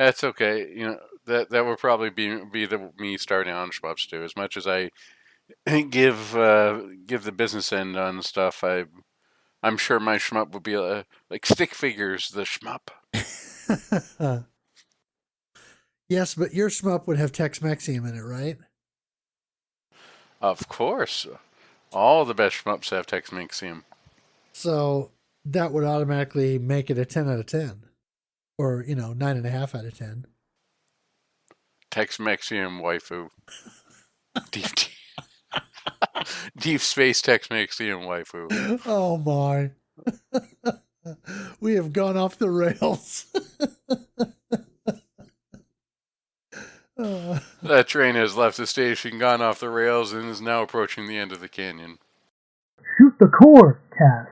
That's okay. That would probably be me starting on shmups too. As much as I give the business end on stuff, I'm sure my shmup would be like stick figures. The shmup. Yes, but your shmup would have Tex-Mexium in it, right? Of course, all the best shmups have Tex-Mexium. So that would automatically make it a 10 out of 10. Or, 9.5 out of 10. Tex-Mexium waifu. Deep, deep space Tex-Mexium waifu. Oh my. We have gone off the rails. That train has left the station, gone off the rails, and is now approaching the end of the canyon. Shoot the core, cast.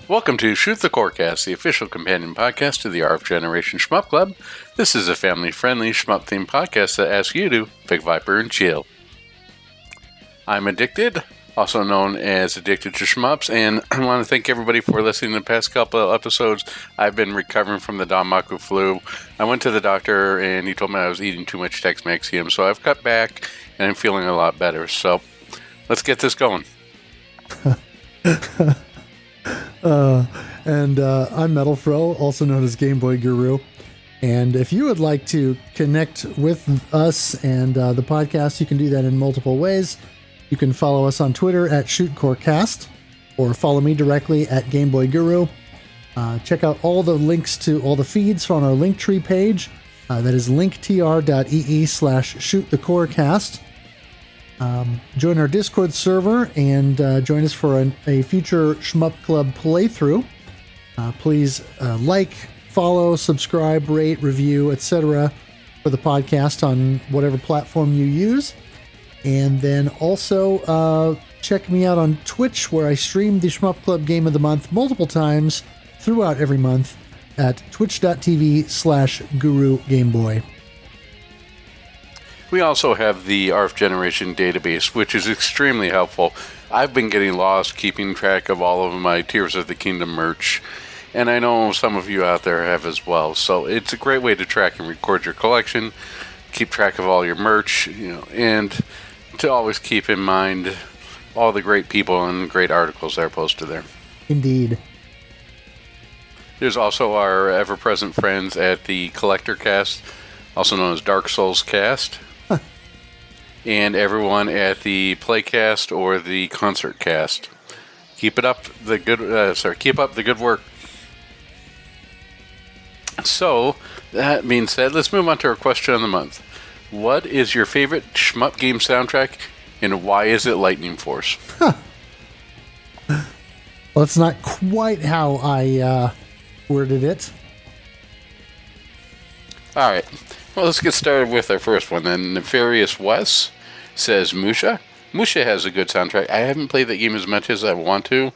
Welcome to Shoot the Corecast, the official companion podcast to the RF Generation Shmup Club. This is a family-friendly shmup-themed podcast that asks you to pick Viper and chill. I'm Addicted, also known as Addicted to Shmups, and I want to thank everybody for listening to the past couple of episodes. I've been recovering from the Danmaku flu. I went to the doctor, and he told me I was eating too much Tex-Mexium, so I've cut back, and I'm feeling a lot better. So, let's get this going. I'm MetalFRO, also known as Game Boy Guru. And if you would like to connect with us and the podcast, you can do that in multiple ways. You can follow us on Twitter at ShootCoreCast, or follow me directly at Game Boy Guru. Check out all the links to all the feeds from our Linktree page. That is linktr.ee/ShootTheCoreCast. Join our Discord server and join us for a future Shmup Club playthrough. Please like, follow, subscribe, rate, review, etc. for the podcast on whatever platform you use. And then also check me out on Twitch, where I stream the Shmup Club Game of the Month multiple times throughout every month at twitch.tv/GuruGameBoy. We also have the RF Generation database, which is extremely helpful. I've been getting lost keeping track of all of my Tears of the Kingdom merch, and I know some of you out there have as well. So it's a great way to track and record your collection, keep track of all your merch, and to always keep in mind all the great people and great articles that are posted there. Indeed. There's also our ever-present friends at the Collector Cast, also known as Dark Souls Cast. And everyone at the Playcast or the Concert Cast. Keep up the good work. So, that being said, let's move on to our question of the month. What is your favorite shmup game soundtrack, and why is it Lightning Force? Well, it's not quite how I worded it. Alright. Well, let's get started with our first one then. Nefarious Wes says Musha. Musha has a good soundtrack. I haven't played that game as much as I want to,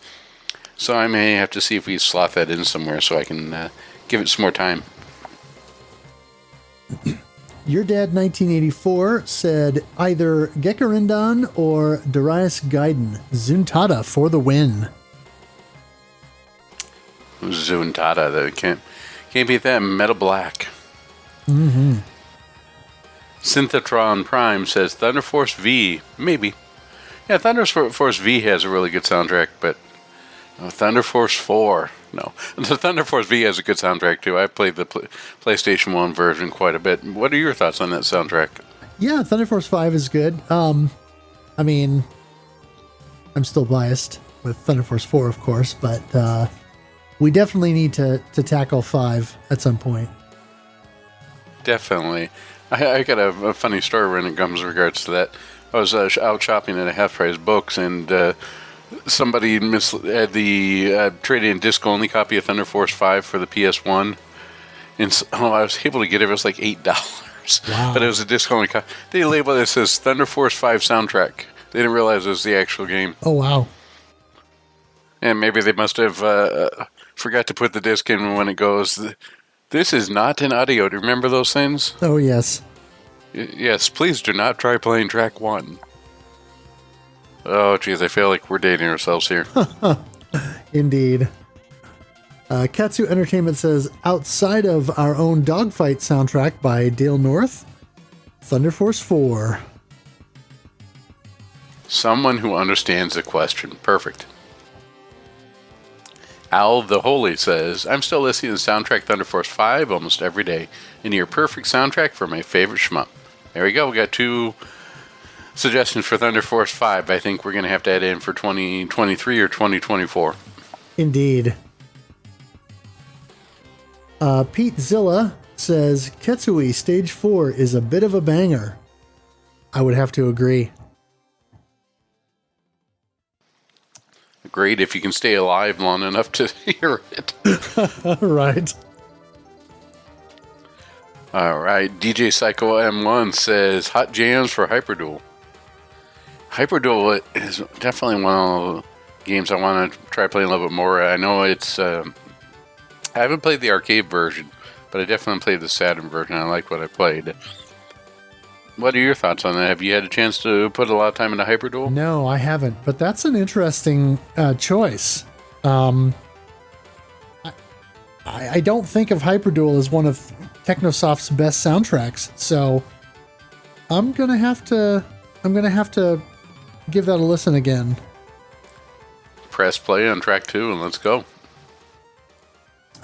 so I may have to see if we slot that in somewhere so I can give it some more time. Your Dad 1984 said either Gekarindan or Darius Gaiden. Zuntata for the win. Zuntata, that can't beat that. Metal Black. Mm-hmm. Synthetron Prime says Thunder Force V. Maybe. Yeah, Thunder Force V has a really good soundtrack, but Thunder Force 4. No. The Thunder Force V has a good soundtrack, too. I've played the PlayStation 1 version quite a bit. What are your thoughts on that soundtrack? Yeah, Thunder Force 5 is good. I mean, I'm still biased with Thunder Force 4, of course, but we definitely need to tackle 5 at some point. Definitely. I got a funny story when it comes in regards to that. I was out shopping at a half-price books, and somebody had the traded in disc-only copy of Thunder Force 5 for the PS1, And so, I was able to get it. It was like $8. Wow. But it was a discount. They labeled it as Thunder Force 5 soundtrack. They didn't realize it was the actual game. Oh, wow. And maybe they must have forgot to put the disc in when it goes, this is not an audio. Do you remember those things? Oh, yes. Yes, please do not try playing track 1. Oh, geez, I feel like we're dating ourselves here. Indeed. Katsu Entertainment says, outside of our own Dogfight soundtrack by Dale North, Thunder Force 4. Someone who understands the question. Perfect. Al the Holy says, I'm still listening to the soundtrack Thunder Force 5 almost every day. A near perfect soundtrack for my favorite shmup. There we go. We got 2 suggestions for Thunder Force 5. I think we're going to have to add in for 2023 or 2024. Indeed. Pete Zilla says, Ketsui Stage 4 is a bit of a banger. I would have to agree. Great if you can stay alive long enough to hear it. Right. All right. DJ Psycho M1 says, hot jams for Hyperduel. Hyperduel is definitely one of the games I want to try playing a little bit more. I know it's... I haven't played the arcade version, but I definitely played the Saturn version. I liked what I played. What are your thoughts on that? Have you had a chance to put a lot of time into Hyperduel? No, I haven't, but that's an interesting choice. I don't think of Hyperduel as one of Technosoft's best soundtracks, so I'm gonna have to give that a listen again. Press play on track 2 and let's go.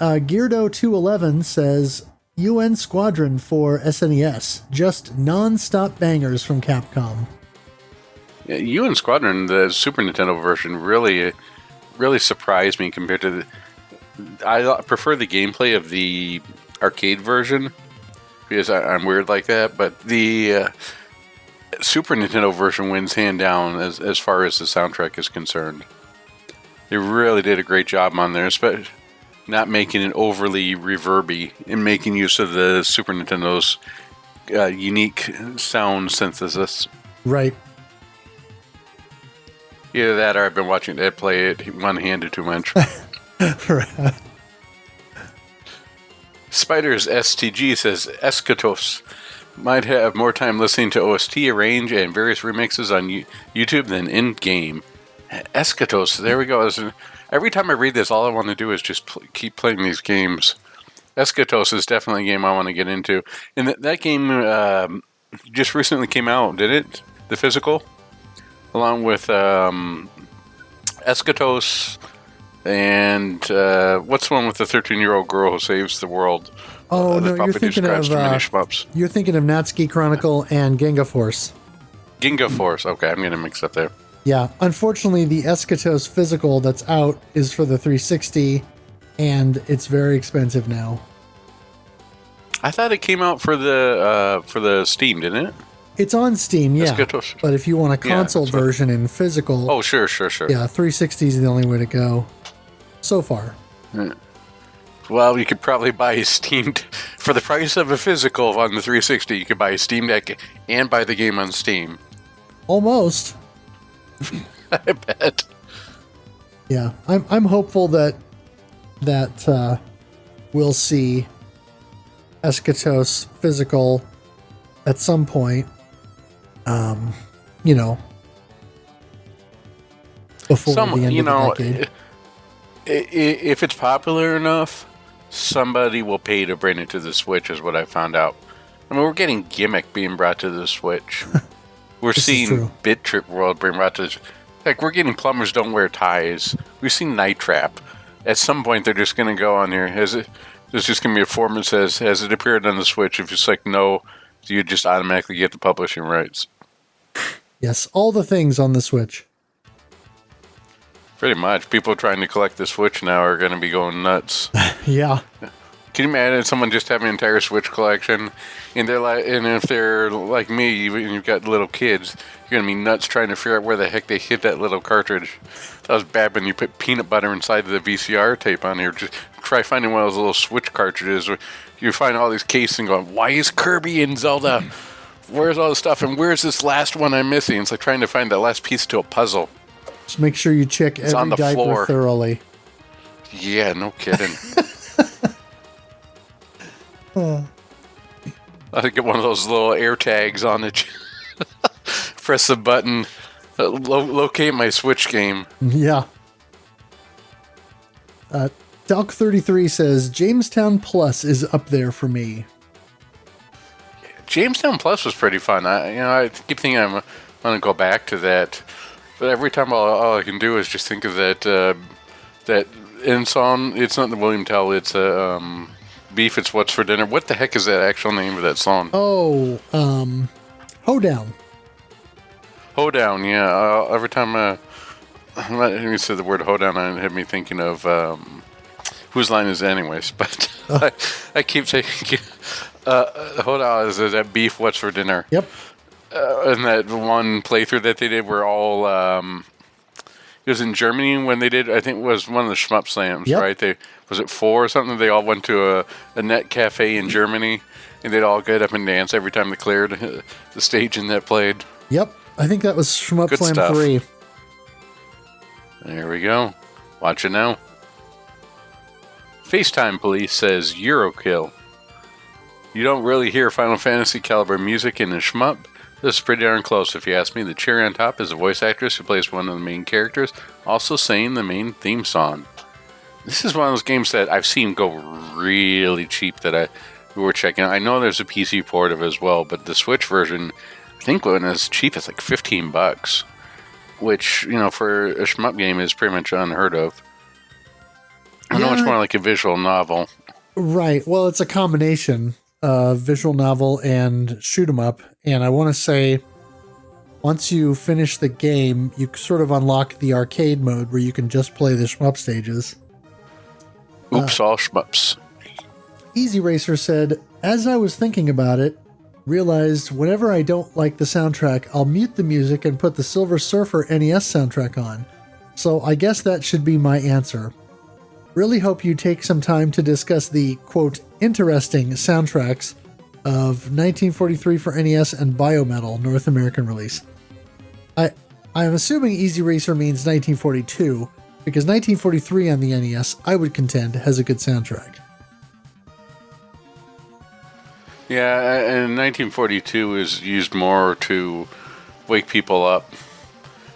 Geardo211 says, UN Squadron for SNES. Just non-stop bangers from Capcom. Yeah, UN Squadron, the Super Nintendo version, really surprised me compared to I prefer the gameplay of the arcade version because I'm weird like that, but the Super Nintendo version wins hand down as far as the soundtrack is concerned. They really did a great job on there, especially not making it overly reverby and making use of the Super Nintendo's unique sound synthesis. Right. Either that or I've been watching Ed play it one-handed too much. Spiders STG says, Escatos might have more time listening to OST arrange and various remixes on YouTube than in-game. Escatos, there we go. Every time I read this, all I want to do is just keep playing these games. Escatos is definitely a game I want to get into. And that game just recently came out, did it? The physical? Along with Escatos and what's the one with the 13-year-old girl who saves the world? Oh, no, you're thinking of Natsuki Chronicle and Genga Force. Genga Force, okay, I'm getting mixed up there. Yeah, unfortunately, the Escatos physical that's out is for the 360, and it's very expensive now. I thought it came out for the Steam, didn't it? It's on Steam, yeah. Escatos. But if you want a console version in physical... Oh, sure. Yeah, 360 is the only way to go. So far. Yeah. Well, you could probably buy a Steam... For the price of a physical on the 360, you could buy a Steam Deck and buy the game on Steam. Almost. I bet. Yeah, I'm hopeful that we'll see Escatos physical at some point. Before the end of the decade. If it's popular enough, somebody will pay to bring it to the Switch, is what I found out. I mean, we're getting Gimmick being brought to the Switch. We're seeing Bit Trip World being brought to... Like, we're getting Plumbers Don't Wear Ties. We've seen Night Trap. At some point, they're just going to go on here. There's just going to be a form that says, has it appeared on the Switch? If it's like, no, you just automatically get the publishing rights. Yes, all the things on the Switch. Pretty much. People trying to collect the Switch now are going to be going nuts. Yeah. Can you imagine someone just having an entire Switch collection, and if they're like me, and you've got little kids, you're gonna be nuts trying to figure out where the heck they hid that little cartridge. That was bad when you put peanut butter inside the VCR tape on here. Just try finding one of those little Switch cartridges. You find all these cases and going, why is Kirby and Zelda? Where's all the stuff? And where's this last one I'm missing? It's like trying to find that last piece to a puzzle. Just make sure you check every diaper floor. Thoroughly. Yeah, no kidding. I get one of those little air tags on it. Press the button. Locate my Switch game. Yeah. Dalk33 says Jamestown Plus is up there for me. Jamestown Plus was pretty fun. I keep thinking I want to go back to that, but every time all I can do is just think of that end song. It's not the William Tell. It's Beef. It's What's for Dinner. What the heck is that actual name of that song? Oh, Hoedown. Hoedown. Yeah. Every time you said the word hoedown, it had me thinking of Whose Line Is It Anyways? But I keep saying. Hoedown is that Beef, What's for Dinner? Yep. And that one playthrough that they did were all... it was in Germany when they did, I think it was one of the Shmup Slams, yep. Right? Was it 4 or something? They all went to a net cafe in Germany, and they'd all get up and dance every time they cleared the stage and that played. Yep. I think that was Shmup Slam 3. There we go. Watch it now. FaceTime Police says Eurokill. You don't really hear Final Fantasy caliber music in a shmup. This is pretty darn close, if you ask me. The cherry on top is a voice actress who plays one of the main characters, also saying the main theme song. This is one of those games that I've seen go really cheap that we were checking out. I know there's a PC port of it as well, but the Switch version, I think when it's cheap, it's like $15, which, for a shmup game is pretty much unheard of. I know it's more like a visual novel. Right. Well, it's a combination. Visual novel and shoot 'em up, and I want to say once you finish the game, you sort of unlock the arcade mode where you can just play the shmup stages. Oops, all shmups. Easy Racer said, as I was thinking about it, realized whenever I don't like the soundtrack, I'll mute the music and put the Silver Surfer NES soundtrack on. So I guess that should be my answer. Really hope you take some time to discuss the, quote, interesting soundtracks of 1943 for NES and Biometal North American release. I'm assuming Easy Racer means 1942, because 1943 on the NES, I would contend, has a good soundtrack. Yeah, and 1942 is used more to wake people up.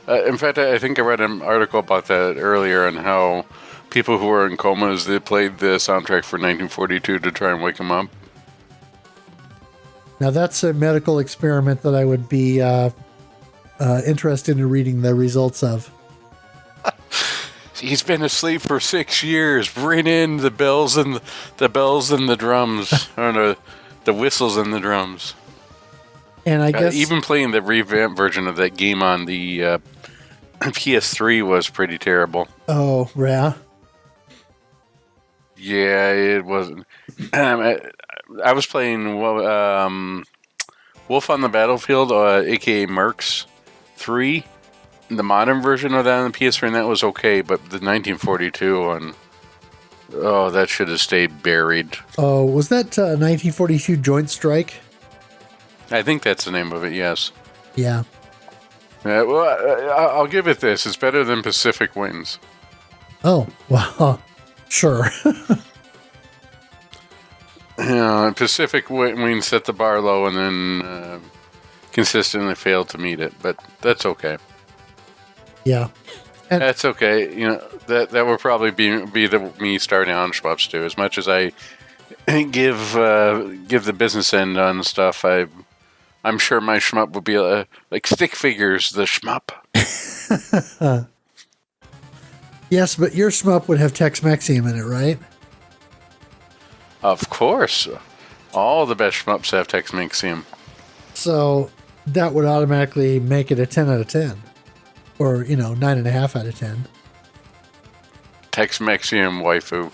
In fact, I think I read an article about that earlier on how people who were in comas, they played the soundtrack for 1942 to try and wake them up. Now that's a medical experiment that I would be interested in reading the results of. He's been asleep for 6 years. Bring in the bells and the drums, or the whistles and the drums. And I guess even playing the revamped version of that game on the PS3 was pretty terrible. Oh, yeah. Yeah, it wasn't. I was playing Wolf on the Battlefield, aka Mercs 3, the modern version of that on the PS3, and that was okay, but the 1942 one, that should have stayed buried. Oh, was that 1942 Joint Strike? I think that's the name of it, yes. Yeah. Well, I'll give it this. It's better than Pacific Winds. Oh, well, sure. Pacific Winds set the bar low and then consistently failed to meet it, but that's okay. Yeah. And that's okay. That will probably be me starting on shmups too. As much as I give the business end on stuff, I'm sure my shmup would be like Stick Figures, the shmup. Yes, but your shmup would have Tex-Mexium in it, right? Of course. All the best shmups have Tex-Mexium. So that would automatically make it a 10 out of 10. Or, 9.5 out of 10. Tex-Mexium waifu.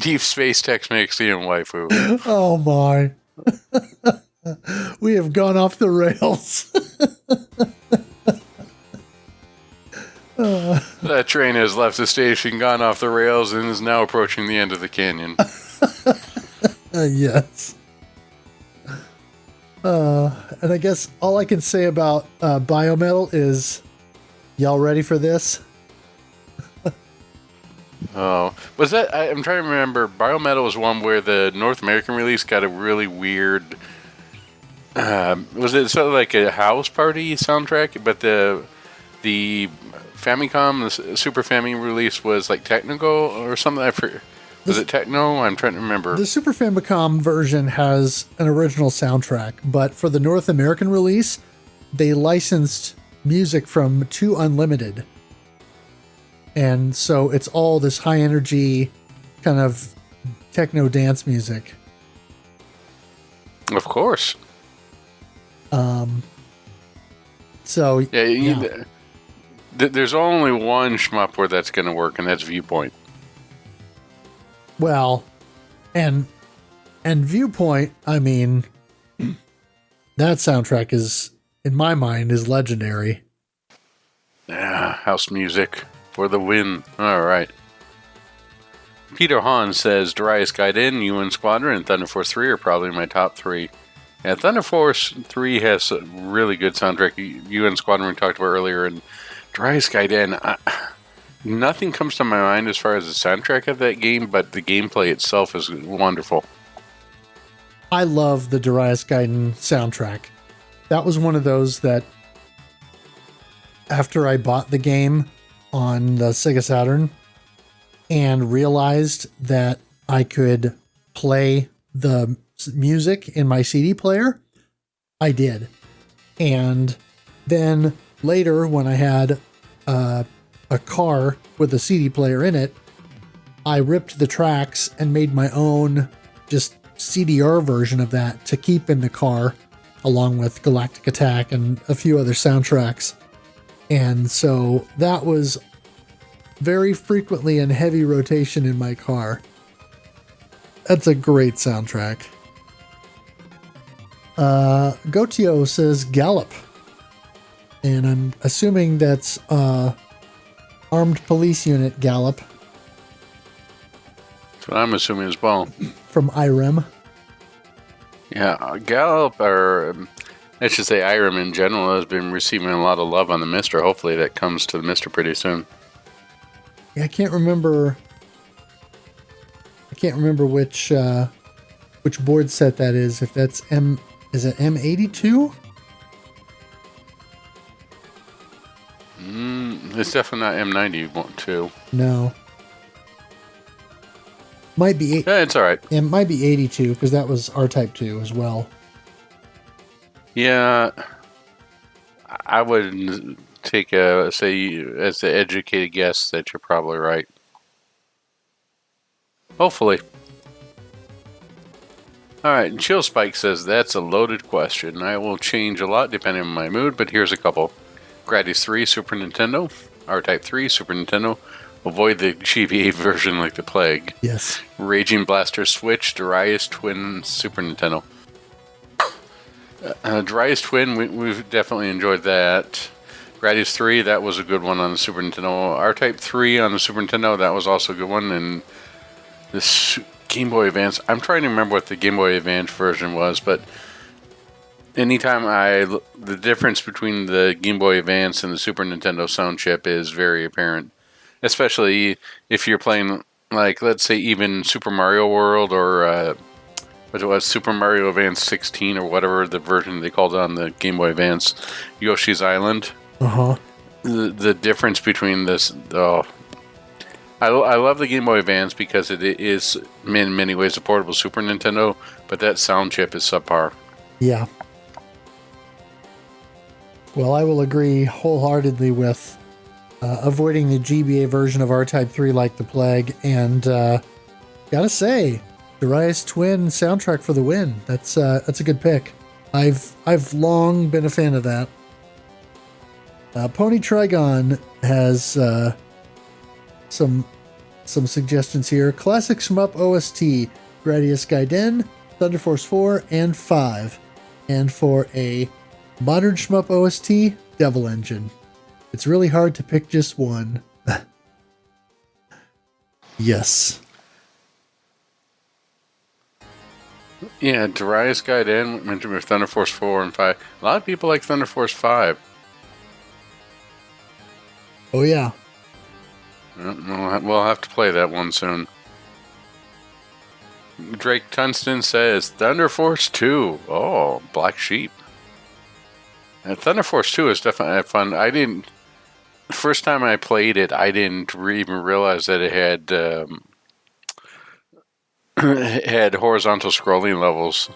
Deep Space Tex-Mex and waifu. Oh my. We have gone off the rails. That train has left the station, gone off the rails, and is now approaching the end of the canyon. Yes. And I guess all I can say about Biometal is, y'all ready for this? Oh, was that? I'm trying to remember. Biometal was one where the North American release got a really weird. Was it sort of like a house party soundtrack? But the Famicom, the Super Famicom release was like technical or something. Was it techno? I'm trying to remember. The Super Famicom version has an original soundtrack, but for the North American release, they licensed music from 2 Unlimited. And so it's all this high energy kind of techno dance music. Of course. So yeah. There's only one shmup where that's going to work, and that's Viewpoint. Well, and Viewpoint, I mean, that soundtrack is, in my mind, is legendary. Yeah, house music for the win. All right. Peter Hahn says Darius Gaiden, UN Squadron, and Thunder Force 3 are probably my top 3. Yeah, Thunder Force 3 has a really good soundtrack. UN Squadron we talked about earlier, and Darius Gaiden, nothing comes to my mind as far as the soundtrack of that game, but the gameplay itself is wonderful. I love the Darius Gaiden soundtrack. That was one of those that, after I bought the game on the Sega Saturn and realized that I could play the music in my CD player, I did. And then later, when I had a car with a CD player in it, I ripped the tracks and made my own just CDR version of that to keep in the car, along with Galactic Attack and a few other soundtracks. And so that was very frequently in heavy rotation in my car. That's a great soundtrack. Gotio says Gallop. And I'm assuming that's Armed Police Unit Gallop. That's what I'm assuming as well. From IREM. Yeah, Gallop, or I should say IREM in general, has been receiving a lot of love on the Mister. Hopefully that comes to the Mister pretty soon. Yeah, I can't remember which board set that is. If that's is it M82? It's definitely not M92. No. Might be. Yeah, it's all right. It might be 82 because that was R-Type 2 as well. Yeah, I would take as an educated guess that you're probably right. Hopefully. All right, Chill Spike says that's a loaded question. I will change a lot depending on my mood, but here's a couple. Gradius 3, Super Nintendo. R-Type 3, Super Nintendo. Avoid the GBA version like the plague. Yes. Raging Blaster Switch, Darius Twin, Super Nintendo. Darius Twin, we've definitely enjoyed that. Gradius 3, that was a good one on the Super Nintendo. R-Type 3 on the Super Nintendo, that was also a good one. And this Game Boy Advance, I'm trying to remember what the Game Boy Advance version was, but anytime the difference between the Game Boy Advance and the Super Nintendo sound chip is very apparent. Especially if you're playing, like, let's say even Super Mario World or what it was, Super Mario Advance 16 or whatever the version they called it on the Game Boy Advance, Yoshi's Island. Uh-huh. The difference between this, I love the Game Boy Advance because it is in many ways a portable Super Nintendo, but that sound chip is subpar. Yeah. Well, I will agree wholeheartedly with avoiding the GBA version of R-Type 3 like the plague, and gotta say, Darius Twin soundtrack for the win. That's a good pick. I've long been a fan of that. Pony Trigon has some some suggestions here. Classic Shmup OST, Gradius Gaiden, Thunder Force 4, and 5. And for a modern Shmup OST, Devil Engine. It's really hard to pick just one. Yes. Yeah, Darius Gaiden mentioned with Thunder Force 4 and 5. A lot of people like Thunder Force 5. Oh, yeah. We'll have to play that one soon. Drake Tunston says Thunder Force 2. Oh, Black Sheep. And Thunder Force 2 is definitely fun. First time I played it, I didn't even realize that it had had horizontal scrolling levels.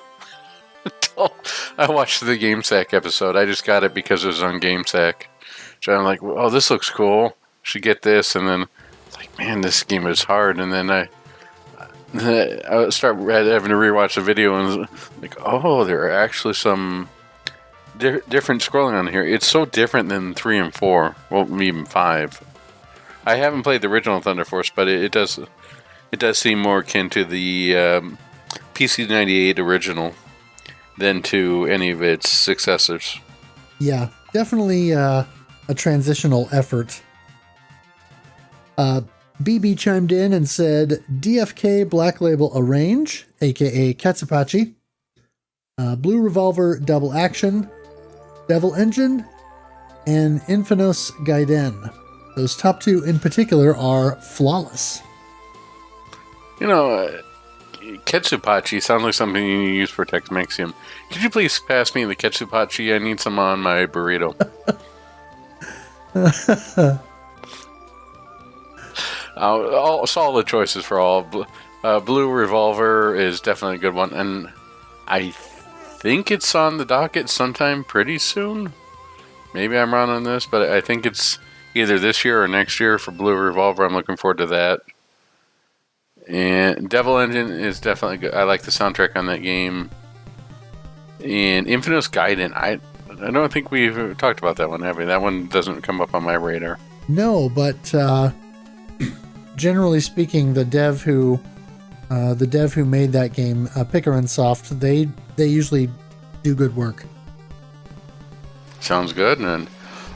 Until I watched the GameSack episode. I just got it because it was on GameSack. So I'm like, oh, this looks cool. Should get this. And then it's like, man, this game is hard. And then I start having to rewatch the video and like, oh, there are actually some different scrolling on here. It's so different than 3 and 4. Well, even 5. I haven't played the original Thunder Force, but it does seem more akin to the PC-98 original than to any of its successors. Yeah, definitely a transitional effort. BB chimed in and said DFK Black Label Arrange, aka Katsupachi, Blue Revolver Double Action, Devil Engine, and Infinos Gaiden. Those top two in particular are flawless. You know, Ketsupachi sounds like something you use for Tex-Mexium. Could you please pass me the Ketsupachi? I need some on my burrito. All solid choices for all. Blue Revolver is definitely a good one, and I think it's on the docket sometime pretty soon. Maybe I'm wrong on this, but I think it's either this year or next year for Blue Revolver. I'm looking forward to that. And Devil Engine is definitely good. I like the soundtrack on that game. And Infinos Gaiden, I don't think we've talked about that one, have we? That one doesn't come up on my radar. No, but generally speaking, the dev who made that game, Picarin Soft, they usually do good work. Sounds good, and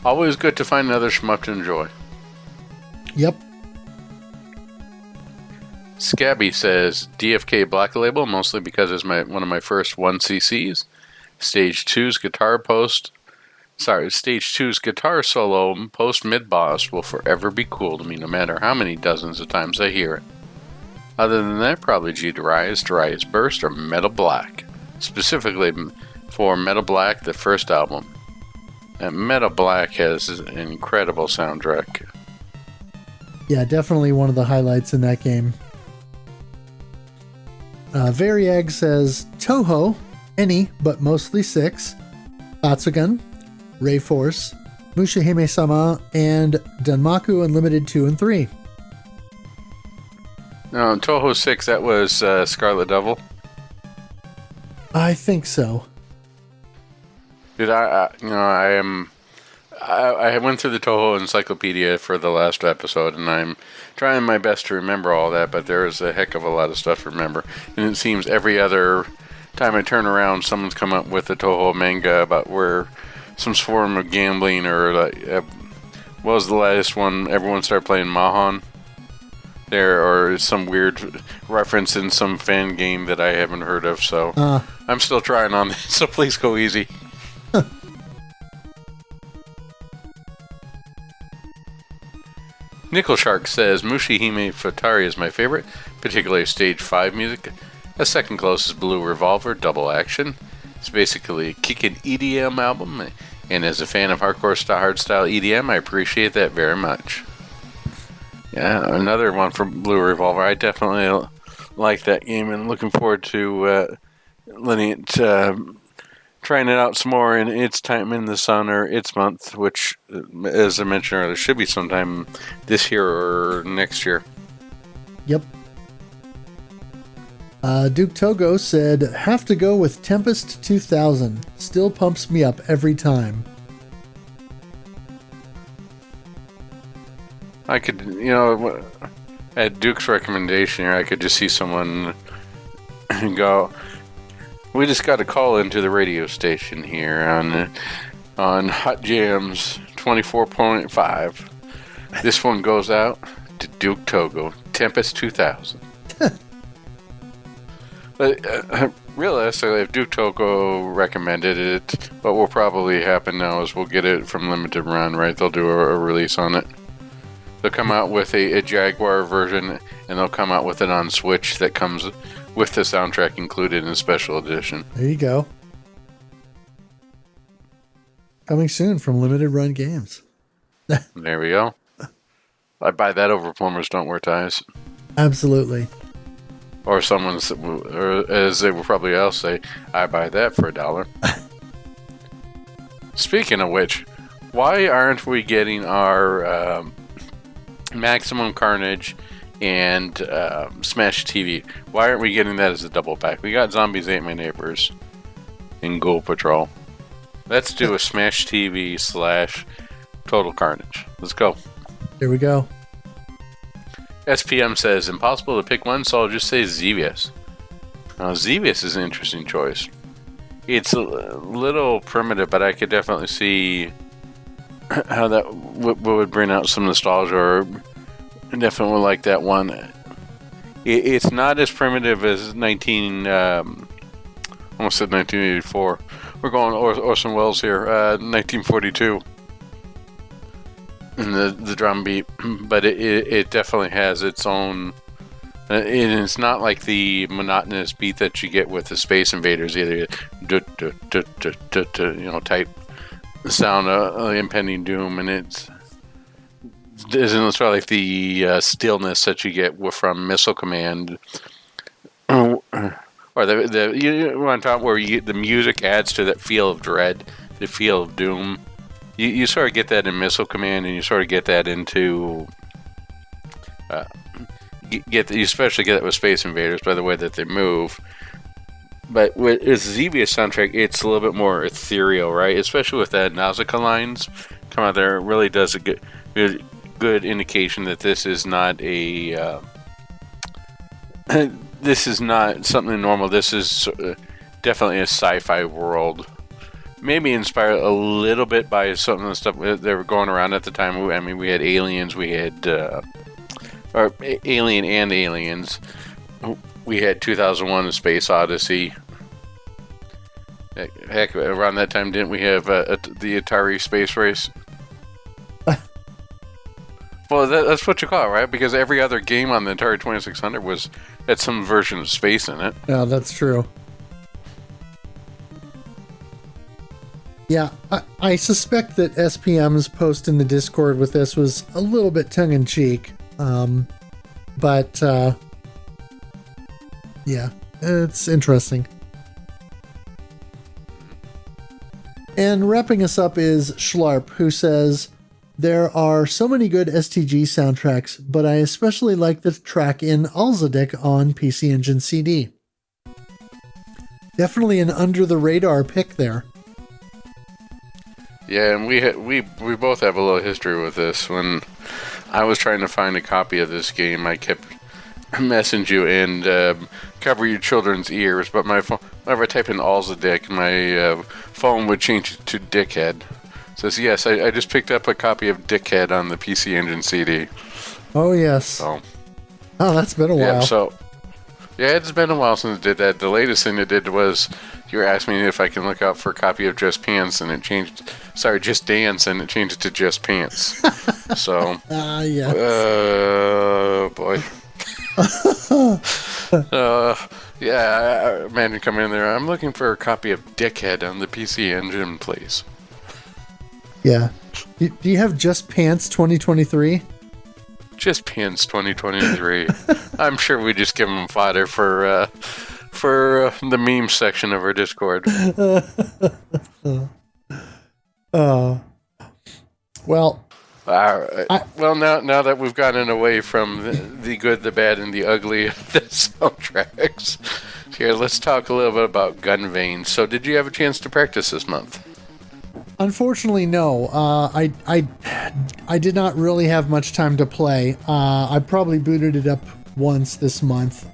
always good to find another shmup to enjoy. Yep. Scabby says DFK Black Label, mostly because it's one of my first 1cc's. Stage 2's guitar solo post mid boss will forever be cool to me, no matter how many dozens of times I hear it. Other than that, probably Darius Burst, or Metal Black. Specifically for Metal Black, the first album. And Metal Black has an incredible soundtrack. Yeah, definitely one of the highlights in that game. Variag says Toho, any but mostly 6, Atsugun, Ray Force, Mushihime-sama, and Danmaku Unlimited 2 and 3. No, Toho 6, that was Scarlet Devil. I think so. Dude, I went through the Toho Encyclopedia for the last episode, and I'm trying my best to remember all that, but there is a heck of a lot of stuff to remember. And it seems every other time I turn around, someone's come up with a Toho manga about where some form of gambling, or what was the last one? Everyone started playing Mahon there, or some weird reference in some fan game that I haven't heard of, so I'm still trying on this, so please go easy. Nickel Shark says Mushihime Futari is my favorite, particularly Stage 5 music. A second closest Blue Revolver, Double Action. It's basically a kickin' EDM album, and as a fan of hardcore hardstyle EDM, I appreciate that very much. Yeah, another one from Blue Revolver. I definitely like that game, and looking forward to trying it out some more in its time in the sun, or its month, which, as I mentioned earlier, should be sometime this year or next year. Yep. Duke Togo said, have to go with Tempest 2000. Still pumps me up every time. I could, At Duke's recommendation here, I could just see someone go, we just got a call into the radio station here on Hot Jams 24.5. This one goes out to Duke Togo, Tempest 2000. But realistically, if Duke Togo recommended it, what will probably happen now is we'll get it from Limited Run, right? They'll do a release on it. They'll come out with a Jaguar version, and they'll come out with it on Switch that comes with the soundtrack included in a special edition. There you go. Coming soon from Limited Run Games. There we go. I buy that over Plumbers Don't Wear Ties. Absolutely. Or someone's, or as they will probably all say, I buy that for $1. Speaking of which, why aren't we getting our Maximum Carnage and Smash TV? Why aren't we getting that as a double pack? We got Zombies Ate My Neighbors and Ghoul Patrol. Let's do a Smash TV / Total Carnage. Let's go. Here we go. SPM says, impossible to pick one, so I'll just say Xevious. Xevious is an interesting choice. It's a little primitive, but I could definitely see how that would bring out some nostalgia, or definitely like that one. It's not as primitive as almost said 1984. We're going Orson Welles here, 1942. And the drum beat, but it definitely has its own, and it's not like the monotonous beat that you get with the Space Invaders either. Type sound of impending doom, and it isn't necessarily like the stillness that you get from Missile Command, or the you want to talk where the music adds to that feel of dread, the feel of doom. You sort of get that in Missile Command, and you sort of get that into you especially get it with Space Invaders by the way that they move. But with Xevious soundtrack, it's a little bit more ethereal, right? Especially with that Nausicaa lines come out there, it really does a good indication that this is not a this is not something normal. This is definitely a sci-fi world. Maybe inspired a little bit by some of the stuff that were going around at the time. I mean, we had Aliens, we had or Alien and Aliens. We had 2001: A Space Odyssey. Heck, around that time, didn't we have the Atari Space Race? Well, that's what you call it, right? Because every other game on the Atari 2600 had some version of space in it. Yeah, that's true. Yeah, I suspect that SPM's post in the Discord with this was a little bit tongue-in-cheek. But yeah, it's interesting. And wrapping us up is Schlarp, who says, there are so many good STG soundtracks, but I especially like the track in Alzadik on PC Engine CD. Definitely an under-the-radar pick there. Yeah, and we both have a little history with this. When I was trying to find a copy of this game, I kept messaging you and cover your children's ears, but my phone, whenever I type in Alzadik, my phone would change it to Dickhead. It says, yes, I just picked up a copy of Dickhead on the PC Engine CD. Oh, yes. So, oh, that's been a while. Yeah, it's been a while since it did that. The latest thing it did was you were asking me if I can look out for a copy of Just Pants, and it changed. Sorry, Just Dance, and it changed it to Just Pants. So, yeah. Boy. Yeah, man, you come in there. I'm looking for a copy of Dickhead on the PC Engine, please. Yeah. Do you have Just Pants 2023? Just Pants 2023. I'm sure we just give them fodder for the meme section of our Discord. Well. Well, now that we've gotten away from the good, the bad, and the ugly of the soundtracks, here, let's talk a little bit about Gun Veins. So, did you have a chance to practice this month? Unfortunately, no. I did not really have much time to play. I probably booted it up once this month.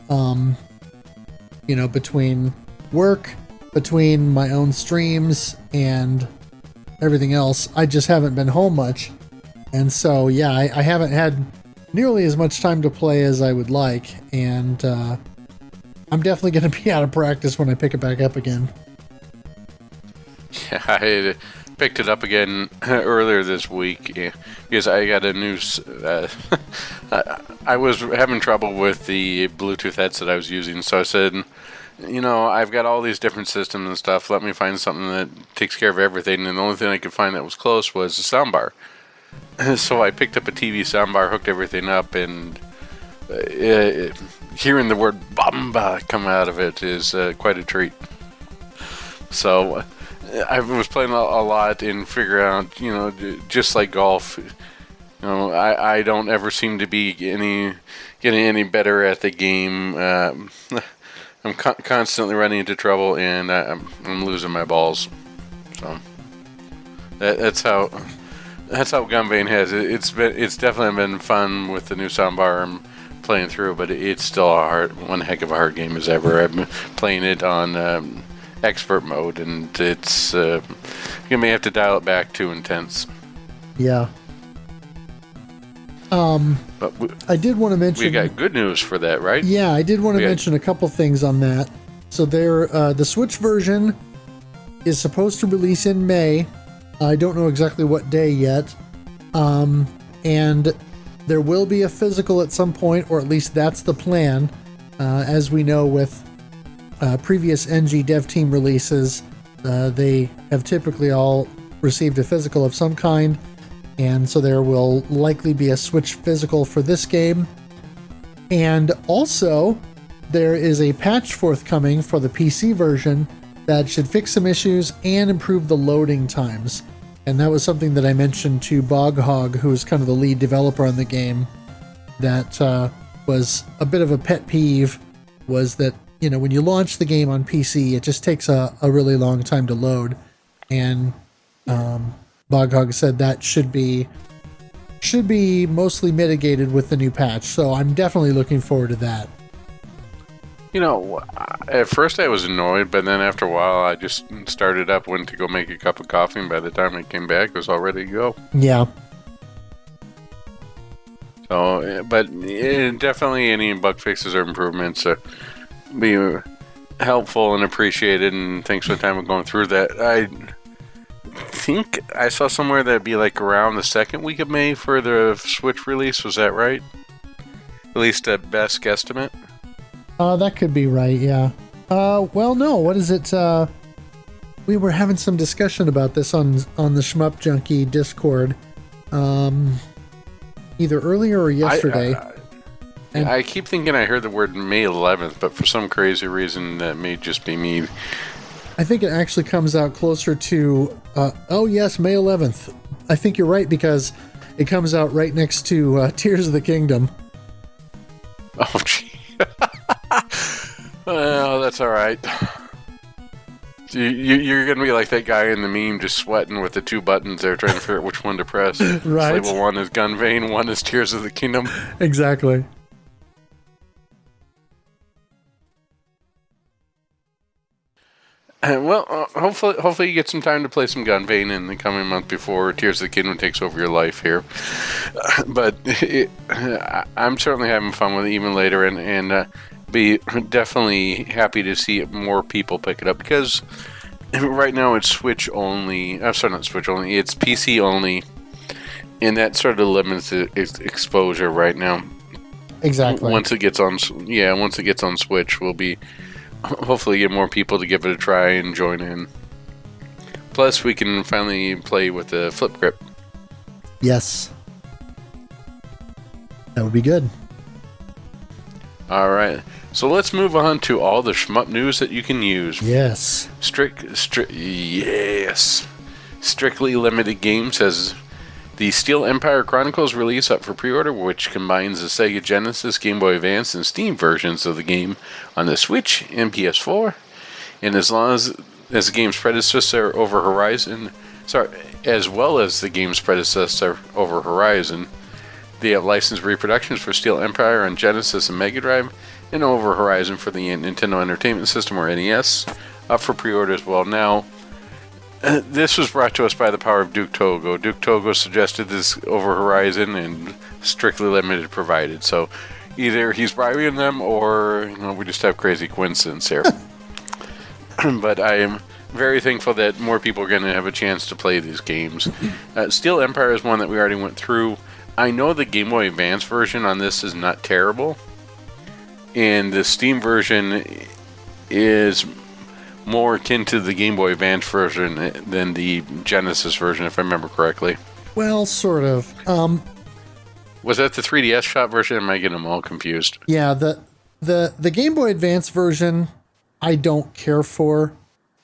Between work, between my own streams, and everything else, I just haven't been home much. And so, yeah, I haven't had nearly as much time to play as I would like. And I'm definitely going to be out of practice when I pick it back up again. Yeah, I picked it up again earlier this week because I got a new. I was having trouble with the Bluetooth headset I was using, so I said, I've got all these different systems and stuff. Let me find something that takes care of everything. And the only thing I could find that was close was a soundbar. So I picked up a TV soundbar, hooked everything up, and hearing the word "Bamba" come out of it is quite a treat. So I was playing a lot and figure out, just like golf, I don't ever seem to be getting any better at the game. I'm constantly running into trouble, and I'm losing my balls. So that's how Gunvein has it. It's definitely been fun with the new soundbar I'm playing through, but it's still one heck of a hard game as ever. I've been playing it on expert mode, and it's you may have to dial it back to intense. Yeah. But I did want to mention we got good news for that, right? Yeah, I did want to mention a couple things on that. So the Switch version is supposed to release in May. I don't know exactly what day yet. And there will be a physical at some point, or at least that's the plan. As we know with previous NG dev team releases, they have typically all received a physical of some kind, and so there will likely be a Switch physical for this game. And also, there is a patch forthcoming for the PC version that should fix some issues and improve the loading times. And that was something that I mentioned to Boghog, who is kind of the lead developer on the game, that was a bit of a pet peeve, was that when you launch the game on PC, it just takes a really long time to load. And Boghog said that should be mostly mitigated with the new patch. So I'm definitely looking forward to that. At first I was annoyed, but then after a while I just started up, went to go make a cup of coffee, and by the time I came back, it was all ready to go. Yeah. So, but definitely any bug fixes or improvements be helpful and appreciated, and thanks for the time of going through that. I think I saw somewhere that'd be like around the second week of May for the Switch release. Was that right? At least at best guesstimate. That could be right, yeah. Well, no, what is it? We were having some discussion about this on the Shmup Junkie Discord, either earlier or yesterday. I keep thinking I heard the word May 11th, but for some crazy reason that may just be me. I think it actually comes out closer to, yes, May 11th. I think you're right, because it comes out right next to Tears of the Kingdom. Oh, gee. Well, that's all right. You're going to be like that guy in the meme, just sweating with the two buttons there, trying to figure out which one to press. Right. Label one is Gunvein, one is Tears of the Kingdom. Exactly. Hopefully you get some time to play some Gunvein in the coming month before Tears of the Kingdom takes over your life here. But I'm certainly having fun with it even later, and be definitely happy to see more people pick it up, because right now it's Switch only. I'm sorry, not Switch only. It's PC only, and that sort of limits its exposure right now. Exactly. Once it gets on Switch, we'll be hopefully get more people to give it a try and join in. Plus, we can finally play with the flip grip. Yes. That would be good. All right. So let's move on to all the shmup news that you can use. Yes. Yes. Strictly Limited Games has the Steel Empire Chronicles release up for pre-order, which combines the Sega Genesis, Game Boy Advance, and Steam versions of the game on the Switch and PS4. And as long as the game's predecessor Over Horizon sorry, as well as the game's predecessor Over Horizon. They have licensed reproductions for Steel Empire on Genesis and Mega Drive, and Over Horizon for the Nintendo Entertainment System, or NES, up for pre-order as well. Now, this was brought to us by the power of Duke Togo. Duke Togo suggested this Over Horizon, and strictly limited provided. So either he's bribing them, or we just have crazy coincidence here. But I am very thankful that more people are going to have a chance to play these games. Steel Empire is one that we already went through. I know the Game Boy Advance version on this is not terrible, and the Steam version is more akin to the Game Boy Advance version than the Genesis version, if I remember correctly. Well, sort of. Was that the 3DS shot version? Am I getting them all confused? Yeah, the Game Boy Advance version, I don't care for.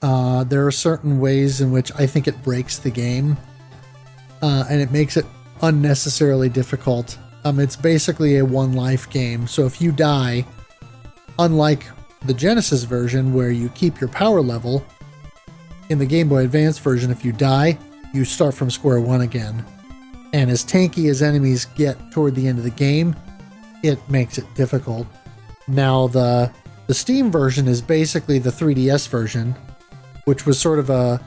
There are certain ways in which I think it breaks the game, and it makes it unnecessarily difficult. It's basically a one-life game, so if you die, unlike the Genesis version where you keep your power level, in the Game Boy Advance version, if you die, you start from square one again. And as tanky as enemies get toward the end of the game, it makes it difficult. Now, the Steam version is basically the 3DS version, which was sort of a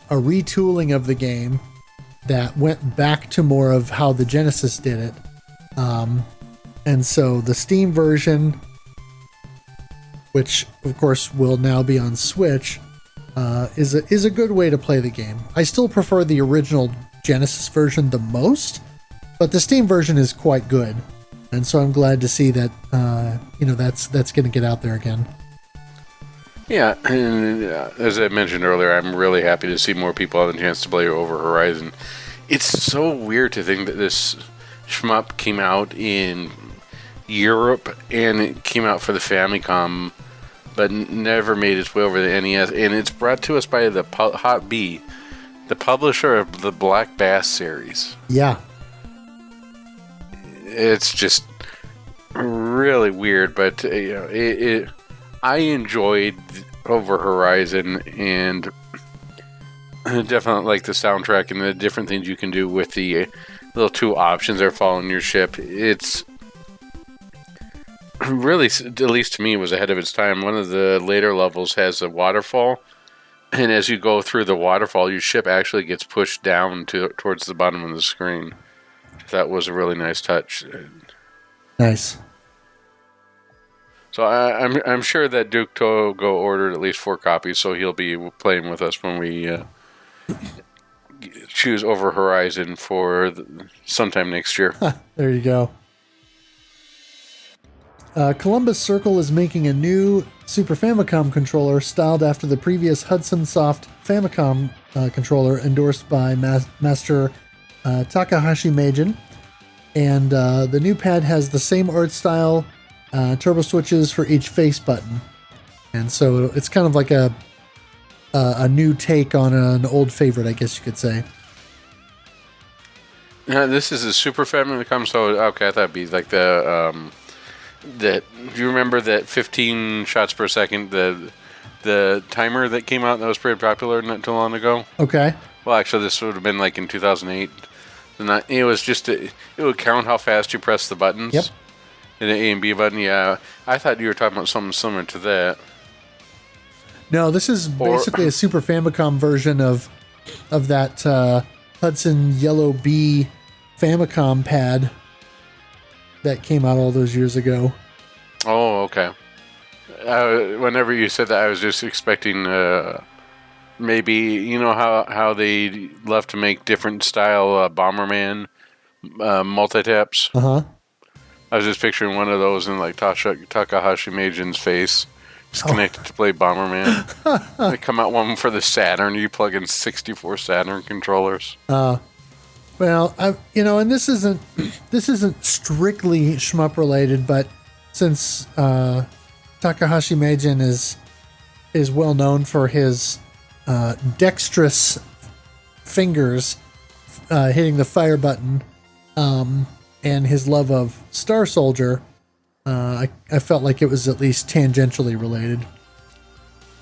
retooling of the game that went back to more of how the Genesis did it. And so the Steam version, which of course will now be on Switch, is a good way to play the game. I still prefer the original Genesis version the most, but the Steam version is quite good, and so I'm glad to see that that's going to get out there again. Yeah, and as I mentioned earlier, I'm really happy to see more people have a chance to play Over Horizon. It's so weird to think that this shmup came out in Europe and it came out for the Famicom, but never made its way over the NES. And it's brought to us by the Hot B, the publisher of the Black Bass series. Yeah. It's just really weird, but I enjoyed Over Horizon, and definitely like the soundtrack and the different things you can do with the little two options that are following your ship. It's really, at least to me, it was ahead of its time. One of the later levels has a waterfall, and as you go through the waterfall, your ship actually gets pushed down towards the bottom of the screen. That was a really nice touch. Nice. So I'm sure that Duke Togo ordered at least 4 copies, so he'll be playing with us when we choose Over Horizon for sometime next year. There you go. Columbus Circle is making a new Super Famicom controller styled after the previous Hudson Soft Famicom controller endorsed by Master Takahashi Meijin. And the new pad has the same art style, turbo switches for each face button. And so it's kind of like a new take on an old favorite, I guess you could say. This is a Super Famicom, so okay, I thought it'd be like the do you remember that 15 shots per second, the timer that came out that was pretty popular not too long ago? Okay. Well, actually, this would have been like in 2008. It was just it would count how fast you press the buttons. Yep. And the A and B button. Yeah, I thought you were talking about something similar to that. No, this is basically a Super Famicom version of that Hudson Yellow B Famicom pad that came out all those years ago. Oh, okay. Whenever you said that, I was just expecting maybe, how they love to make different style Bomberman multi-taps? Uh-huh. I was just picturing one of those in like Takahashi Meijin's face. It's connected to play Bomberman. They come out one for the Saturn. You plug in 64 Saturn controllers. Well, and this isn't strictly shmup related, but since Takahashi Meijin is well known for his dexterous fingers hitting the fire button, and his love of Star Soldier, I felt like it was at least tangentially related.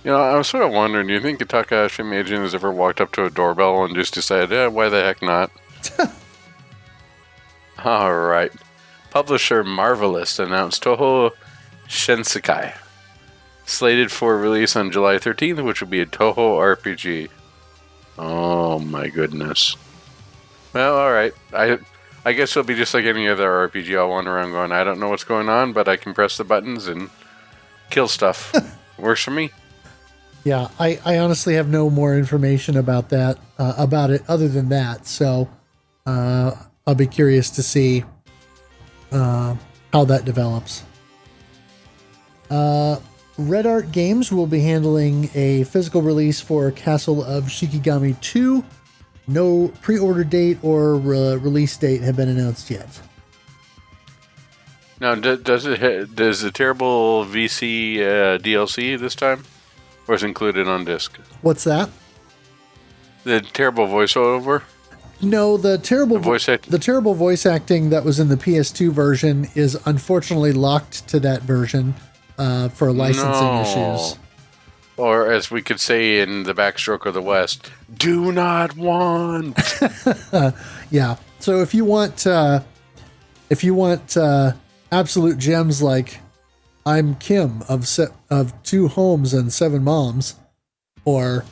I was sort of wondering, do you think Takahashi Meijin has ever walked up to a doorbell and just decided, why the heck not? All right. Publisher Marvelous announced Toho Shinsekai, slated for release on July 13th, which will be a Toho RPG. Oh my goodness. Well, all right. I guess it'll be just like any other RPG. I'll wander around going, I don't know what's going on, but I can press the buttons and kill stuff. Works for me. Yeah, I honestly have no more information about that, about it other than that. So I'll be curious to see how that develops. Red Art Games will be handling a physical release for Castle of Shikigami 2. No pre-order date or release date have been announced yet. Now, does the terrible VC DLC this time, or is it included on disc? What's that? The terrible voiceover. No, the terrible voice acting that was in the PS2 version is unfortunately locked to that version for licensing issues. Or as we could say in the backstroke of the West, do not want. Yeah. So if you want absolute gems like I'm Kim of 2 homes and 7 moms, or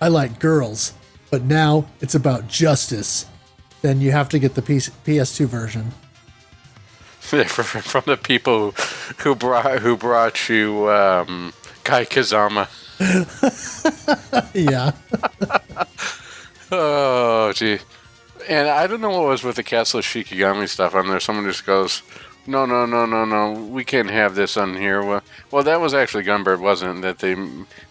I like girls, but now it's about justice, then you have to get the PS2 version. From the people who brought you Kai Kazama. Yeah. Oh, gee. And I don't know what was with the Castle of Shikigami stuff on there. Someone just goes, no, we can't have this on here. Well, that was actually Gunbird, wasn't it? That they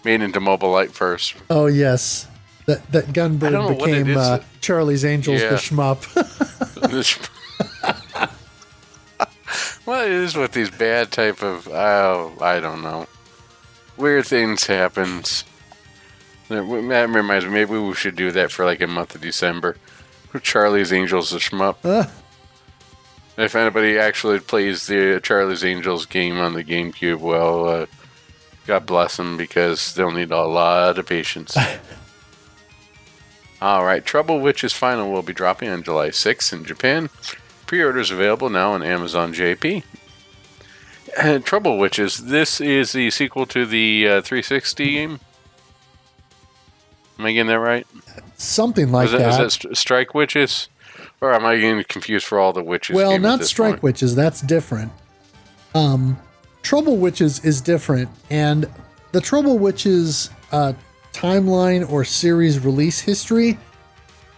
made into Mobile Light first. Oh, yes. That Gunbird became Charlie's Angels, the shmup. What is with these bad type of, I don't know. Weird things happens. That reminds me, maybe we should do that for like a month of December. Charlie's Angels, the shmup. If anybody actually plays the Charlie's Angels game on the GameCube, well, God bless them, because they'll need a lot of patience. All right, Trouble Witch's Final will be dropping on July 6th in Japan. Pre-orders available now on Amazon JP. Trouble Witches, this is the sequel to the 360 game? Am I getting that right? Something like that. Is that Strike Witches? Or am I getting confused for all the witches? Well, not Strike Witches. That's different. Trouble Witches is different. And the Trouble Witches timeline or series release history,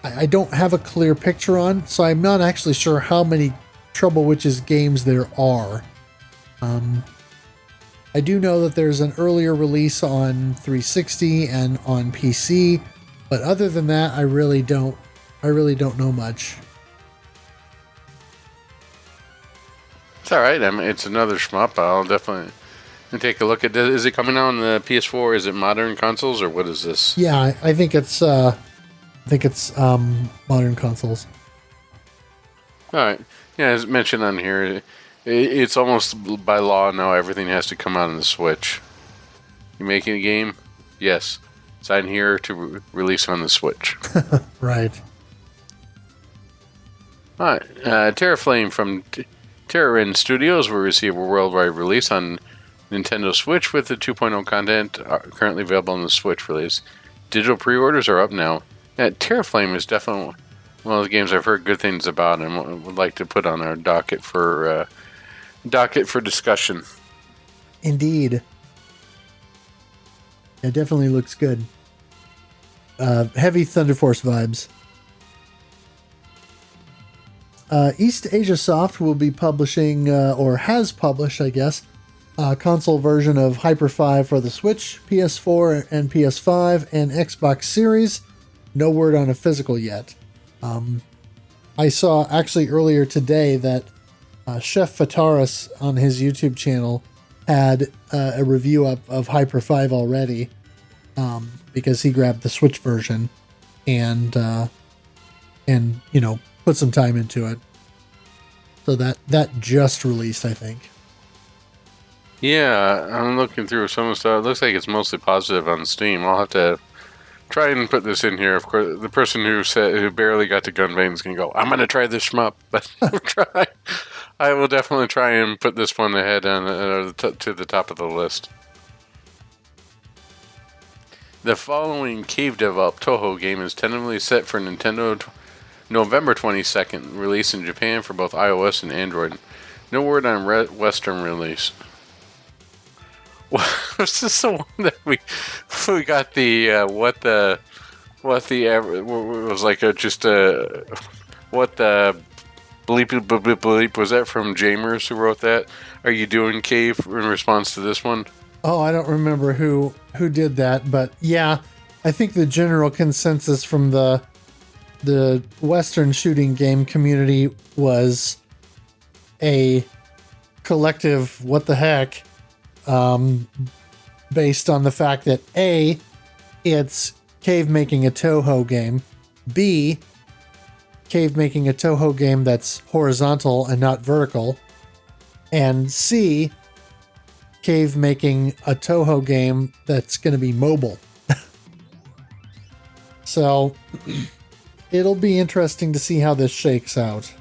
I don't have a clear picture on. So I'm not actually sure how many Trouble Witches games there are. I do know that there's an earlier release on 360 and on PC, but other than that, I really don't know much. It's all right. I mean, it's another shmup. I'll definitely take a look at this. Is it coming out on the PS4? Is it modern consoles, or what is this? Yeah, I think it's modern consoles. All right. Yeah, as mentioned on here, it's almost by law now everything has to come out on the Switch. You making a game? Yes. Sign here to release on the Switch. Right. All right. Terraflame from Terrarin Studios will receive a worldwide release on Nintendo Switch with the 2.0 content currently available on the Switch release. Digital pre-orders are up now. Terraflame is definitely one of the games I've heard good things about and would like to put on our docket for discussion. Indeed. It definitely looks good. Heavy Thunder Force vibes. East Asia Soft will be publishing, or has published, I guess, a console version of Hyper 5 for the Switch, PS4, and PS5, and Xbox Series. No word on a physical yet. I saw actually earlier today that Chef Fataris on his YouTube channel had a review up of Hyper 5 already, because he grabbed the Switch version and put some time into it. So that just released, I think. Yeah, I'm looking through some of the stuff. It looks like it's mostly positive on Steam. I'll have to try and put this in here. Of course, the person who barely got to Gunvein is going to go, I'm going to try this shmup. But I will definitely try and put this one ahead to the top of the list. The following cave-developed Toho game is tentatively set for Nintendo November 22nd, release in Japan for both iOS and Android. No word on Western release. Was this the one that we got the what the was like just what the bleep was that from Jamers who wrote that? Are you doing cave in response to this one? Oh, I don't remember who did that, but yeah, I think the general consensus from the Western shooting game community was a collective what the heck, based on the fact that A, it's Cave making a Toho game, B, Cave making a Toho game that's horizontal and not vertical, and C, Cave making a Toho game that's going to be mobile. So it'll be interesting to see how this shakes out.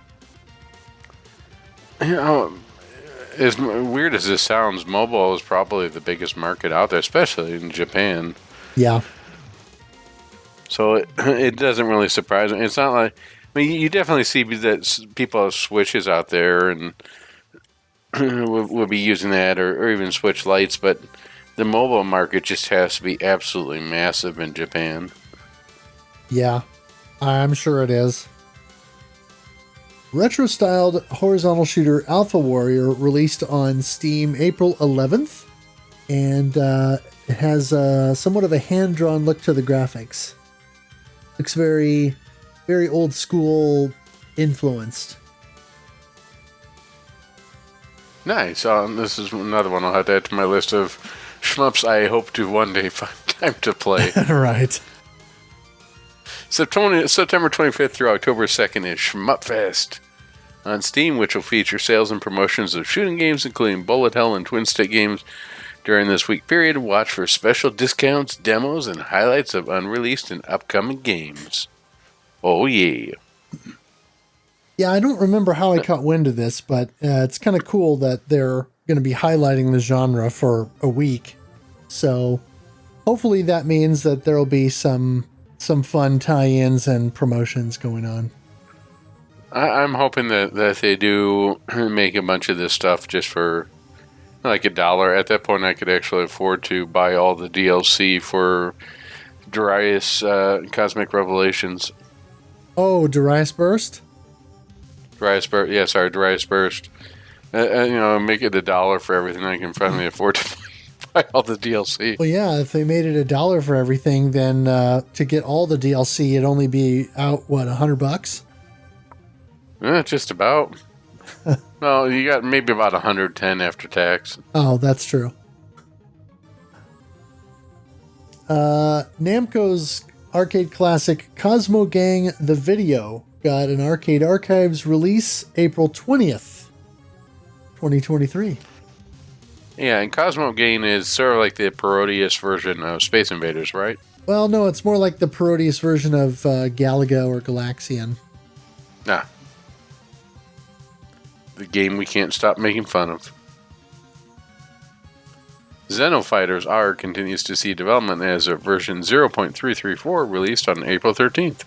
You know, as weird as this sounds, mobile is probably the biggest market out there, especially in Japan. Yeah. So it doesn't really surprise me. It's not like, I mean, you definitely see that people have Switches out there and will be using that, or even Switch Lights, but the mobile market just has to be absolutely massive in Japan. Yeah, I'm sure it is. Retro-styled horizontal shooter Alpha Warrior released on Steam April 11th, and it has somewhat of a hand-drawn look to the graphics. Looks very, very old school influenced. Nice. This is another one I'll have to add to my list of shmups I hope to one day find time to play. Right. September 25th through October 2nd is Shmupfest on Steam, which will feature sales and promotions of shooting games, including bullet hell and twin stick games. During this week period, watch for special discounts, demos, and highlights of unreleased and upcoming games. Oh, yeah. Yeah, I don't remember how I caught wind of this, but it's kind of cool that they're going to be highlighting the genre for a week. So hopefully that means that there'll be some fun tie-ins and promotions going on. I'm hoping that they do make a bunch of this stuff just for like $1. At that point, I could actually afford to buy all the DLC for Darius Cosmic Revelations. Oh, Darius Burst? Darius Burst. Yeah, sorry, Darius Burst. Make it $1 for everything. I can finally afford to buy all the DLC. Well, yeah, if they made it $1 for everything, then to get all the DLC, it'd only be out, what, $100? Just about. Well, you got maybe about 110 after tax. Oh, that's true. Namco's arcade classic Cosmo Gang The Video got an Arcade Archives release April 20th, 2023. Yeah, and Cosmo Gang is sort of like the parodious version of Space Invaders, right? Well, no, it's more like the parodious version of Galaga or Galaxian. Nah. The game we can't stop making fun of. Xenofighters R continues to see development as a version 0.334 released on April 13th.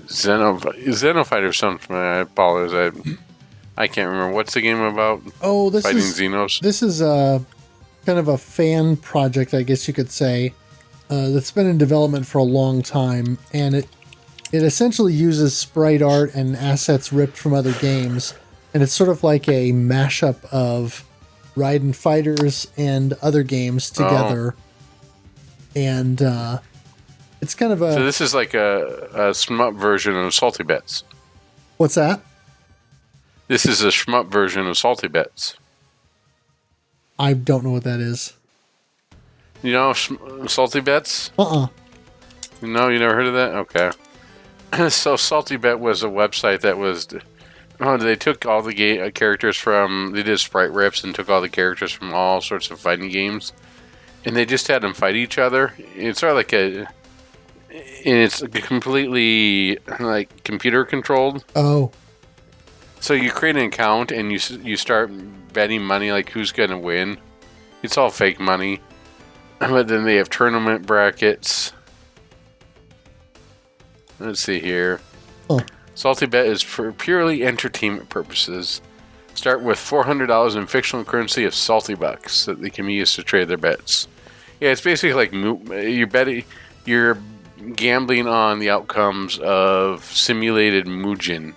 Xenofighters sounds familiar. I apologize. I can't remember. What's the game about? Oh, Fighting Xenos? This is kind of a fan project, I guess you could say, that's been in development for a long time, and it essentially uses sprite art and assets ripped from other games, and it's sort of like a mashup of Raiden Fighters and other games together. Oh. And it's kind of a... So this is like a shmup version of Salty Bets. What's that? This is a shmup version of Salty Bets. I don't know what that is. You know Salty Bets? Uh-uh. No, you never heard of that? Okay. So Salty Bet was a website that was Oh, they took all the characters from... They did sprite rips and took all the characters from all sorts of fighting games. And they just had them fight each other. It's sort of like a... And it's completely, like, computer controlled. Oh. So you create an account and you start betting money, like who's going to win. It's all fake money. But then they have tournament brackets. Let's see here. Oh. Salty Bet is for purely entertainment purposes. Start with $400 in fictional currency of Salty Bucks that they can be used to trade their bets. Yeah, it's basically like you're gambling on the outcomes of simulated Mugen.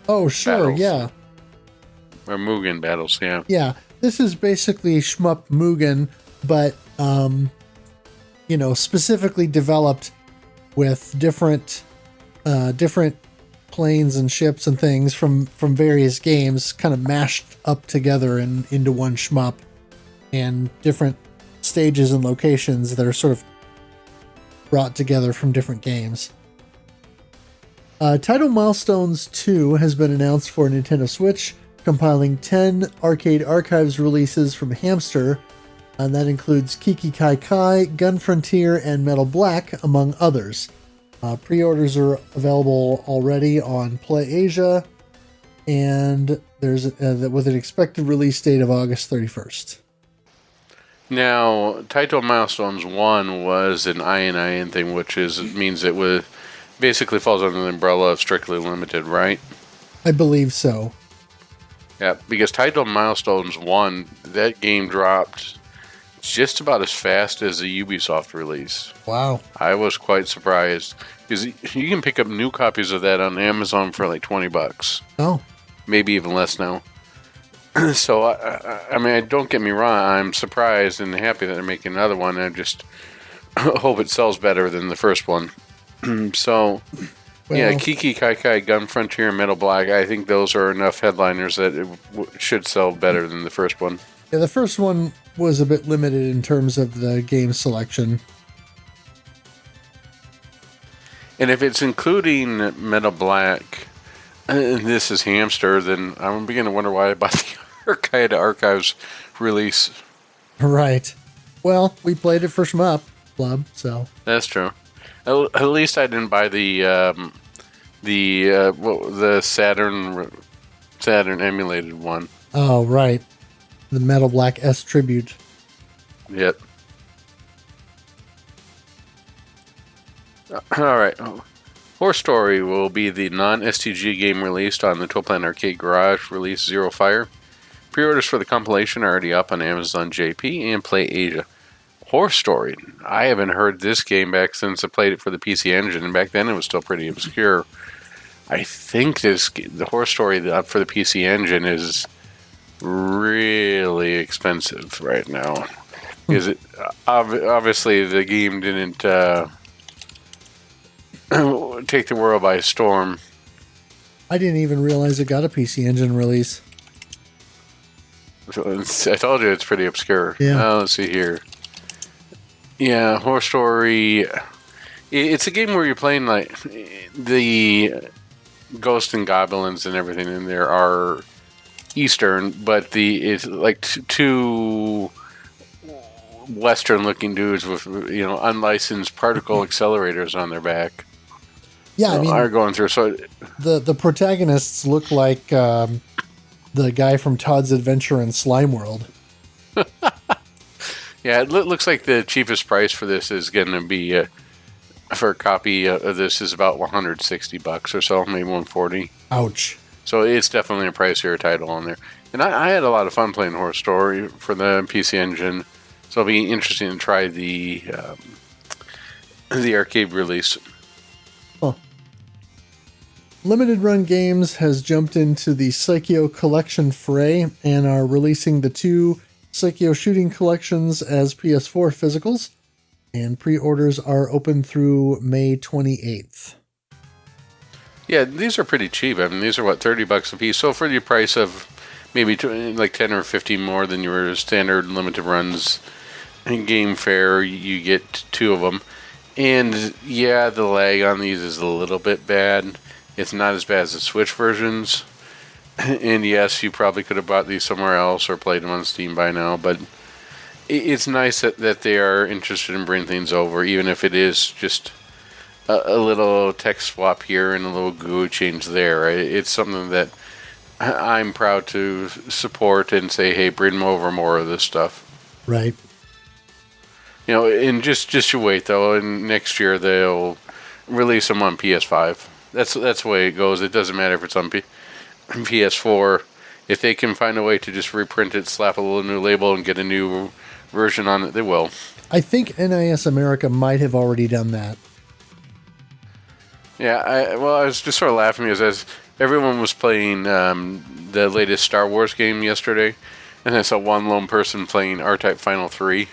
Oh, sure, battles. yeah. Or Mugen battles, yeah. Yeah, this is basically Shmup Mugen, but, specifically developed with different planes and ships and things from various games kind of mashed up together into one shmup, and different stages and locations that are sort of brought together from different games. Title Milestones 2 has been announced for Nintendo Switch, compiling 10 Arcade Archives releases from Hamster, and that includes Kiki Kai Kai, Gun Frontier, and Metal Black, among others. Pre-orders are available already on PlayAsia, and there's with an expected release date of August 31st. Now, Title Milestones 1 was an ININ thing, which means it basically falls under the umbrella of Strictly Limited, right? I believe so. Yeah, because Title Milestones 1, that game dropped just about as fast as the Ubisoft release. Wow. I was quite surprised, because you can pick up new copies of that on Amazon for like $20. Oh. Maybe even less now. So, I mean, don't get me wrong, I'm surprised and happy that they're making another one. I just hope it sells better than the first one. So, yeah, Kiki Kai Kai, Gun Frontier, and Metal Black, I think those are enough headliners that it should sell better than the first one. Yeah, the first one was a bit limited in terms of the game selection. And if it's including Metal Black, and this is Hamster, then I'm beginning to wonder why I bought the Arcade Archives release. Right. Well, we played it for Shmup Club, so... That's true. At least I didn't buy the Saturn emulated one. Oh, right. The Metal Black S Tribute. Yep. All right. Horse Story will be the non-STG game released on the 12-Planet Arcade Garage release Zero Fire. Pre-orders for the compilation are already up on Amazon JP and PlayAsia. Horse Story. I haven't heard this game back since I played it for the PC Engine, and back then it was still pretty obscure. I think the Horse Story for the PC Engine is really expensive right now. Because obviously the game didn't take the world by storm. I didn't even realize it got a PC Engine release. I told you it's pretty obscure. Yeah. Let's see here. Yeah, Horse Story. It's a game where you're playing like the ghosts and goblins and everything in there are Eastern, but it's like two Western-looking dudes with unlicensed particle accelerators on their back. Yeah, I mean, are going through. So the protagonists look like the guy from Todd's Adventure in Slime World. Yeah, it looks like the cheapest price for this is going to be for a copy of this is about $160 or so, maybe $140. Ouch. So it's definitely a pricier title on there. And I had a lot of fun playing Horse Story for the PC Engine, so it'll be interesting to try the arcade release. Huh. Limited Run Games has jumped into the Psycho Collection fray and are releasing the two Psycho shooting collections as PS4 physicals, and pre-orders are open through May 28th. Yeah, these are pretty cheap. I mean, these are, $30 a piece? So for the price of maybe like 10 or 15 more than your standard limited runs in Game Fair, you get two of them. And yeah, the lag on these is a little bit bad. It's not as bad as the Switch versions. And yes, you probably could have bought these somewhere else or played them on Steam by now, but it's nice that they are interested in bringing things over, even if it is just a little text swap here and a little GUI change there. It's something that I'm proud to support and say, hey, bring over more of this stuff. Right. And just you wait, though, and next year they'll release them on PS5. That's the way it goes. It doesn't matter if it's on PS4. If they can find a way to just reprint it, slap a little new label, and get a new version on it, they will. I think NIS America might have already done that. Yeah, I was just sort of laughing as everyone was playing the latest Star Wars game yesterday, and I saw one lone person playing R-Type Final 3.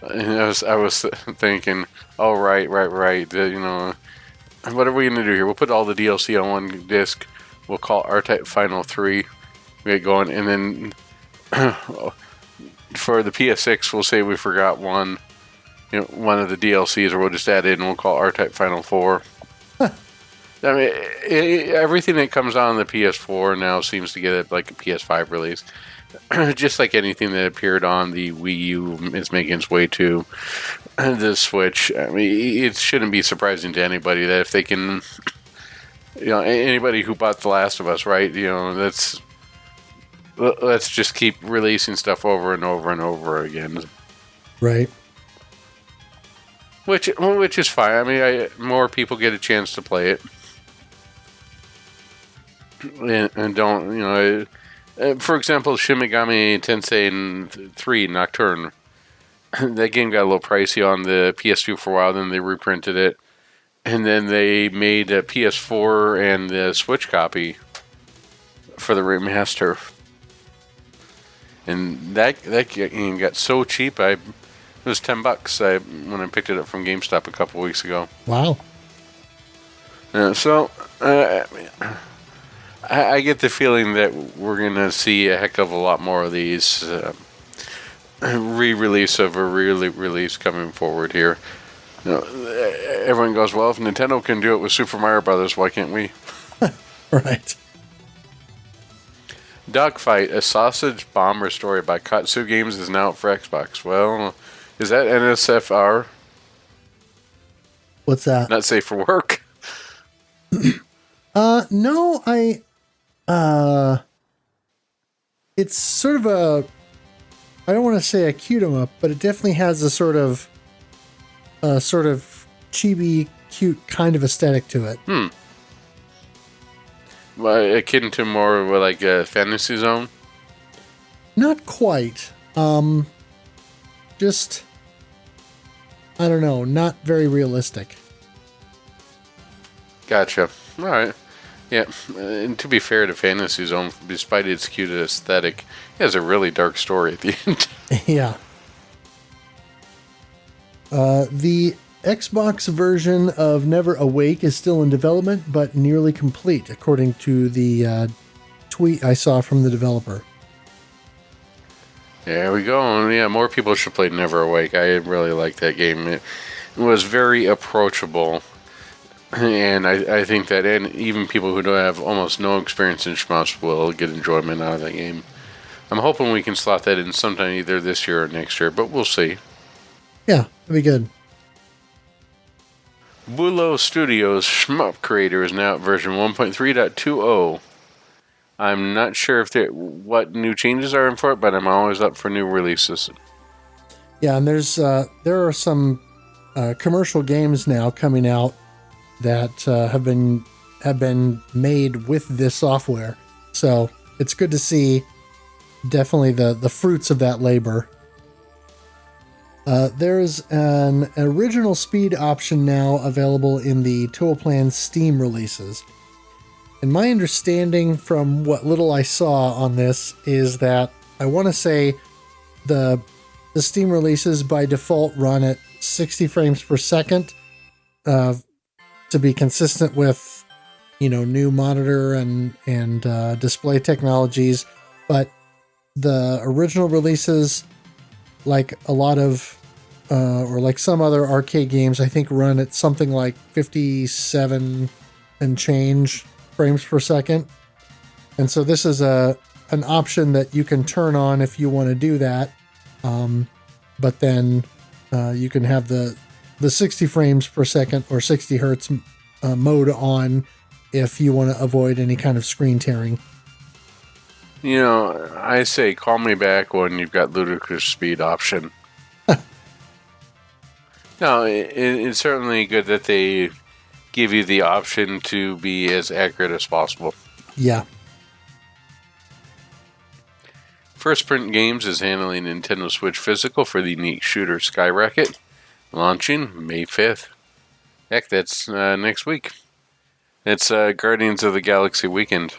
And I was thinking, oh, right. What are we going to do here? We'll put all the DLC on one disc. We'll call R-Type Final 3. We get going, and then for the PS6, we'll say we forgot one of the DLCs, or we'll just add it and we'll call R-Type Final 4. I mean, everything that comes out on the PS4 now seems to get like a PS5 release. Just like anything that appeared on the Wii U is making its way to the Switch. I mean, it shouldn't be surprising to anybody that if they can, anybody who bought The Last of Us, right? Let's just keep releasing stuff over and over and over again. Right. Which is fine. I mean, more people get a chance to play it. And don't, for example, Shin Megami Tensei 3 Nocturne. That game got a little pricey on the PS2 for a while, then they reprinted it. And then they made a PS4 and the Switch copy for the remaster. And that game got so cheap, it was $10 when I picked it up from GameStop a couple weeks ago. Wow. So, I get the feeling that we're going to see a heck of a lot more of these re-release of a re-release coming forward here. Everyone goes, well, if Nintendo can do it with Super Mario Brothers, why can't we? Right. Dogfight, a sausage bomber story by Katsu Games is now out for Xbox. Well, is that NSFR? What's that? Not safe for work? No, it's sort of I don't want to say a cute 'em up, but it definitely has a sort of chibi, cute kind of aesthetic to it. Well, akin to more of like a Fantasy Zone? Not quite. Just, I don't know, not very realistic. Gotcha. All right. Yeah, and to be fair to Fantasy Zone, despite its cute aesthetic, it has a really dark story at the end. Yeah. The Xbox version of Never Awake is still in development, but nearly complete, according to the tweet I saw from the developer. There we go. Yeah, more people should play Never Awake. I really like that game. It was very approachable. And I think that even people who don't have almost no experience in shmups will get enjoyment out of that game. I'm hoping we can slot that in sometime either this year or next year, but we'll see. Yeah, that'd be good. Bulo Studios Shmup Creator is now at version 1.3.20. I'm not sure what new changes are in for it, but I'm always up for new releases. Yeah, and there are some commercial games now coming out that have been made with this software. So it's good to see definitely the fruits of that labor. There's an original speed option now available in the Toaplan Steam releases. And my understanding from what little I saw on this is that I want to say the Steam releases by default run at 60 frames per second to be consistent with, new monitor and display technologies. But the original releases, like a lot of, or like some other arcade games, I think run at something like 57 and change frames per second. And so this is an option that you can turn on if you want to do that. But then you can have the 60 frames per second or 60 hertz mode on if you want to avoid any kind of screen tearing. I say call me back when you've got ludicrous speed option. No, it's certainly good that they give you the option to be as accurate as possible. Yeah. First Print Games is handling Nintendo Switch Physical for the neat shooter Skyrocket, launching May 5th. Heck, that's next week. It's Guardians of the Galaxy weekend.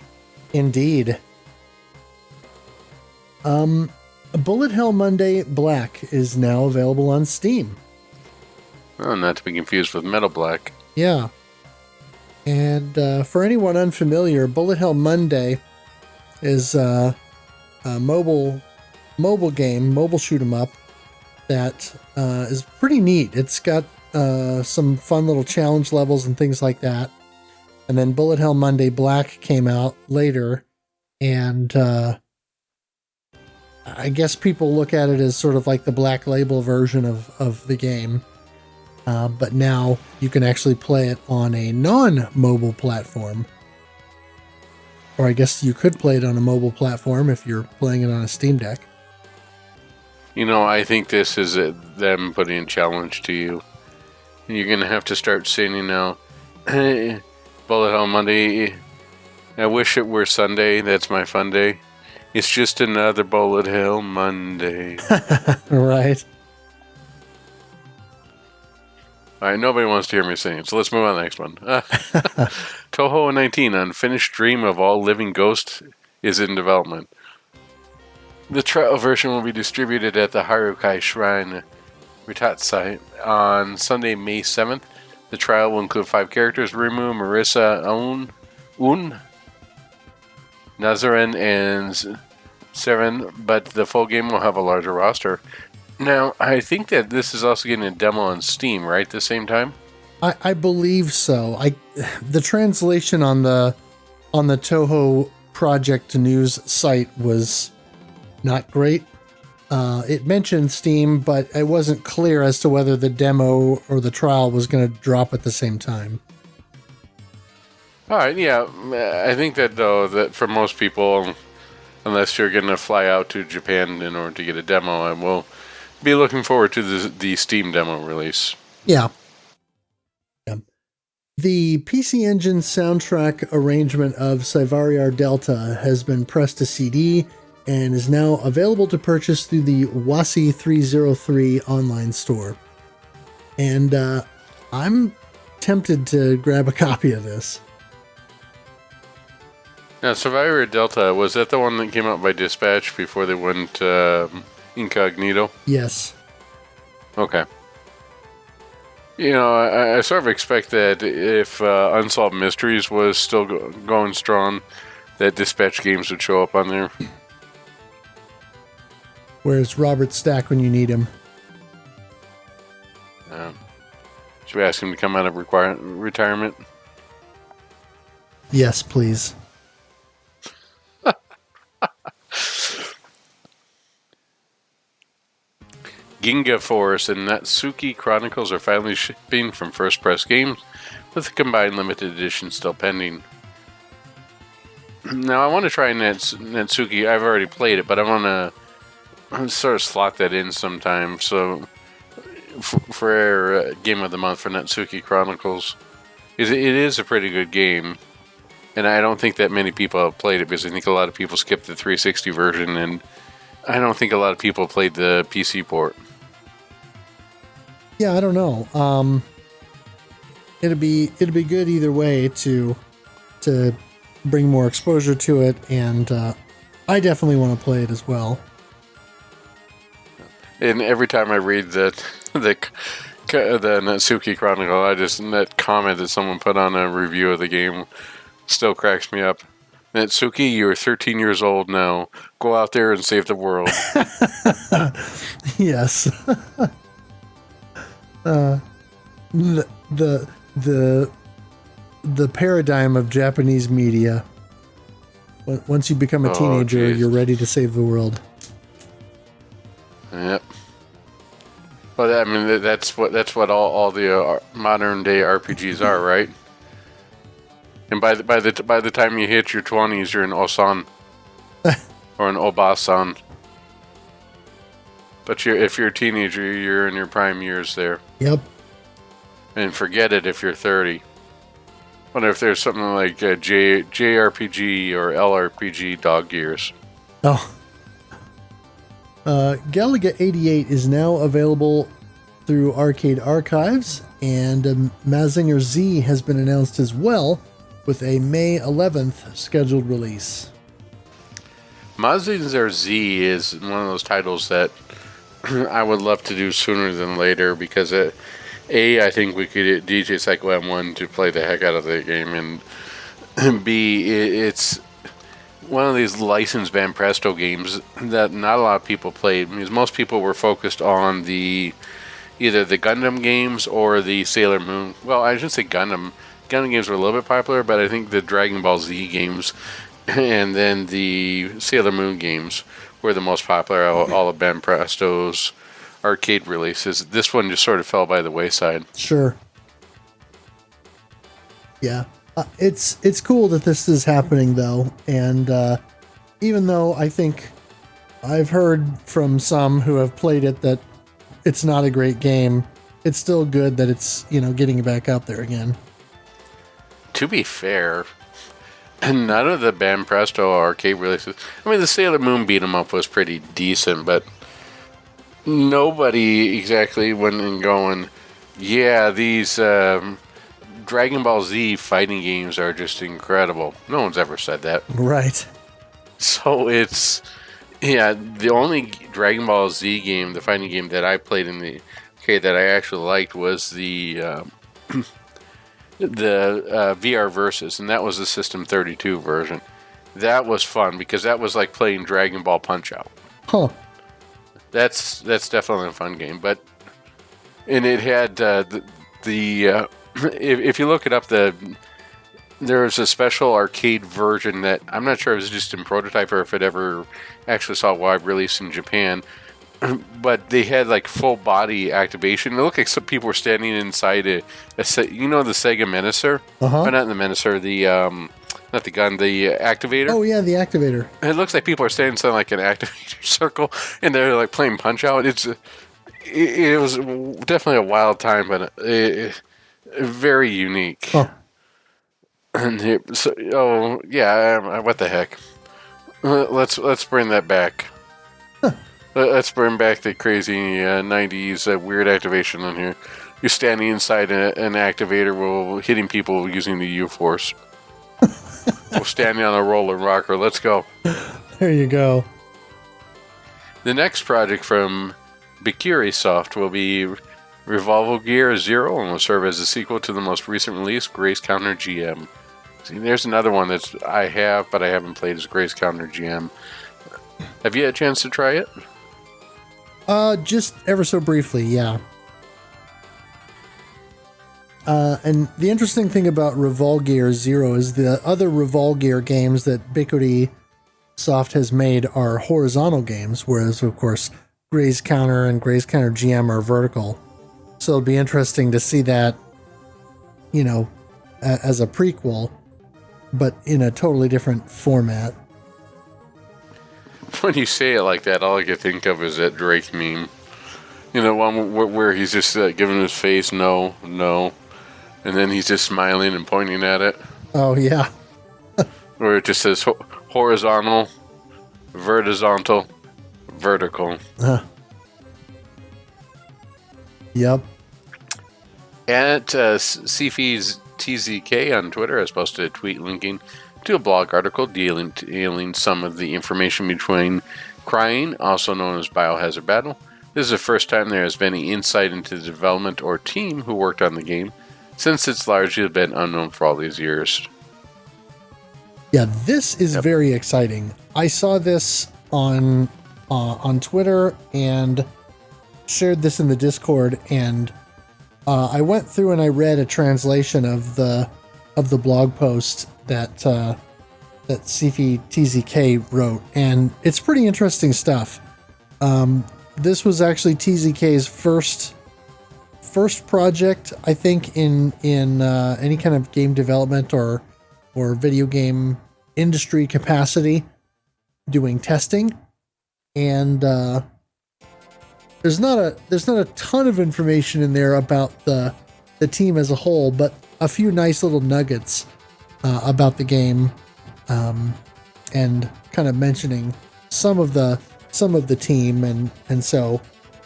Indeed. Bullet Hell Monday Black is now available on Steam. Oh, not to be confused with Metal Black. Yeah. And for anyone unfamiliar, Bullet Hell Monday is a mobile game, mobile shoot 'em up that is pretty neat. It's got some fun little challenge levels and things like that. And then Bullet Hell Monday Black came out later, and I guess people look at it as sort of like the Black Label version of the game. But now you can actually play it on a non-mobile platform. Or I guess you could play it on a mobile platform if you're playing it on a Steam Deck. I think this is them putting a challenge to you. You're going to have to start saying now, Bullet Hell Monday, I wish it were Sunday, that's my fun day. It's just another Bullet Hell Monday. Right. All right, nobody wants to hear me sing, so let's move on to the next one. Toho 19, Unfinished Dream of All Living Ghosts, is in development. The trial version will be distributed at the Harukai Shrine Ritatsai on Sunday, May 7th. The trial will include 5 characters: Rimu, Marissa, Un, Nazaren, and Seren, but the full game will have a larger roster. Now, I think that this is also getting a demo on Steam, right, at the same time? I believe so. The translation on the Toho Project News site was not great. It mentioned Steam, but it wasn't clear as to whether the demo or the trial was going to drop at the same time. All right, yeah. I think that, though, that for most people, unless you're going to fly out to Japan in order to get a demo, I will be looking forward to the Steam demo release. Yeah. The PC Engine soundtrack arrangement of Cyvariar Delta has been pressed to CD and is now available to purchase through the Wasi 303 online store. And I'm tempted to grab a copy of this. Now, Cyvariar Delta, was that the one that came out by Dispatch before they went incognito? Yes. Okay. I sort of expect that if Unsolved Mysteries was still going strong, that Dispatch games would show up on there. Where's Robert Stack when you need him? Should we ask him to come out of retirement? Yes, please. Ginga Force and Natsuki Chronicles are finally shipping from First Press Games, with a combined limited edition still pending. Now, I want to try Natsuki. I've already played it, but I want to sort of slot that in sometime. So, for Game of the Month for Natsuki Chronicles, it is a pretty good game. And I don't think that many people have played it, because I think a lot of people skipped the 360 version, and I don't think a lot of people played the PC port. Yeah, I don't know. It'd be good either way to bring more exposure to it, and I definitely want to play it as well. And every time I read the Natsuki Chronicle, that comment that someone put on a review of the game still cracks me up. Natsuki, you're 13 years old now. Go out there and save the world. Yes. The paradigm of Japanese media. Once you become a teenager, geez. you're ready to save the world. Yep. Well, I mean, that's what all the modern day RPGs are, right? And by the time you hit your 20s, you're an Osan or an Obasan. But if you're a teenager, you're in your prime years there. Yep. And forget it if you're 30. Wonder if there's something like JRPG or LRPG Dog Years. Oh. Galaga 88 is now available through Arcade Archives, and Mazinger Z has been announced as well, with a May 11th scheduled release. Mazinger Z is one of those titles that I would love to do sooner than later, because I think we could get DJ Psycho M1 to play the heck out of the game, and B, it's one of these licensed Banpresto games that not a lot of people played, because most people were focused on either the Gundam games or the Sailor Moon. Well, I shouldn't say Gundam. Gundam games were a little bit popular, but I think the Dragon Ball Z games and then the Sailor Moon games were the most popular out of all of Banpresto's arcade releases. This one just sort of fell by the wayside. Sure. Yeah. It's cool that this is happening, though, and even though I think I've heard from some who have played it that it's not a great game, it's still good that it's, getting back out there again. To be fair, none of the Banpresto arcade releases... I mean, the Sailor Moon beat-em-up was pretty decent, but nobody exactly went and going, yeah, these... Dragon Ball Z fighting games are just incredible. No one's ever said that. Right. So it's... Yeah, the only Dragon Ball Z game, the fighting game that I played in the arcade that I actually liked was the VR Versus, and that was the System 32 version. That was fun, because that was like playing Dragon Ball Punch-Out. Huh. That's definitely a fun game, and it had if you look it up, there's a special arcade version that I'm not sure if it was just in prototype or if it ever actually saw wide release in Japan, but they had like full body activation. It looked like some people were standing inside the Sega Menacer? Uh-huh. Or not the Menacer, not the gun, the activator. Oh yeah, the activator. It looks like people are standing inside like an activator circle, and they're like playing Punch-Out. It was definitely a wild time, but very unique. Huh. And what the heck? Let's bring that back. Huh. Let's bring back the crazy 90s weird activation in here. You're standing inside an activator while hitting people using the U-Force. We're standing on a roller rocker. Let's go. There you go. The next project from Bikiri Soft will be Revolver Gear Zero, and will serve as a sequel to the most recent release, Grace Counter GM. See, there's another one that I have, but I haven't played, is Grace Counter GM. Have you had a chance to try it? Just ever so briefly, yeah. And the interesting thing about Revolver Gear Zero is the other Revolver Gear games that Bikiri Soft has made are horizontal games, whereas, of course, Grace Counter and Grace Counter GM are vertical. So it'd be interesting to see that, as a prequel, but in a totally different format. When you say it like that, all I can think of is that Drake meme. One where he's just giving his face, no, and then he's just smiling and pointing at it. Oh, yeah. Where it just says horizontal, vertical. Yep. At CFE's TZK on Twitter has posted a tweet linking to a blog article detailing some of the information between Crying, also known as Biohazard Battle. This is the first time there has been any insight into the development or team who worked on the game, since it's largely been unknown for all these years. Yeah, this is very exciting. I saw this on Twitter and shared this in the Discord, and I went through and I read a translation of the blog post that Sifi TZK wrote, and it's pretty interesting stuff. This was actually TZK's first project, I think, in any kind of game development or video game industry capacity, doing testing, and there's not a ton of information in there about the team as a whole, but a few nice little nuggets about the game, and kind of mentioning some of the team, and so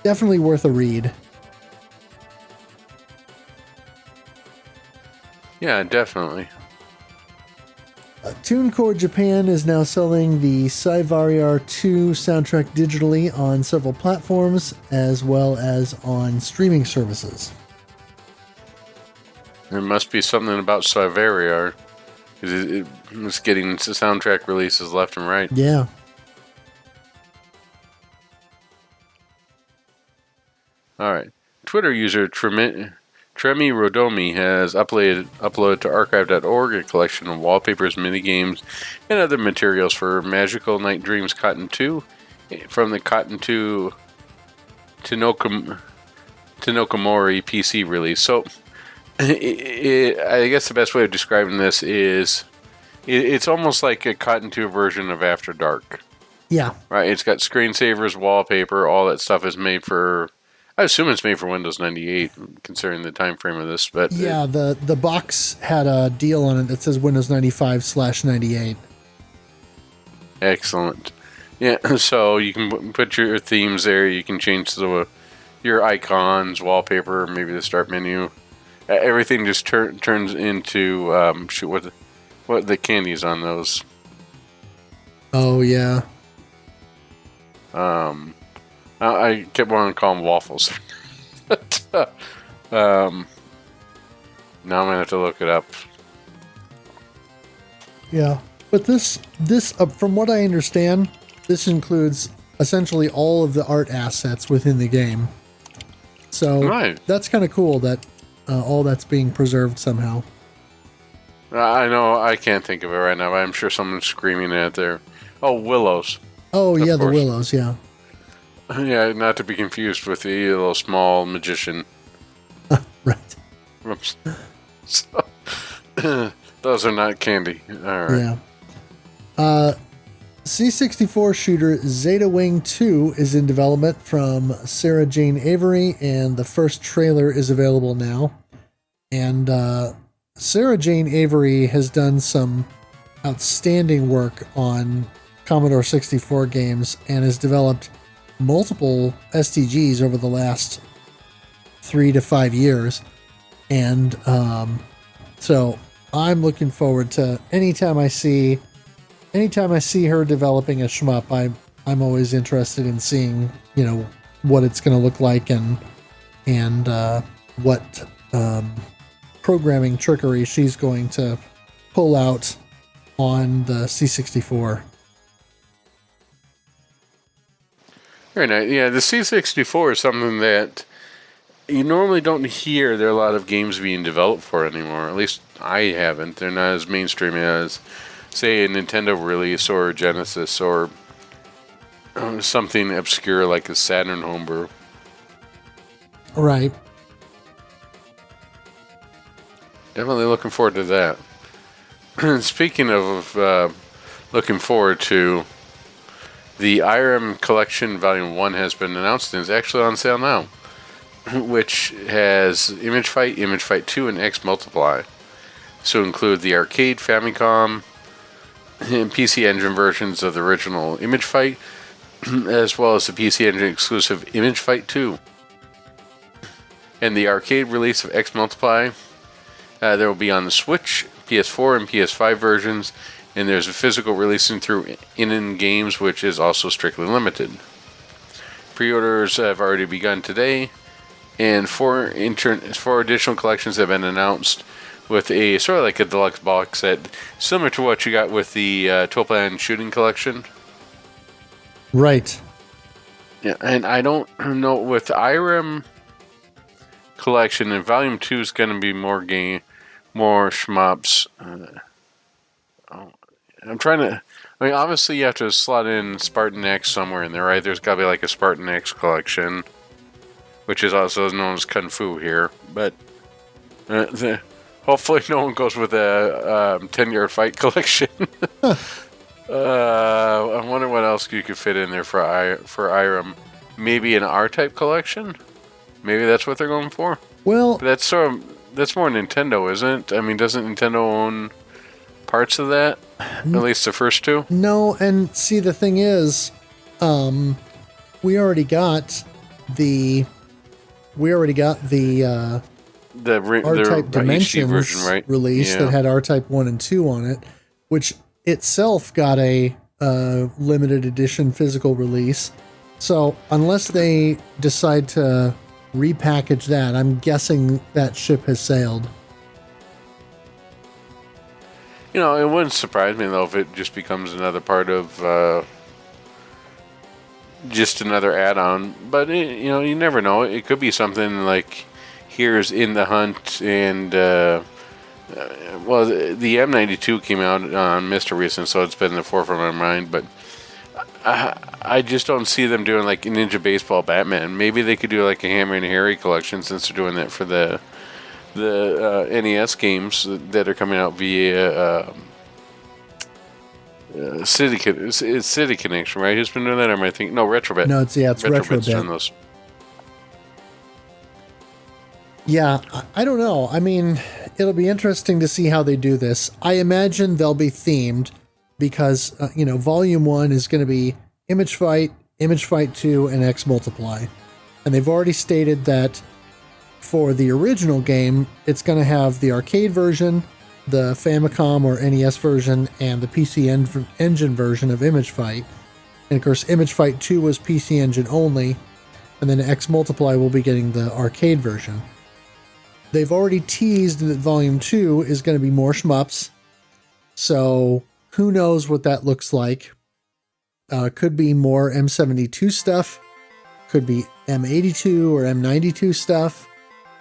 definitely worth a read. Yeah, definitely. TuneCore Japan is now selling the Cyvariar 2 soundtrack digitally on several platforms, as well as on streaming services. There must be something about Cyvariar. It's getting soundtrack releases left and right. Yeah. All right. Twitter user Tremi Rodomi has uploaded to archive.org a collection of wallpapers, minigames, and other materials for Magical Night Dreams Cotton 2 from the Cotton 2 Tanokomori PC release. So, I guess the best way of describing this is it's almost like a Cotton 2 version of After Dark. Yeah. Right? It's got screensavers, wallpaper, all that stuff is made for... I assume it's made for Windows 98, considering the time frame of this. But yeah, the box had a deal on it that says Windows 95/98. Excellent. Yeah, so you can put your themes there. You can change your icons, wallpaper, maybe the start menu. Everything just turns into what the candies on those. Oh yeah. I kept wanting to call them waffles. Now I'm gonna have to look it up. Yeah, but this from what I understand, this includes essentially all of the art assets within the game. So right. That's kind of cool that all that's being preserved somehow. I know I can't think of it right now, but I'm sure someone's screaming it there. Oh, Willows. Oh yeah, of course. The Willows, yeah. Yeah, not to be confused with the little small magician. Right. Oops. So, those are not candy. All right. Yeah. C64 shooter Zeta Wing 2 is in development from Sarah Jane Avery, and the first trailer is available now. And Sarah Jane Avery has done some outstanding work on Commodore 64 games and has developed multiple STGs over the last 3 to 5 years. And so I'm looking forward to anytime I see her developing a shmup. I'm always interested in seeing, what it's going to look like and what programming trickery she's going to pull out on the C64. Very nice. Yeah, the C64 is something that you normally don't hear there are a lot of games being developed for anymore. At least I haven't. They're not as mainstream as, say, a Nintendo release or a Genesis or something obscure like a Saturn homebrew. Right. Definitely looking forward to that. Speaking of looking forward to, the IRM Collection Volume 1 has been announced and is actually on sale now, which has Image Fight 2, and X Multiply. So include the arcade, Famicom, and PC Engine versions of the original Image Fight, as well as the PC Engine exclusive Image Fight 2. And the arcade release of X Multiply, there will be on the Switch, PS4, and PS5 versions, and there's a physical releasing through In Games, which is also strictly limited. Pre-orders have already begun today, and four additional collections have been announced, with a sort of like a deluxe box set, similar to what you got with the 12-plan shooting collection. Right. Yeah, and I don't know, with the IRM collection, and Volume 2 is going to be more shmups. I'm trying to. I mean, obviously you have to slot in Spartan X somewhere in there, right? There's got to be like a Spartan X collection, which is also known as Kung Fu here. But hopefully no one goes with a 10-yard fight collection. I wonder what else you could fit in there for Irem. Maybe an R-type collection. Maybe that's what they're going for. Well, but that's more Nintendo, isn't it? I mean, doesn't Nintendo own parts of that? At least the first two? No, and see, the thing is, we already got the R-Type Dimensions version, right? release that had R-Type 1 and 2 on it, which itself got a limited edition physical release. So unless they decide to repackage that, I'm guessing that ship has sailed. You know, it wouldn't surprise me, though, if it just becomes another part of just another add-on. But, you know, you never know. It could be something like here's In the Hunt and, well, the M92 came out on Mr. Recent, so it's been in the forefront of my mind. But I just don't see them doing like Ninja Baseball Batman. Maybe they could do like a Hammer and Harry collection since they're doing that for the NES games that are coming out via City Connection, right? Who's been doing that? Or am I thinking? No, Retrobit. No, it's Retrobit. Those. Yeah, I don't know. I mean, it'll be interesting to see how they do this. I imagine they'll be themed because, Volume 1 is going to be Image Fight 2, and X Multiply. And they've already stated that for the original game, it's going to have the arcade version, the Famicom or NES version, and the PC Engine version of Image Fight. And of course, Image Fight 2 was PC Engine only, and then X Multiply will be getting the arcade version. They've already teased that Volume 2 is going to be more shmups, so who knows what that looks like. Could be more M72 stuff, could be M82 or M92 stuff.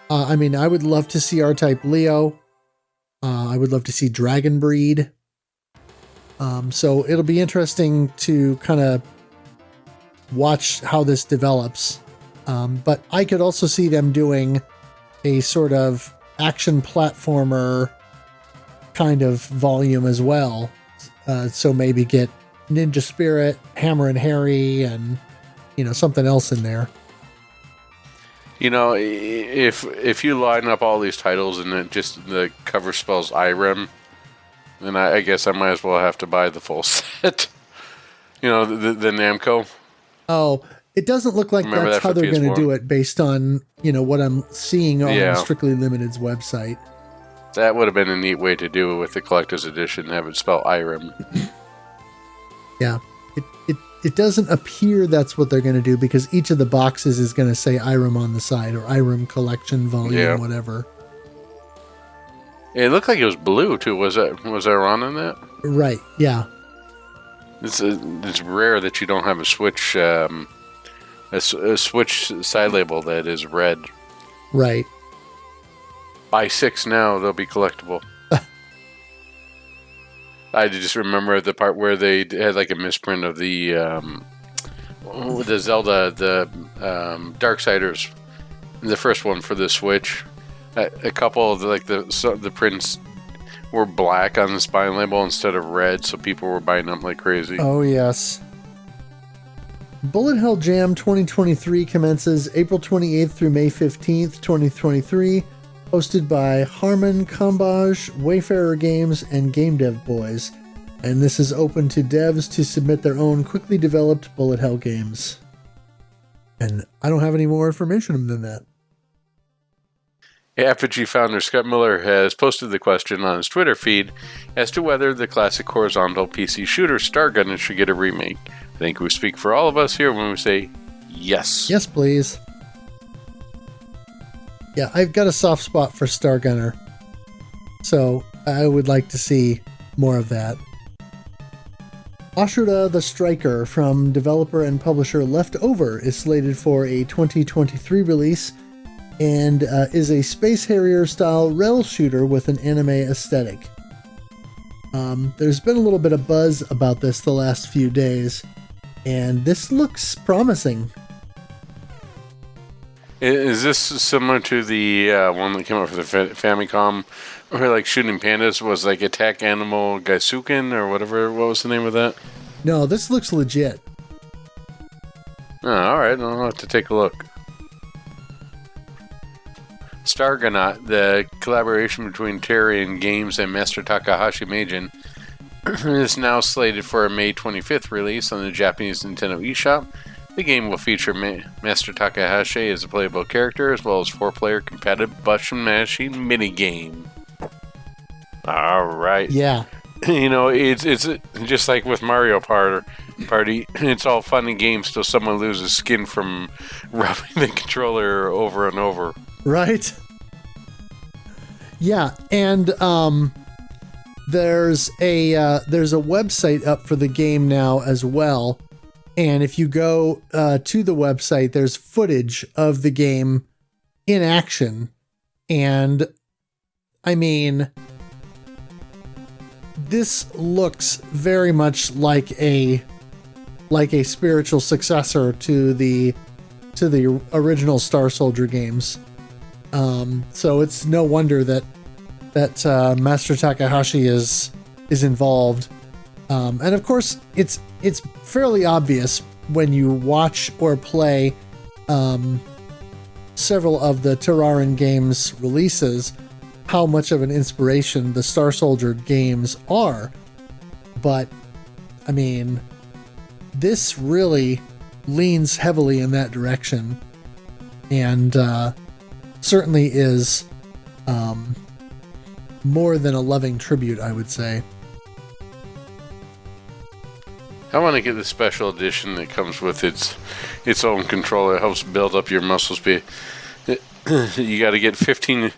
I mean, I would love to see R-Type Leo. I would love to see Dragon Breed. So it'll be interesting to kind of watch how this develops. But I could also see them doing a sort of action platformer kind of volume as well. So maybe get Ninja Spirit, Hammer and Harry, and something else in there. You know, if you line up all these titles and it just the cover spells Irem, then I guess I might as well have to buy the full set. The Namco. Oh, it doesn't look like that's how they're going to do it based on what I'm seeing on Strictly Limited's website. That would have been a neat way to do it with the collector's edition, have it spell Irem. Yeah. It doesn't appear that's what they're going to do because each of the boxes is going to say Irem on the side or Irem Collection Volume, whatever. It looked like it was blue too. Was there Ron in that? Right. Yeah. It's rare that you don't have a Switch a Switch side label that is red. Right. Buy 6 now; they'll be collectible. I just remember the part where they had like a misprint of the Zelda, the Darksiders, the first one for the Switch. A couple of the prints were black on the spine label instead of red, so people were buying them like crazy. Oh yes. Bullet Hell Jam 2023 commences April 28th through May 15th, 2023. Hosted by Harman Kambaj, Wayfarer Games, and Game Dev Boys. And this is open to devs to submit their own quickly developed Bullet Hell games. And I don't have any more information than that. Apogee founder Scott Miller has posted the question on his Twitter feed as to whether the classic horizontal PC shooter Stargunner should get a remake. I think we speak for all of us here when we say yes. Yes, please. Yeah, I've got a soft spot for Stargunner, so I would like to see more of that. Ashura the Striker from developer and publisher Leftover is slated for a 2023 release and is a Space Harrier-style rail shooter with an anime aesthetic. There's been a little bit of buzz about this the last few days, and this looks promising. Is this similar to the one that came out for the Famicom, where like shooting pandas was like Attack Animal Gaisuken or whatever? What was the name of that? No, this looks legit. Oh, all right, I'll have to take a look. Stargonaut, the collaboration between Terrian Games and Master Takahashi Meijin, is now slated for a May 25th release on the Japanese Nintendo eShop. The game will feature Master Takahashi as a playable character, as well as 4-player competitive button mashing minigame. All right. Yeah. You know, it's just like with Mario Party. It's all fun and games till someone loses skin from rubbing the controller over and over. Right. Yeah, and there's a website up for the game now as well. And if you go to the website, there's footage of the game in action. And I mean, this looks very much like a spiritual successor to the original Star Soldier games. So it's no wonder that Master Takahashi is involved. And of course, it's fairly obvious when you watch or play several of the Terrarin games releases how much of an inspiration the Star Soldier games are. But I mean, this really leans heavily in that direction, and certainly is more than a loving tribute, I would say. I want to get the special edition that comes with its own controller. It helps build up your muscle speed. You got to get 15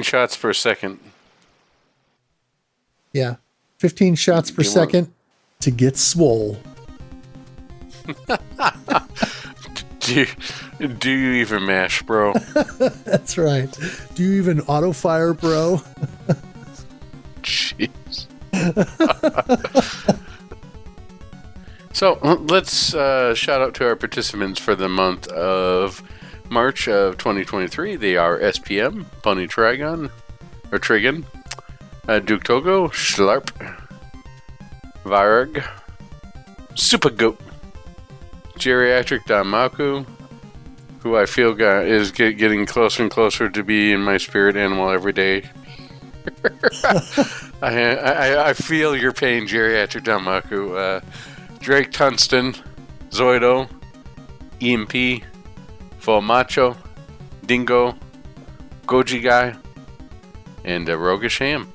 shots per second. Yeah, 15 shots per second to get swole. Do you even mash, bro? That's right. Do you even auto fire, bro? Jeez. So let's shout out to our participants for the month of March of 2023. They are SPM, Pony Trigon, Duke Togo, Schlarp, Virag, Super Goat, Geriatric Damaku, who I feel is getting closer and closer to be in my spirit animal every day. I feel your pain, Geriatric Damaku. Drake Tunston, Zoido, EMP, Full Macho, Dingo, Goji Guy, and Roguish Ham.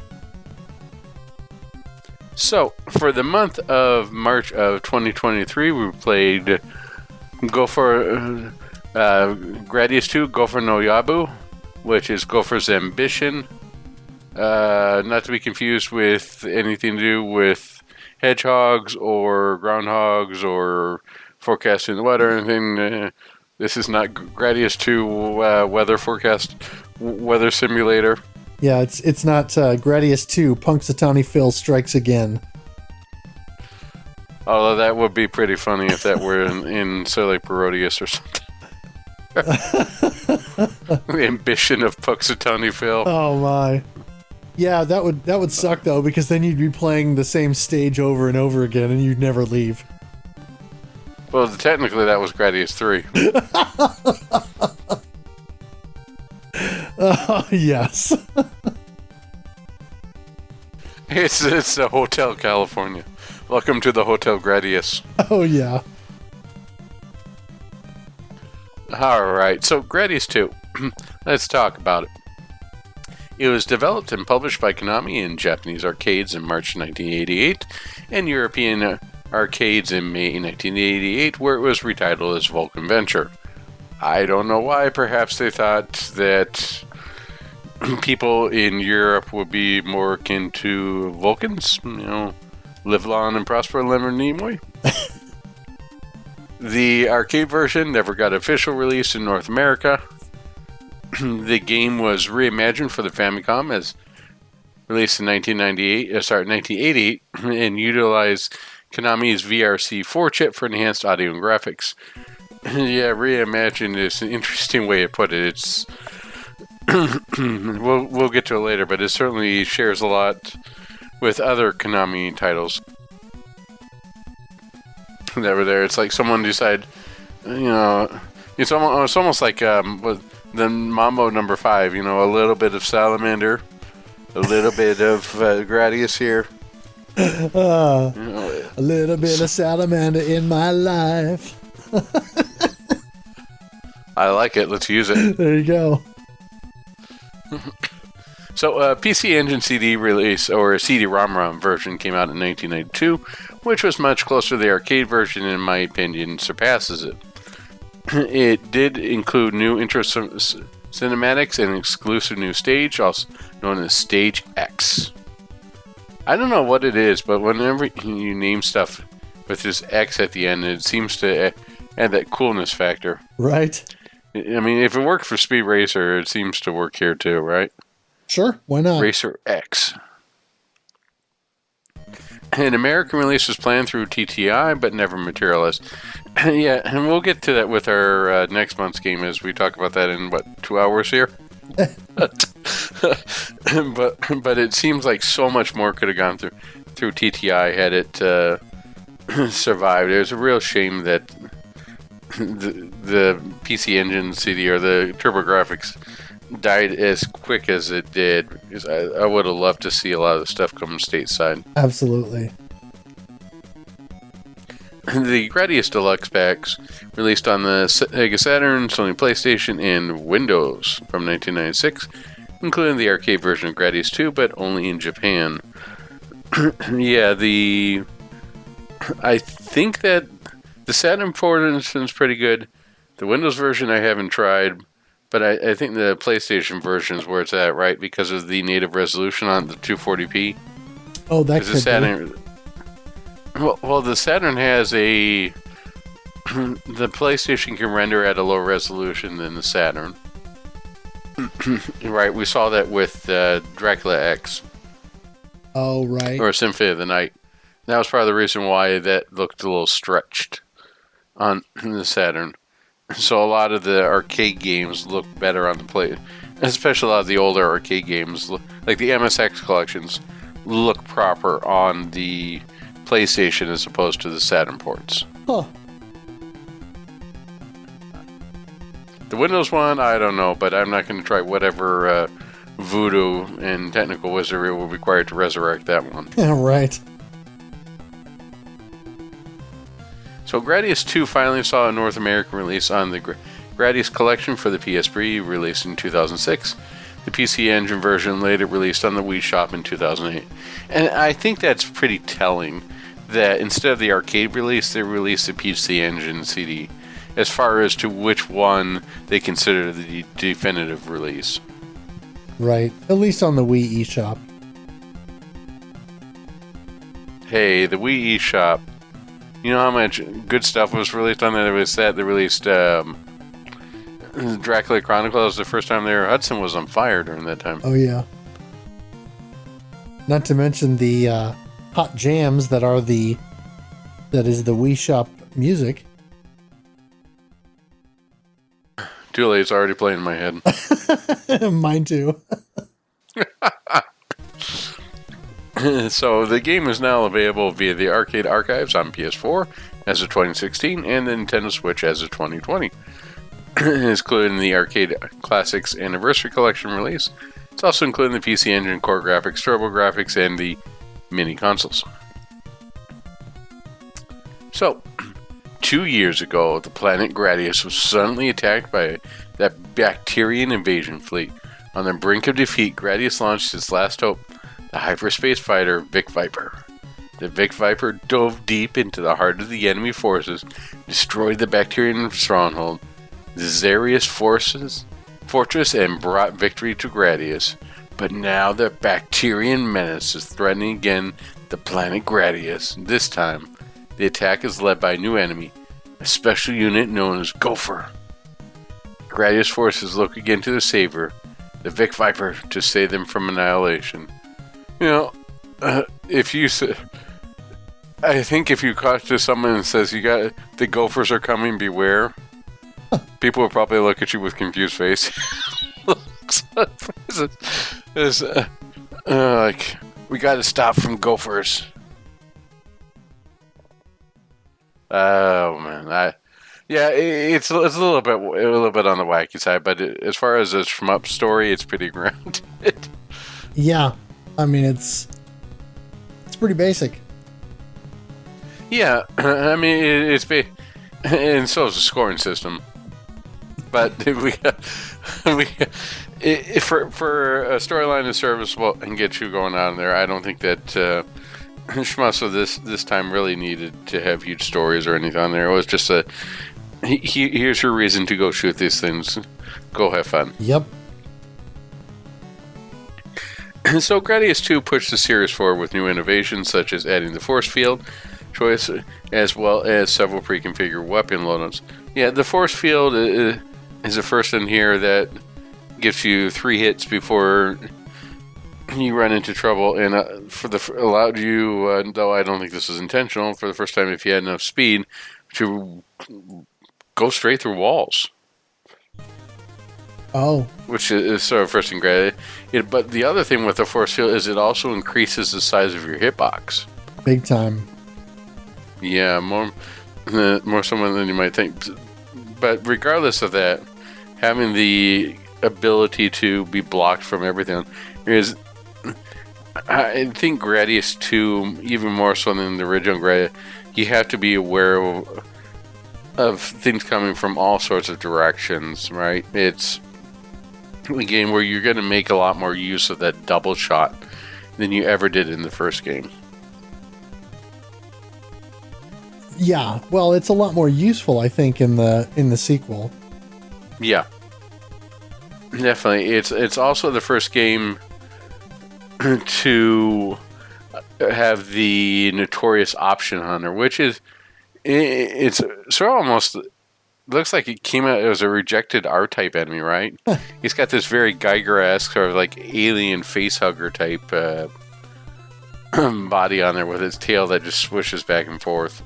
So, for the month of March of 2023, we played Gradius II, Gopher no Yabu, which is Gopher's Ambition. Not to be confused with anything to do with hedgehogs or groundhogs or forecasting the weather or anything. This is not Gradius II weather simulator. Yeah, it's not Gradius II, Punxsutawney Phil Strikes Again. Although that would be pretty funny if that were in say, like Parodius or something. The ambition of Punxsutawney Phil. Oh my. Yeah, that would suck though, because then you'd be playing the same stage over and over again and you'd never leave. Well, technically that was Gradius 3. Yes. It's the Hotel California. Welcome to the Hotel Gradius. Oh yeah. Alright, so Gradius 2. Let's talk about it. It was developed and published by Konami in Japanese arcades in March 1988 and European arcades in May 1988, where it was retitled as Vulcan Venture. I don't know why. Perhaps they thought that people in Europe would be more akin to Vulcans, live long and prosper, Leonard Nimoy. The arcade version never got official release in North America. The game was reimagined for the Famicom as released in 1988, and utilized Konami's VRC4 chip for enhanced audio and graphics. Yeah, reimagined is an interesting way to put it. It's we'll get to it later, but it certainly shares a lot with other Konami titles that were there. It's like someone decided, it's almost like with the Mambo number 5. A little bit of Salamander, a little bit of Gradius here. A little bit of Salamander in my life. I like it. Let's use it. There you go. So, PC Engine CD release, or CD-ROM version, came out in 1992, which was much closer to the arcade version, and in my opinion, surpasses it. It did include new intro cinematics and an exclusive new stage, also known as Stage X. I don't know what it is, but whenever you name stuff with this X at the end, it seems to add that coolness factor. Right. I mean, if it worked for Speed Racer, it seems to work here too, right? Sure, why not? Racer X. An American release was planned through TTI, but never materialized. Yeah, and we'll get to that with our next month's game as we talk about that in, 2 hours here? but it seems like so much more could have gone through TTI had it survived. It was a real shame that the PC Engine CD or the TurboGrafx died as quick as it did, because I would have loved to see a lot of the stuff come stateside. Absolutely. The Gradius Deluxe packs released on the Sega Saturn, Sony PlayStation, and Windows from 1996, including the arcade version of Gradius II, but only in Japan. Yeah, I think that the Saturn version is pretty good. The Windows version I haven't tried, but I think the PlayStation version is where it's at, right? Because of the native resolution on the 240p. Oh, that could Saturn, be. Well, the Saturn has the PlayStation can render at a lower resolution than the Saturn. Right, we saw that with Dracula X. Oh, right. Or Symphony of the Night. That was part of the reason why that looked a little stretched on the Saturn. So a lot of the arcade games look better on the play, especially a lot of the older arcade games, like the MSX collections, look proper on the PlayStation as opposed to the Saturn ports. Huh. The Windows one, I don't know, but I'm not going to try whatever voodoo and technical wizardry will require to resurrect that one. Yeah, right. So Gradius II finally saw a North American release on the Gradius Collection for the PSP, released in 2006. The PC Engine version later released on the Wii Shop in 2008. And I think that's pretty telling that instead of the arcade release, they released the PC Engine CD as far as to which one they consider the definitive release. Right. At least on the Wii eShop. Hey, the Wii eShop. You know how much good stuff was released on there? They released Dracula Chronicles the first time there. Hudson was on fire during that time. Oh, yeah. Not to mention the hot jams that is the Wii Shop music. Too late, it's already playing in my head. Mine too. So the game is now available via the Arcade Archives on PS4 as of 2016 and the Nintendo Switch as of 2020. It's included in the Arcade Classics Anniversary Collection release. It's also included in the PC Engine, Core Graphics, TurboGrafx, and the mini consoles. So, 2 years ago, the planet Gradius was suddenly attacked by that Bacterian invasion fleet. On the brink of defeat, Gradius launched its last hope, the hyperspace fighter Vic Viper. The Vic Viper dove deep into the heart of the enemy forces, destroyed the Bacterian stronghold, the Xarius fortress, and brought victory to Gradius. But now the Bacterian menace is threatening again the planet Gradius. This time, the attack is led by a new enemy, a special unit known as Gopher. Gradius forces look again to the savior, the Vic Viper, to save them from annihilation. You know, if you I think if you talk to someone and says the gophers are coming, beware, people will probably look at you with confused face. It's, like, we got to stop from gophers. Oh man, it's a little bit on the wacky side, but as far as a shmup story, it's pretty grounded. Yeah, I mean it's pretty basic. Yeah, I mean it's and so is the scoring system. But for a storyline that's serviceable and get you going on there, I don't think that shmups of this time really needed to have huge stories or anything on there. It was just here's your reason to go shoot these things. Go have fun. Yep. So Gradius II pushed the series forward with new innovations such as adding the force field choice as well as several pre-configured weapon loadouts. Yeah, the force field is the first in here that gives you 3 hits before you run into trouble, and allowed you, though I don't think this was intentional, for the first time, if you had enough speed, to go straight through walls. Oh. Which is sort of first in Gradius. But the other thing with the force field is it also increases the size of your hitbox. Big time. Yeah, more someone than you might think. But regardless of that, having the ability to be blocked from everything is, I think Gradius 2, even more so than the original Gradius, you have to be aware of things coming from all sorts of directions, right? It's a game where you're going to make a lot more use of that double shot than you ever did in the first game. Yeah, well, it's a lot more useful, I think, in the sequel. Yeah, definitely. It's also the first game to have the notorious option hunter, which is it's sort of almost looks like it came out as a rejected R-type enemy, right? He's got this very Geiger-esque sort of like alien facehugger type body on there with his tail that just swishes back and forth.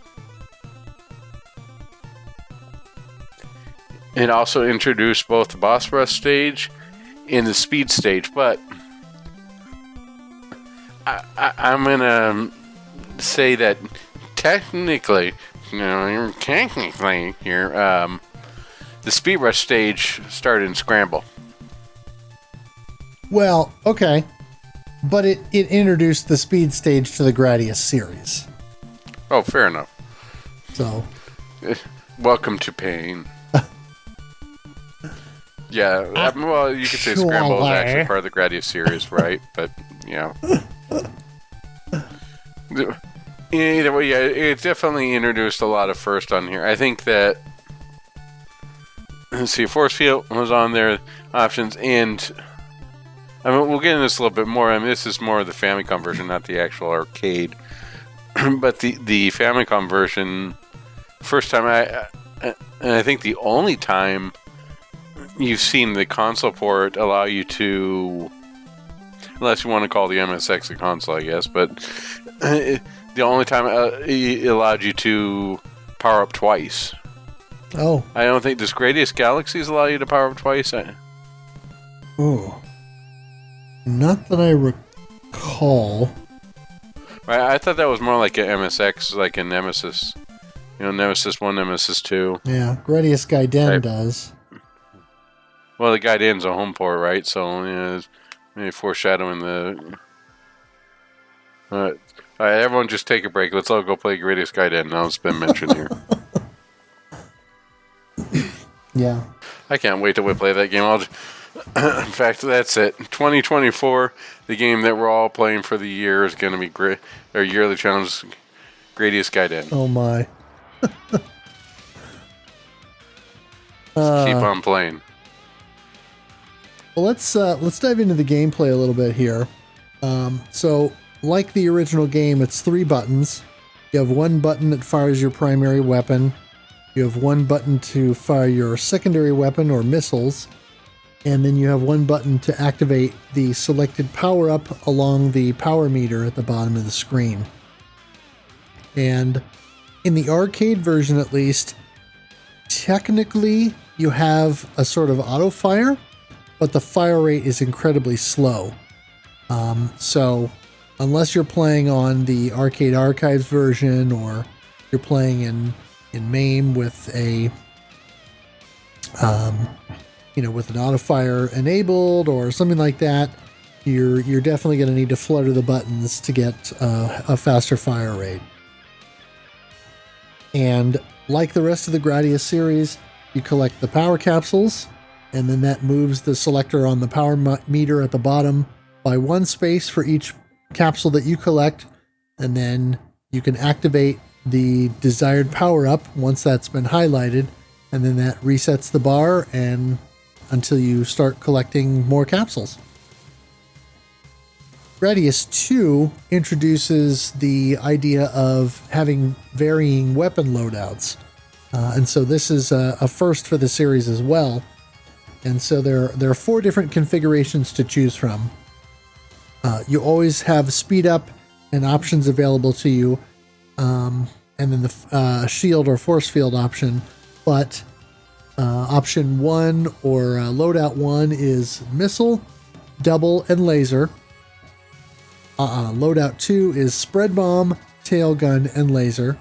It also introduced both the boss rush stage and the speed stage, but I'm gonna say that technically here, the speed rush stage started in Scramble. Well, okay, but it introduced the speed stage to the Gradius series. Oh, fair enough. So, welcome to pain. Yeah, well, you could say Scramble is actually part of the Gradius series, right? But, yeah. Either way, yeah, it definitely introduced a lot of first on here. I think that, let's see, Force Field was on there, options, and, I mean, we'll get into this a little bit more. I mean, this is more of the Famicom version, not the actual arcade. But the Famicom version, first time, and I think the only time you've seen the console port allow you to, unless you want to call the MSX a console, I guess, but the only time it allowed you to power up twice. Oh. I don't think, does Gradius Galaxies allow you to power up twice? Oh. Not that I recall. I thought that was more like an MSX, like a Nemesis. You know, Nemesis 1, Nemesis 2. Yeah, Gradius Gaiden does. Well, the Gaiden's a home port, right? So, it's maybe foreshadowing the... All right, everyone just take a break. Let's all go play Gradius Gaiden. Now it's been mentioned here. Yeah. I can't wait till we play that game. In fact, that's it. 2024, the game that we're all playing for the year is going to be great. Our yearly challenge, Gradius Gaiden. Oh my. Keep on playing. Well, let's dive into the gameplay a little bit here. So, like the original game, it's 3 buttons. You have 1 button that fires your primary weapon. You have 1 button to fire your secondary weapon or missiles. and then you have one button to activate the selected power-up along the power meter at the bottom of the screen. And in the arcade version, at least, technically you have a sort of auto fire, but the fire rate is incredibly slow. So unless you're playing on the Arcade Archives version, or you're playing in MAME with a with an auto fire enabled or something like that, you're definitely going to need to flutter the buttons to get a faster fire rate. And like the rest of the Gradius series, you collect the power capsules, and then that moves the selector on the power meter at the bottom by one space for each capsule that you collect, and then you can activate the desired power-up once that's been highlighted, and then that resets the bar and until you start collecting more capsules. Gradius II introduces the idea of having varying weapon loadouts. And so this is a first for the series as well. And so there are 4 different configurations to choose from. You always have speed up and options available to you, and then the shield or force field option. But option 1 or loadout 1 is missile, double, and laser. Loadout 2 is spread bomb, tail gun, and laser.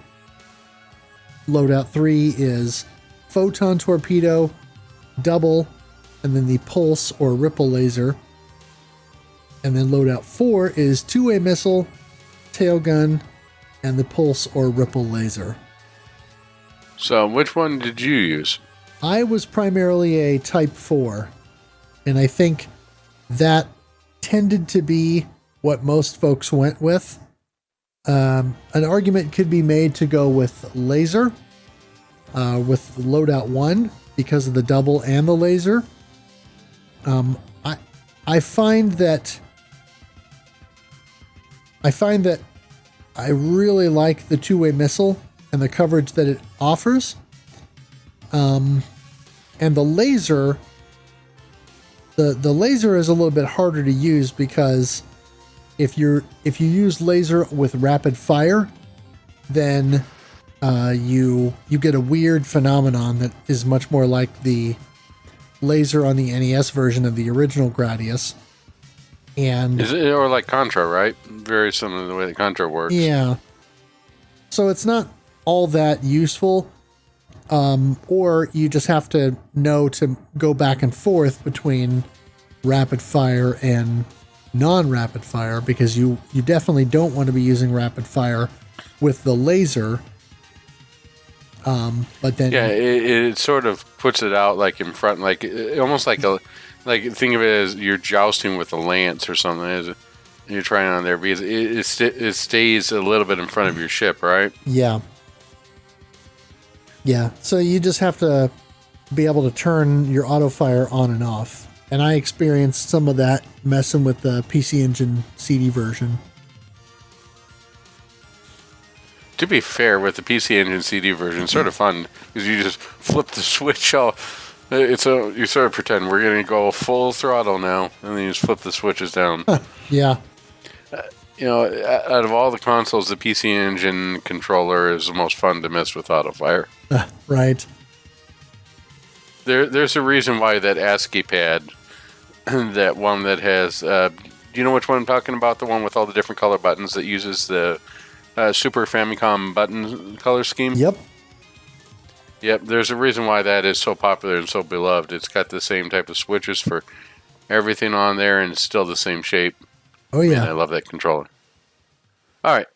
Loadout 3 is photon torpedo, double, and then the pulse or ripple laser. And then loadout 4 is two-way missile, tail gun, and the pulse or ripple laser. So which one did you use? I was primarily a Type 4, and I think that tended to be what most folks went with. An argument could be made to go with laser, with loadout 1 because of the double and the laser. I find that I really like the two-way missile and the coverage that it offers. And the laser, the laser is a little bit harder to use because if you use laser with rapid fire, then you get a weird phenomenon that is much more like the laser on the NES version of the original Gradius. And is it, or like Contra, right? Very similar to the way that Contra works. Yeah. So it's not all that useful. Or you just have to know to go back and forth between rapid fire and non-rapid fire, because you definitely don't want to be using rapid fire with the laser. But then it sort of puts it out like in front, like almost like think of it as you're jousting with a lance or something. You're trying on there because it stays a little bit in front of your ship, right? Yeah. Yeah, so you just have to be able to turn your auto fire on and off. And I experienced some of that messing with the PC Engine CD version. To be fair, with the PC Engine CD version, it's sort of fun because you just flip the switch off. You sort of pretend we're going to go full throttle now, and then you just flip the switches down. Yeah. Out of all the consoles, the PC Engine controller is the most fun to mess with auto fire. Right. There's a reason why that ASCII pad, that one that has, do you know which one I'm talking about? The one with all the different color buttons that uses the Super Famicom button color scheme? Yep. Yep, there's a reason why that is so popular and so beloved. It's got the same type of switches for everything on there, and it's still the same shape. Oh, yeah. Man, I love that controller. All right.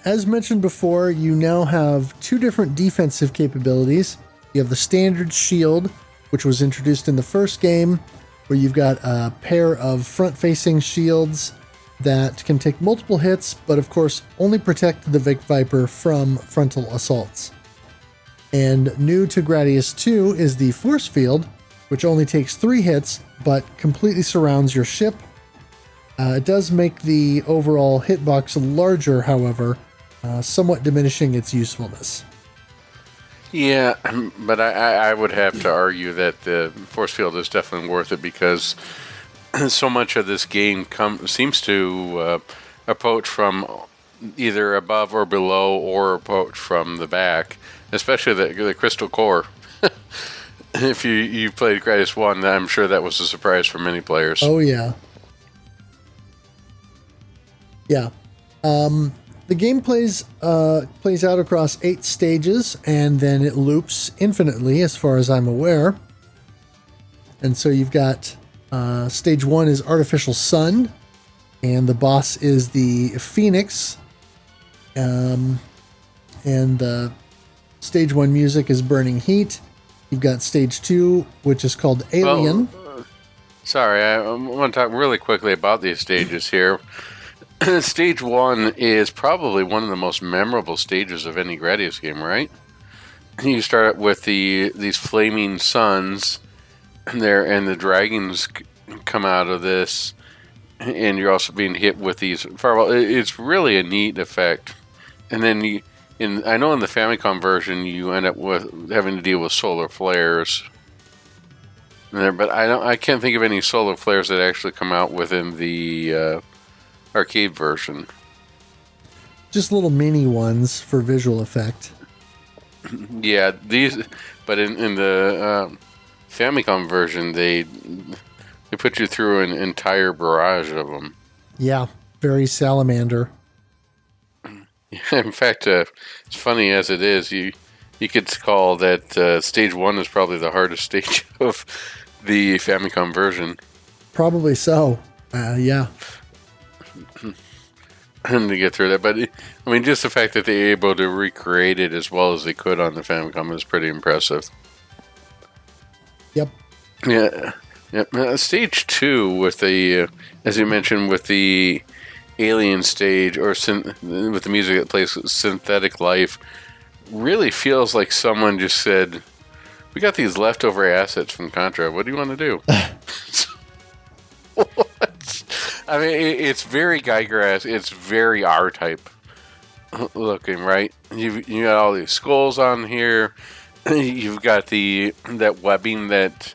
As mentioned before, you now have 2 different defensive capabilities. You have the standard shield, which was introduced in the first game, where you've got a pair of front-facing shields that can take multiple hits, but of course only protect the Vic Viper from frontal assaults. And new to Gradius II is the force field, which only takes 3 hits, but completely surrounds your ship. It does make the overall hitbox larger, however, somewhat diminishing its usefulness. Yeah, but I would have to argue that the force field is definitely worth it because so much of this game seems to approach from either above or below or approach from the back, especially the crystal core. If you played Gradius 1, I'm sure that was a surprise for many players. Oh, yeah. Yeah. The game plays out across 8 stages, and then it loops infinitely, as far as I'm aware. And so you've got stage 1 is Artificial Sun, and the boss is the Phoenix. And the stage 1 music is Burning Heat. You've got stage 2, which is called Alien. Well, sorry, I want to talk really quickly about these stages here. Stage 1 is probably one of the most memorable stages of any Gradius game, right? You start with these flaming suns, and the dragons come out of this, and you're also being hit with these fireballs. It's really a neat effect. And then I know in the Famicom version you end up with having to deal with solar flares. But I can't think of any solar flares that actually come out within the arcade version. Just little mini ones for visual effect. Yeah, but in the Famicom version, they put you through an entire barrage of them. Yeah, very salamander. In fact, it's funny as it is, you could call that stage 1 is probably the hardest stage of the Famicom version. Probably so. Yeah. To get through that, but I mean, just the fact that they're able to recreate it as well as they could on the Famicom is pretty impressive. Yep. Yeah. Stage 2 with the, as you mentioned, with the alien stage or with the music that plays Synthetic Life, really feels like someone just said, "We got these leftover assets from Contra. What do you want to do?" I mean, it's very Gygrass. It's very R-type looking, right? You got all these skulls on here. You've got that webbing that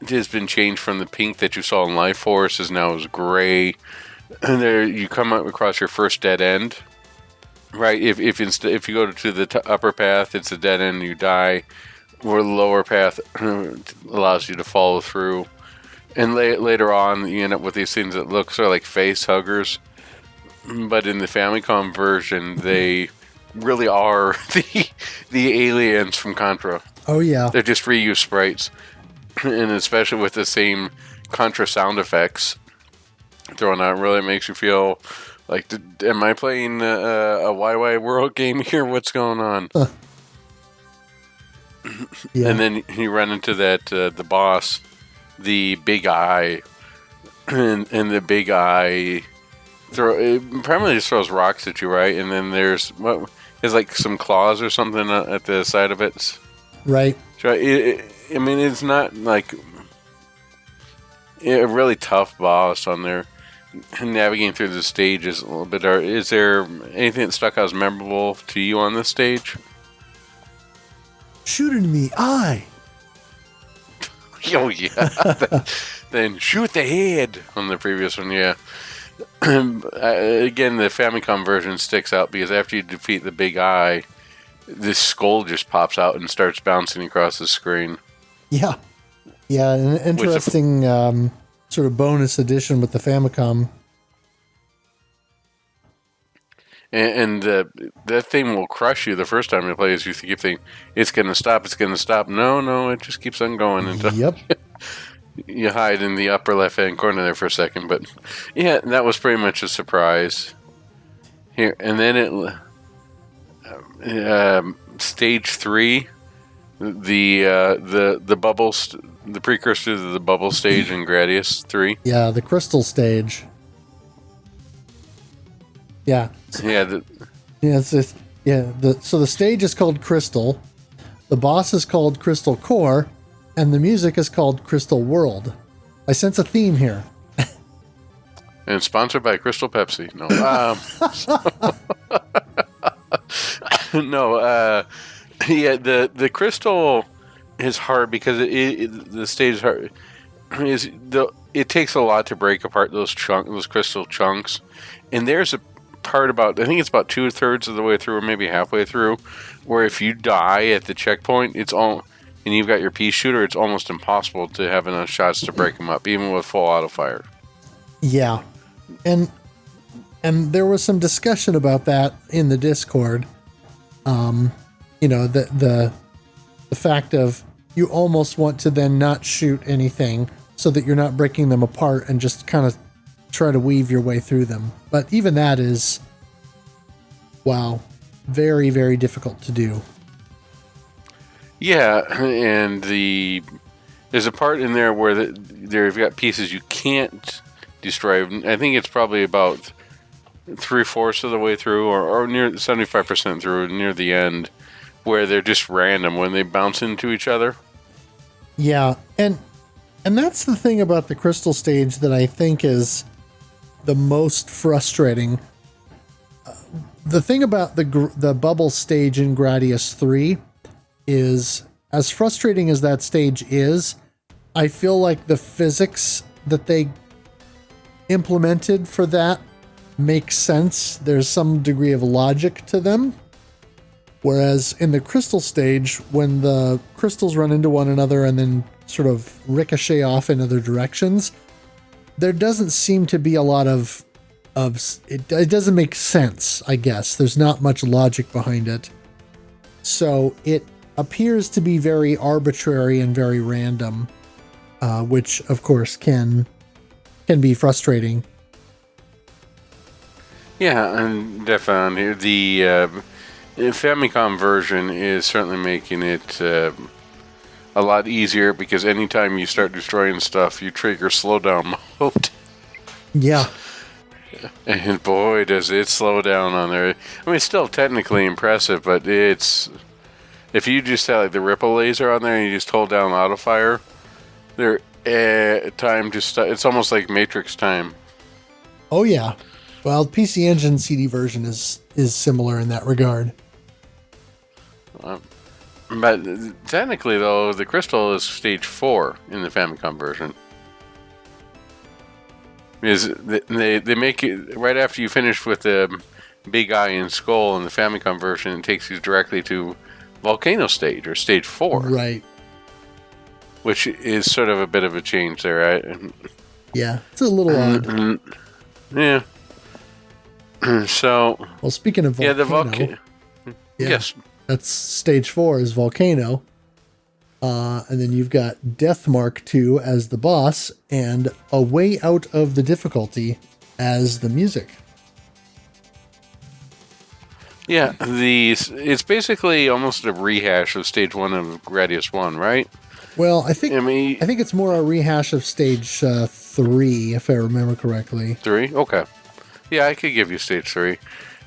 has been changed from the pink that you saw in Life Force is now is gray. And there you come across your first dead end, right? If you go to the upper path, it's a dead end. You die. Or the lower path allows you to follow through. And later on, you end up with these things that look sort of like face huggers. But in the Famicom version, they really are the aliens from Contra. Oh, yeah. They're just reused sprites. And especially with the same Contra sound effects thrown out, really makes you feel like, am I playing a YY World game here? What's going on? Yeah. And then you run into the boss, the big eye, and the big eye primarily just throws rocks at you, right? And then there's like some claws or something at the side of it, right? So I mean, it's not like a really tough boss on there. Navigating through the stage is a little bit. Is there anything that stuck out as memorable to you on this stage? Shoot in the eye. Oh, yeah. Then shoot the head on the previous one, yeah. Again, the Famicom version sticks out because after you defeat the big eye, this skull just pops out and starts bouncing across the screen. Yeah. Yeah, an interesting sort of bonus addition with the Famicom. And that thing will crush you the first time you play. As you keep thinking, it's going to stop, it's going to stop. No, it just keeps on going until you hide in the upper left-hand corner there for a second. But yeah, that was pretty much a surprise. Here, and then stage 3, the bubbles, the precursor to the bubble stage in Gradius 3. Yeah, the crystal stage. Yeah. Yeah. So the stage is called Crystal, the boss is called Crystal Core, and the music is called Crystal World. I sense a theme here. And sponsored by Crystal Pepsi. No. No. Yeah, the crystal is hard because the stage is hard. It takes a lot to break apart those crystal chunks, and there's a part about, I think it's about 2/3 of the way through, or maybe halfway through, where if you die at the checkpoint, and you've got your pea shooter, it's almost impossible to have enough shots to break them up, even with full auto fire. Yeah, and there was some discussion about that in the Discord. The fact of you almost want to then not shoot anything so that you're not breaking them apart and just kind of try to weave your way through them. But even that is, wow, very, very difficult to do. Yeah, and there's a part in there where you've got pieces you can't destroy. I think it's probably about 3/4 of the way through, or near 75% through, near the end, where they're just random when they bounce into each other. Yeah, and that's the thing about the crystal stage that I think is the most frustrating. The thing about the bubble stage in Gradius 3 is, as frustrating as that stage is, I feel like the physics that they implemented for that makes sense. There's some degree of logic to them. Whereas in the crystal stage, when the crystals run into one another and then sort of ricochet off in other directions, there doesn't seem to be a lot of it doesn't make sense, I guess. There's not much logic behind it. So it appears to be very arbitrary and very random, which of course can be frustrating. Yeah, and definitely the Famicom version is certainly making it a lot easier, because anytime you start destroying stuff, you trigger slowdown mode. Yeah. And boy, does it slow down on there. I mean, it's still technically impressive, but if you just have like the ripple laser on there and you just hold down auto fire, time to start. It's almost like Matrix time. Oh yeah. Well, PC Engine CD version is similar in that regard. But technically, though, the crystal is stage 4 in the Famicom version. Because they make it right after you finish with the big eye and skull in the Famicom version, it takes you directly to volcano stage, or stage 4. Right. Which is sort of a bit of a change there, right? Yeah, it's a little odd. Yeah. So. Well, speaking of volcano. Yeah, the volcano. Yeah, yes. That's stage 4 is volcano. And then you've got Deathmark 2 as the boss, and A Way Out of the Difficulty as the music. Yeah, it's basically almost a rehash of stage 1 of Gradius 1, right? Well, I think it's more a rehash of stage 3, if I remember correctly. 3? Okay. Yeah, I could give you stage 3.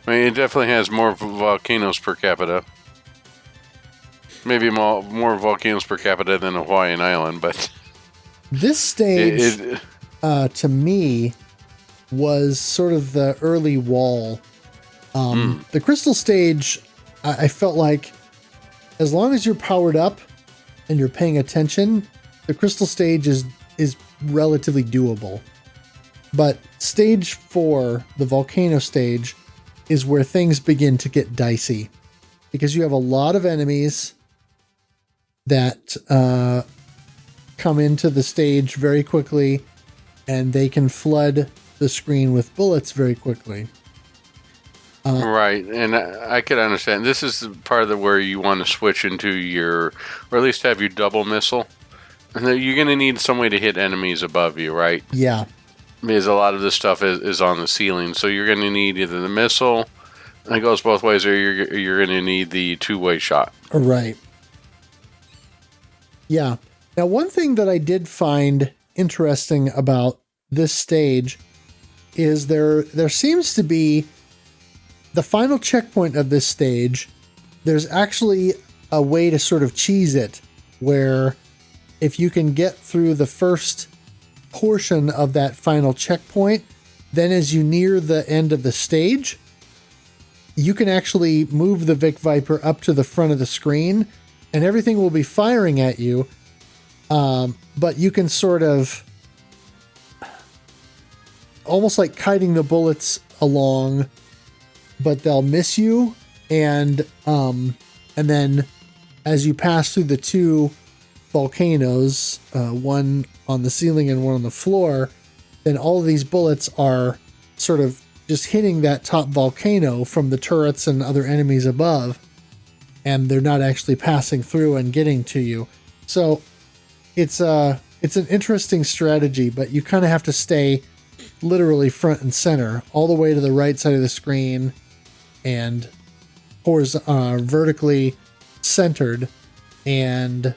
I mean, it definitely has more volcanoes per capita. Maybe more volcanoes per capita than a Hawaiian island, but... This stage, to me, was sort of the early wall. The crystal stage, I felt like, as long as you're powered up and you're paying attention, the crystal stage is relatively doable. But stage 4, the volcano stage, is where things begin to get dicey. Because you have a lot of enemies that come into the stage very quickly, and they can flood the screen with bullets very quickly. Right, and I could understand. This is the part of where you want to switch into or at least have your double missile. And you're going to need some way to hit enemies above you, right? Yeah. Because a lot of this stuff is on the ceiling, so you're going to need either the missile, and it goes both ways, or you're going to need the two-way shot. Right. Yeah. Now, one thing that I did find interesting about this stage is there seems to be the final checkpoint of this stage. There's actually a way to sort of cheese it, where if you can get through the first portion of that final checkpoint, then as you near the end of the stage, you can actually move the Vic Viper up to the front of the screen, and everything will be firing at you. But you can sort of almost like kiting the bullets along, but they'll miss you. And then as you pass through the two volcanoes, one on the ceiling and one on the floor, then all of these bullets are sort of just hitting that top volcano from the turrets and other enemies above, and they're not actually passing through and getting to you. So it's an interesting strategy, but you kind of have to stay literally front and center all the way to the right side of the screen and vertically centered. And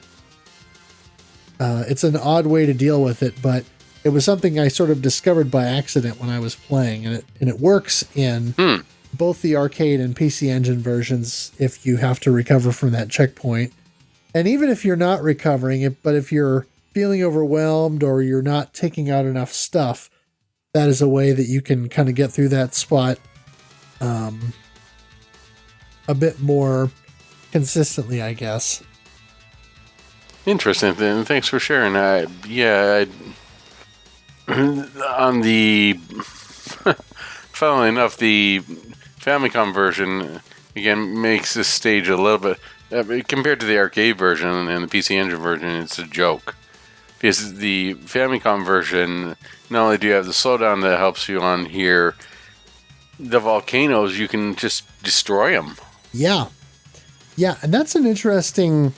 it's an odd way to deal with it, but it was something I sort of discovered by accident when I was playing, and it works in both the arcade and PC Engine versions if you have to recover from that checkpoint. And even if you're not recovering it, but if you're feeling overwhelmed or you're not taking out enough stuff, that is a way that you can kind of get through that spot a bit more consistently, I guess. Interesting. Thanks for sharing. On the, funnily enough, the Famicom version again makes this stage a little bit compared to the arcade version and the PC Engine version. It's a joke because the Famicom version, not only do you have the slowdown that helps you on here, the volcanoes you can just destroy them. Yeah, and that's an interesting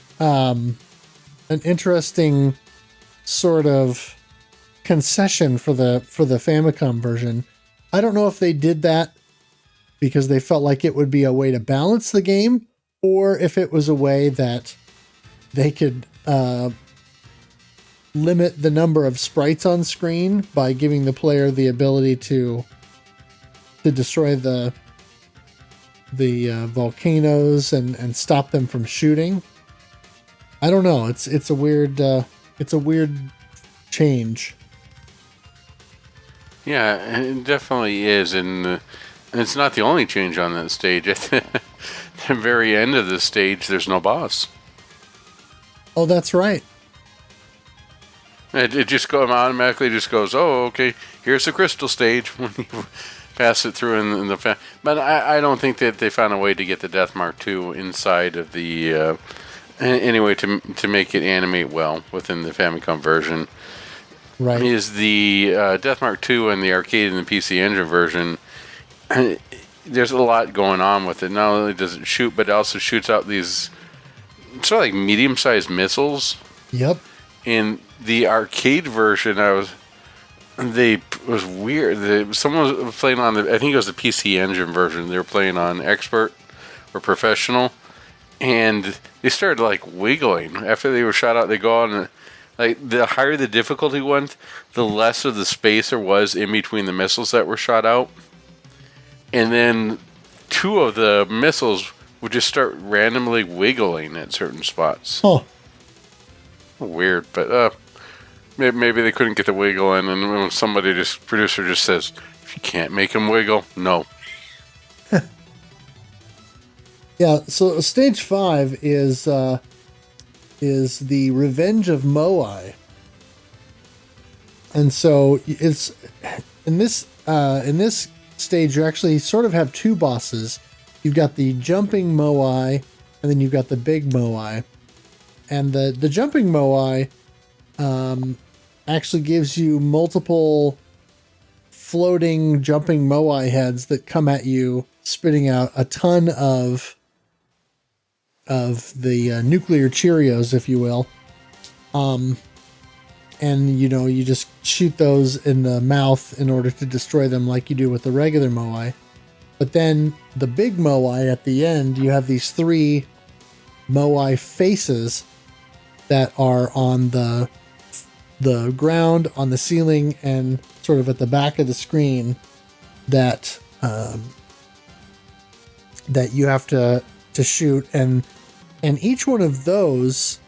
sort of concession for the Famicom version. I don't know if they did that because they felt like it would be a way to balance the game, or if it was a way that they could limit the number of sprites on screen by giving the player the ability to destroy the volcanoes and stop them from shooting. I don't know. It's a weird change. Yeah, it definitely is, and it's not the only change on that stage. At the very end of the stage, there's no boss. Oh, that's right. It just automatically just goes, oh, okay, here's the crystal stage when you pass it through in the but I don't think that they found a way to get the Death Mark II inside of the anyway to make it animate well within the Famicom version. Right. Is the Death Mark II and the arcade and the PC Engine version, there's a lot going on with it. Not only does it shoot, but it also shoots out these sort of like medium-sized missiles. Yep. In the arcade version, it was weird. Someone was playing on I think it was the PC Engine version. They were playing on Expert or Professional, and they started like wiggling after they were shot out. They go on, and like the higher the difficulty went, the less of the space there was in between the missiles that were shot out, and then two of the missiles would just start randomly wiggling at certain spots. Oh, weird, but maybe they couldn't get the wiggle in, and when producer just says, if you can't make them wiggle, no. Yeah, so stage 5 is the Revenge of Moai. And so it's in this stage you actually sort of have two bosses. You've got the jumping Moai, and then you've got the big Moai. And the jumping Moai actually gives you multiple floating jumping Moai heads that come at you, spitting out a ton of the nuclear Cheerios, if you will. And you just shoot those in the mouth in order to destroy them like you do with the regular Moai. But then the big Moai at the end, you have these 3 Moai faces that are on the ground, on the ceiling, and sort of at the back of the screen that you have to shoot, and each one of those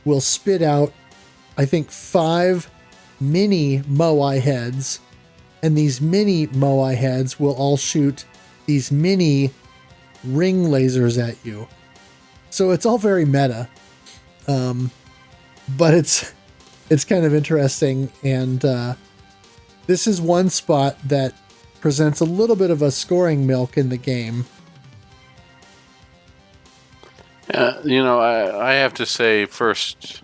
will spit out, I think, 5 mini Moai heads and these mini Moai heads will all shoot these mini ring lasers at you. So it's all very meta. But it's kind of interesting, and this is one spot that presents a little bit of a scoring milk in the game. I have to say first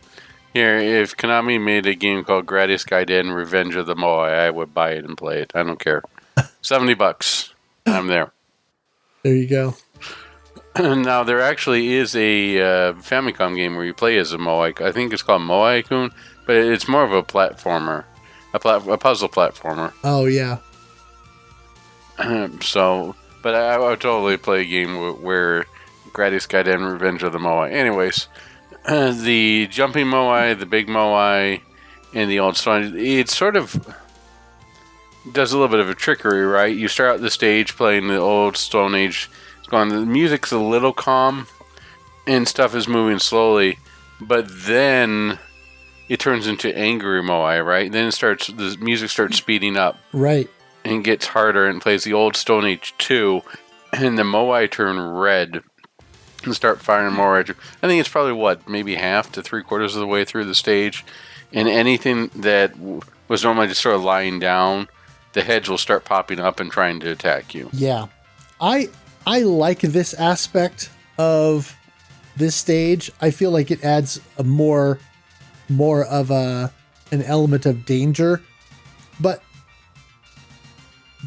here, if Konami made a game called Gradius II Revenge of the Moai, I would buy it and play it. I don't care. $70. I'm there. There you go. Now, there actually is a Famicom game where you play as a Moai. I think it's called Moai-kun, but it's more of a platformer, a puzzle platformer. Oh, yeah. But I would totally play a game where Gradius II Revenge of the Moai. Anyways, the jumping Moai, the big Moai, and the old stone, it sort of does a little bit of a trickery, right? You start out the stage playing the old Stone Age. The music's a little calm and stuff is moving slowly, but then it turns into angry Moai, right? Then the music starts speeding up, right, and gets harder and plays the old Stone Age 2, and the Moai turn red and start firing more at you. I think it's probably maybe half to 3/4 of the way through the stage, and anything that was normally just sort of lying down, the heads will start popping up and trying to attack you. Yeah, I like this aspect of this stage. I feel like it adds a more of an element of danger. But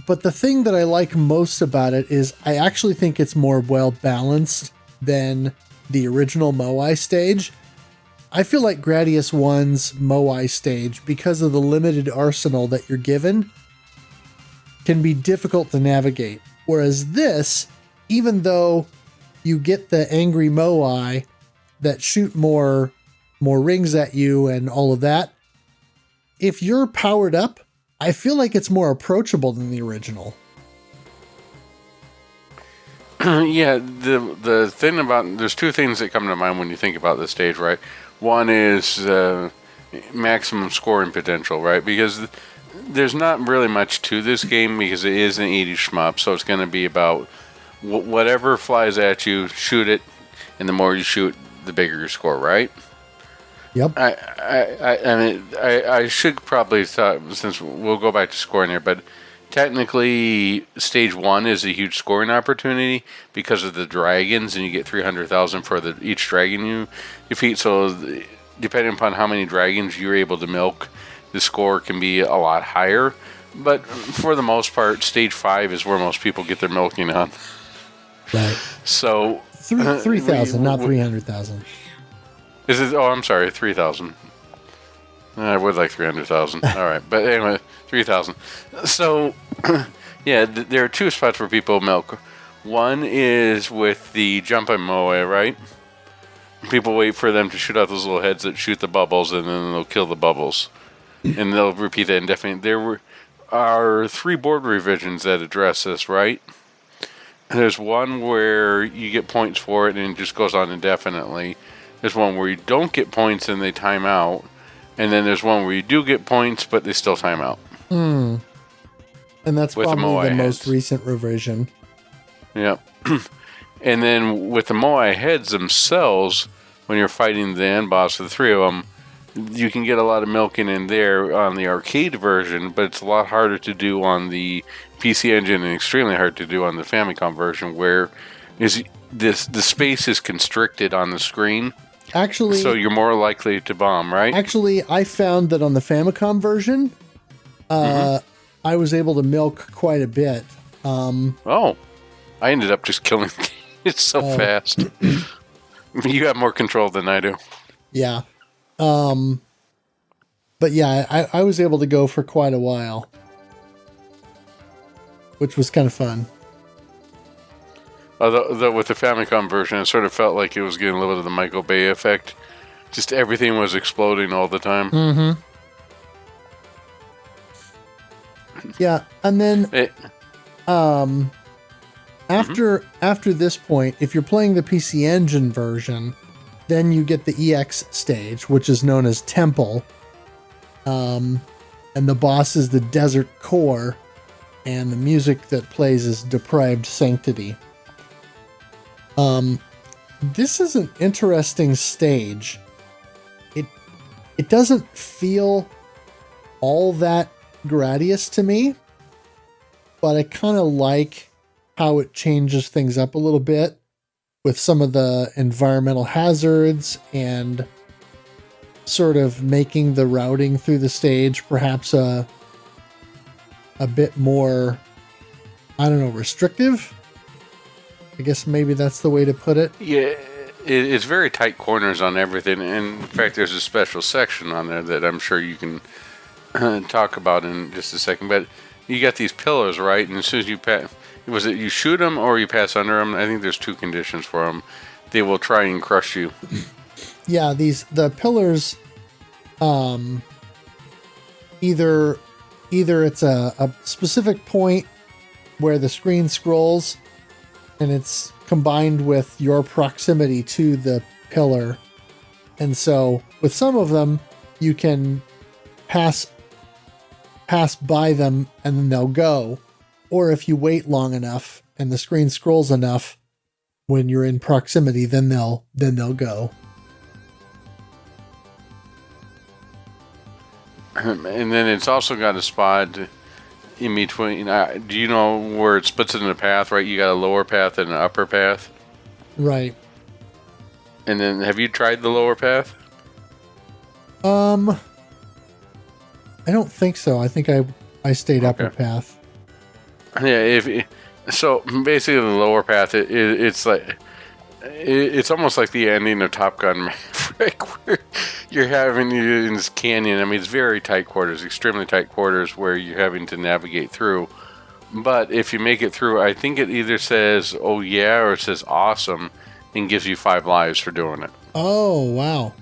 the thing that I like most about it is I actually think it's more well balanced than the original Moai stage. I feel like Gradius I's Moai stage, because of the limited arsenal that you're given, can be difficult to navigate. Whereas this, even though you get the angry Moai that shoot more rings at you and all of that, if you're powered up, I feel like it's more approachable than the original. Yeah, the thing about, there's two things that come to mind when you think about this stage, right? One is maximum scoring potential, right? Because there's not really much to this game because it is an 80s shmup, so it's going to be about whatever flies at you, shoot it, and the more you shoot, the bigger your score, right? Yep. I should probably thought, since we'll go back to scoring here, but technically stage 1 is a huge scoring opportunity because of the dragons, and you get 300,000 for each dragon you defeat. So depending upon how many dragons you're able to milk, the score can be a lot higher. But for the most part, stage 5 is where most people get their milking on. Right. So 3,000, not 300,000. Is it? Oh, I'm sorry, 3,000. I would like 300,000. All right, but anyway, 3,000. So, yeah, there are two spots where people milk. One is with the jumping Moai, right? People wait for them to shoot out those little heads that shoot the bubbles, and then they'll kill the bubbles, and they'll repeat that indefinitely. There are 3 board revisions that address this, right? There's one where you get points for it, and it just goes on indefinitely. There's one where you don't get points and they time out. And then there's one where you do get points, but they still time out. And that's with probably the most recent revision. Yep. And then with the Moai heads themselves, when you're fighting the end boss of the 3 of them, you can get a lot of milking in there on the arcade version, but it's a lot harder to do on the PC Engine and extremely hard to do on the Famicom version, where the space is constricted on the screen. Actually, so you're more likely to bomb, right? Actually, I found that on the Famicom version, I was able to milk quite a bit. I ended up just killing it so fast. You have more control than I do. Yeah. But yeah, I was able to go for quite a while, which was kind of fun. Although with the Famicom version, it sort of felt like it was getting a little bit of the Michael Bay effect. Just everything was exploding all the time. Mm-hmm. Yeah, and then after this point, if you're playing the PC Engine version, then you get the EX stage, which is known as Temple. And the boss is the Desert Core. and the music that plays is Deprived Sanctity. This is an interesting stage. It doesn't feel all that Gradius to me, but I kind of like how it changes things up a little bit with some of the environmental hazards and sort of making the routing through the stage perhaps a bit more, I don't know, restrictive. I guess maybe that's the way to put it. Yeah, it's very tight corners on everything. And in fact, there's a special section on there that I'm sure you can talk about in just a second. But you got these pillars, right? And as soon as you pass, was it you shoot them or you pass under them? I think there's two conditions for them. They will try and crush you. Yeah, the pillars, either it's a specific point where the screen scrolls and it's combined with your proximity to the pillar. And so with some of them, you can pass by them and then they'll go. Or if you wait long enough and the screen scrolls enough when you're in proximity, then they'll go. And then it's also got a spot in between. Do you know where it splits it in a path, right? You got a lower path and an upper path. Right. And then have you tried the lower path? I don't think so. I think I stayed upper path. Yeah, so basically the lower path, it's like it's almost like the ending of Top Gun Maverick, where you're having in this canyon. I mean, it's very tight quarters, extremely tight quarters, where you're having to navigate through. But if you make it through, I think it either says "Oh yeah" or it says "Awesome," and gives you 5 lives for doing it. Oh wow!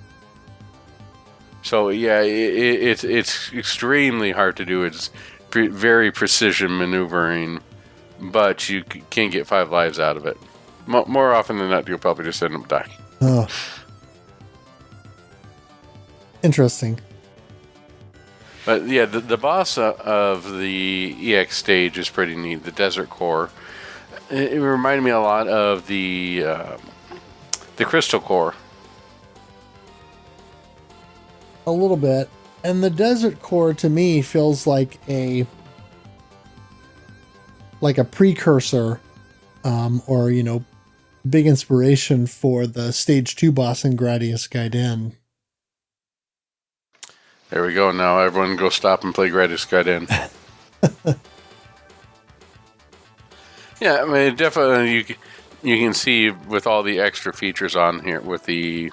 So yeah, it's extremely hard to do. It's very precision maneuvering, but you can get 5 lives out of it. More often than not, you'll probably just end up dying. Oh. Interesting. But yeah, the boss of the EX stage is pretty neat. The Desert Core. It reminded me a lot of the Crystal Core. A little bit. And the Desert Core to me feels like a precursor, or big inspiration for the Stage 2 boss in Gradius Gaiden. There we go. Now everyone go stop and play Gradius Gaiden. Yeah, I mean, definitely you can see with all the extra features on here, with the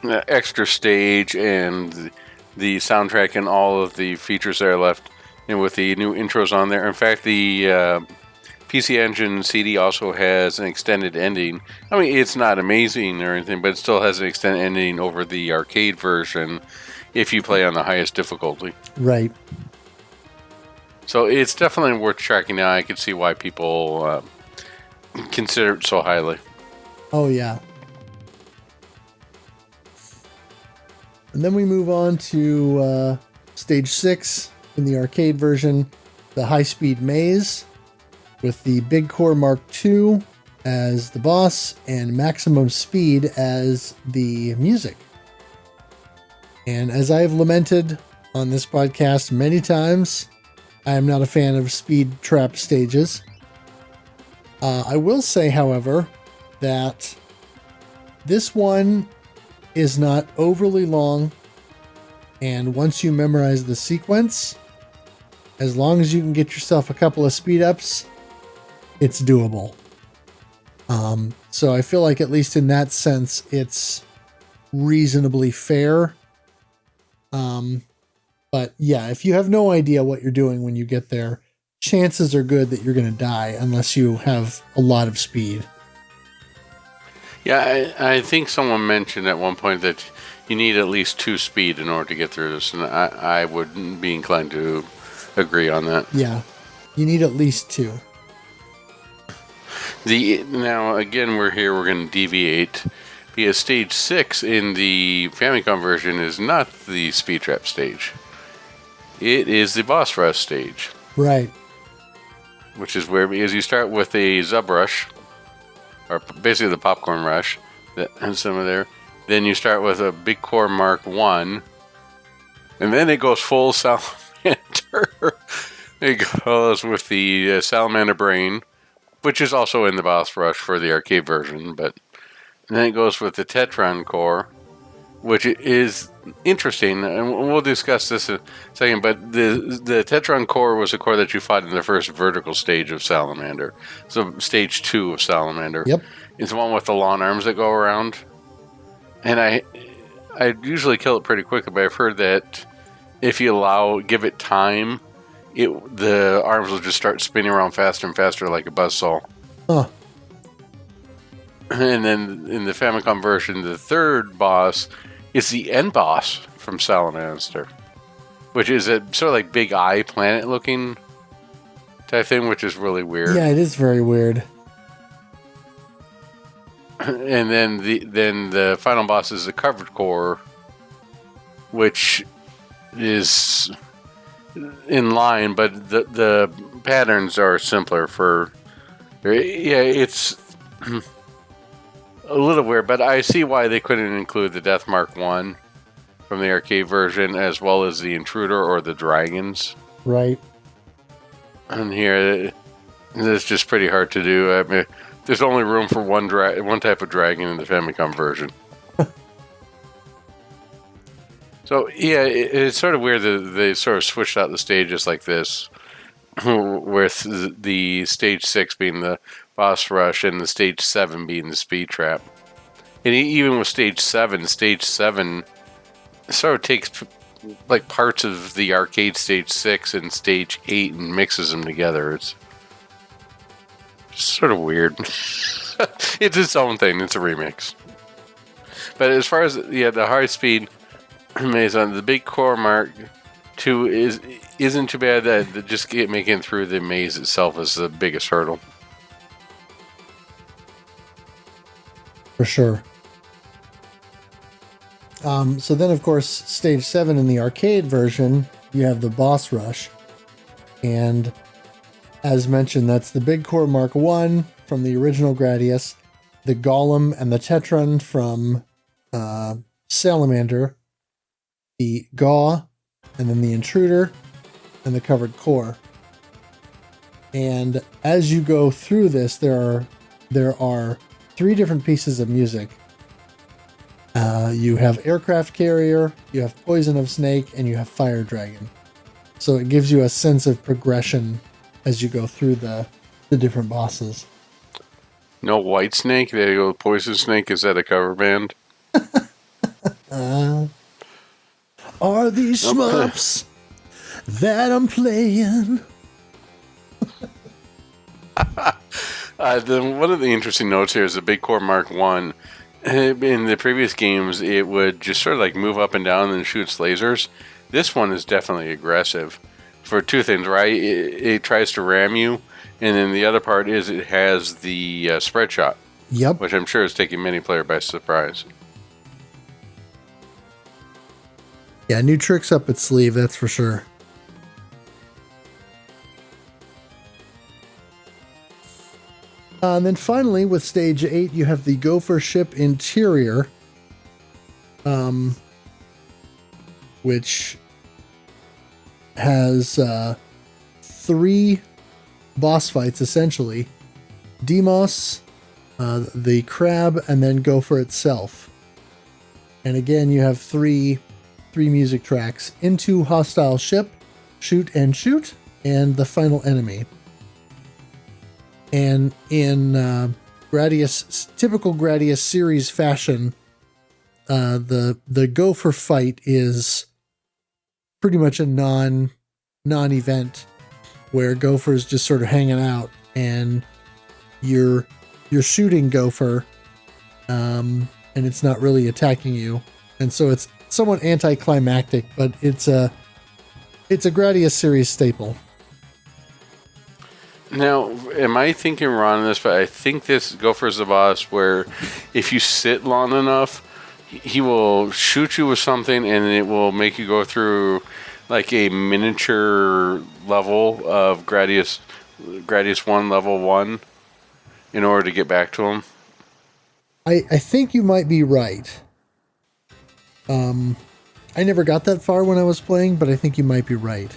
extra stage and the soundtrack and all of the features that are left, and with the new intros on there. In fact, the PC Engine CD also has an extended ending. I mean, it's not amazing or anything, but it still has an extended ending over the arcade version if you play on the highest difficulty. Right. So it's definitely worth tracking out. I can see why people consider it so highly. Oh, yeah. And then we move on to Stage 6 in the arcade version, the high-speed maze, with the Big Core Mark II as the boss and Maximum Speed as the music. And as I have lamented on this podcast many times, I am not a fan of speed trap stages. I will say, however, that this one is not overly long, and once you memorize the sequence, as long as you can get yourself a couple of speed ups, it's doable. So I feel like at least in that sense, it's reasonably fair. But yeah, if you have no idea what you're doing when you get there, chances are good that you're going to die unless you have a lot of speed. Yeah, I think someone mentioned at one point that you need at least 2 speed in order to get through this, and I would be inclined to agree on that. Yeah, you need at least 2. Now, again, we're going to deviate, because Stage 6 in the Famicom version is not the speed trap stage. It is the boss rush stage. Right. Which is weird because you start with a Zub Rush, or basically the Popcorn Rush, and some of there. Then you start with a Big Core Mark 1, and then it goes full Salamander. It goes with the Salamander Brain, which is also in the Boss Rush for the arcade version, but then it goes with the Tetron Core, which is interesting, and we'll discuss this in a second, but the Tetron Core was a core that you fought in the first vertical stage of Salamander. So stage 2 of Salamander. Yep. It's the one with the long arms that go around. And I usually kill it pretty quickly, but I've heard that if you give it time, the arms will just start spinning around faster and faster like a buzzsaw. Huh. And then in the Famicom version, the third boss is the end boss from Salamander, which is a sort of like big eye planet looking type thing, which is really weird. Yeah, it is very weird. And then the final boss is the covered core, which is in line, but the patterns are simpler for. Yeah, it's a little weird, but I see why they couldn't include the Death Mark 1 from the arcade version, as well as the Intruder or the Dragons. Right. And here, it's just pretty hard to do. I mean, there's only room for one type of dragon in the Famicom version. So, yeah, it's sort of weird that they sort of switched out the stages like this, with the stage 6 being the boss rush and the stage 7 being the speed trap. And even with stage 7 sort of takes like parts of the arcade stage 6 and stage 8 and mixes them together. It's sort of weird. It's its own thing. It's a remix. But as far as the high speed maze on the Big Core Mark 2 isn't too bad. That just making it through the maze itself is the biggest hurdle. For sure. So then, of course, stage 7 in the arcade version, you have the boss rush, and as mentioned, that's the Big Core Mark 1 from the original Gradius, the Golem and the Tetron from Salamander, the Gaw, and then the Intruder, and the covered core. And as you go through this, there are 3 different pieces of music. You have Aircraft Carrier, you have Poison of Snake, and you have Fire Dragon. So it gives you a sense of progression as you go through the different bosses. No White Snake? There you go. Poison Snake. Is that a cover band? Are these shmups that I'm playing? One of the interesting notes here is the Big Core Mark 1. In the previous games, it would just sort of like move up and down and shoot lasers. This one is definitely aggressive for 2 things, right? It tries to ram you, and then the other part is it has the spread shot. Yep. Which I'm sure is taking many players by surprise. Yeah, new tricks up its sleeve, that's for sure. And then finally, with stage 8, you have the Gopher Ship Interior, which has 3 boss fights, essentially. Demos, the Crab, and then Gopher itself. And again, you have three music tracks: Into Hostile Ship, Shoot and Shoot, and The Final Enemy. And in typical Gradius series fashion, the Gopher fight is pretty much a non-event where Gopher's just sort of hanging out, and you're shooting Gopher, and it's not really attacking you, and so it's somewhat anticlimactic, but it's a Gradius series staple. Now, am I thinking wrong on this? But I think this Gopher's the boss where if you sit long enough, he will shoot you with something and it will make you go through like a miniature level of Gradius 1 level 1 in order to get back to him? I think you might be right. I never got that far when I was playing, but I think you might be right.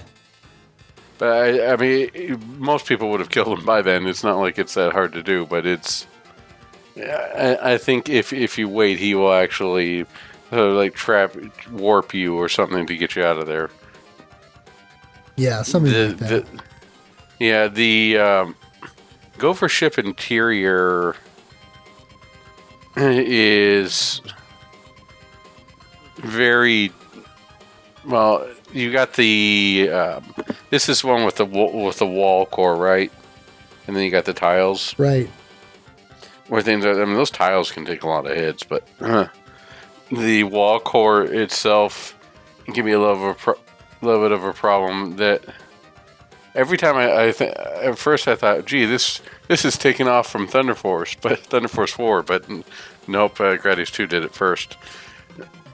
But I mean, most people would have killed him by then. It's not like it's that hard to do, but it's. I think if you wait, he will actually like warp you or something to get you out of there. Yeah, something like that. The Gopher ship interior is very well. You got the this is one with the wall core, right? And then you got the tiles, right? Where things are. I mean, those tiles can take a lot of hits, but the wall core itself can be a little bit of a problem. That every time at first I thought, gee, this is taking off from Thunder Force 4, but nope, Gradius II did it first.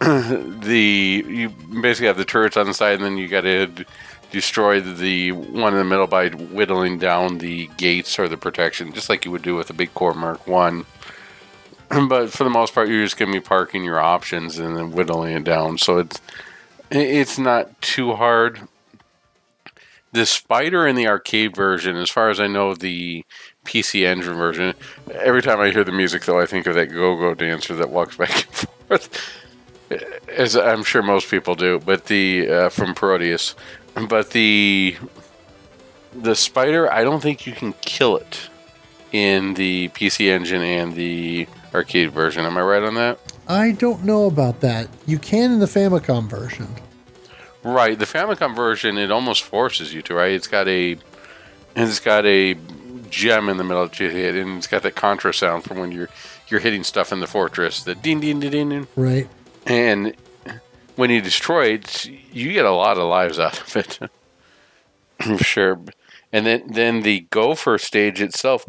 You basically have the turrets on the side, and then you got to destroy the one in the middle by whittling down the gates or the protection, just like you would do with a big core Mark 1. But for the most part, you're just going to be parking your options and then whittling it down. So it's not too hard. The spider in the arcade version, as far as I know, the PC Engine version, every time I hear the music, though, I think of that go-go dancer that walks back and forth. As I'm sure most people do, but from Parodius. But the spider, I don't think you can kill it in the PC Engine and the arcade version. Am I right on that? I don't know about that. You can in the Famicom version. Right, the Famicom version, it almost forces you to, right? It's got a gem in the middle that you hit, and it's got that contra sound from when you're hitting stuff in the fortress, the ding ding ding ding. Right. And when you destroy it, you get a lot of lives out of it. Sure. And then the Gopher stage itself,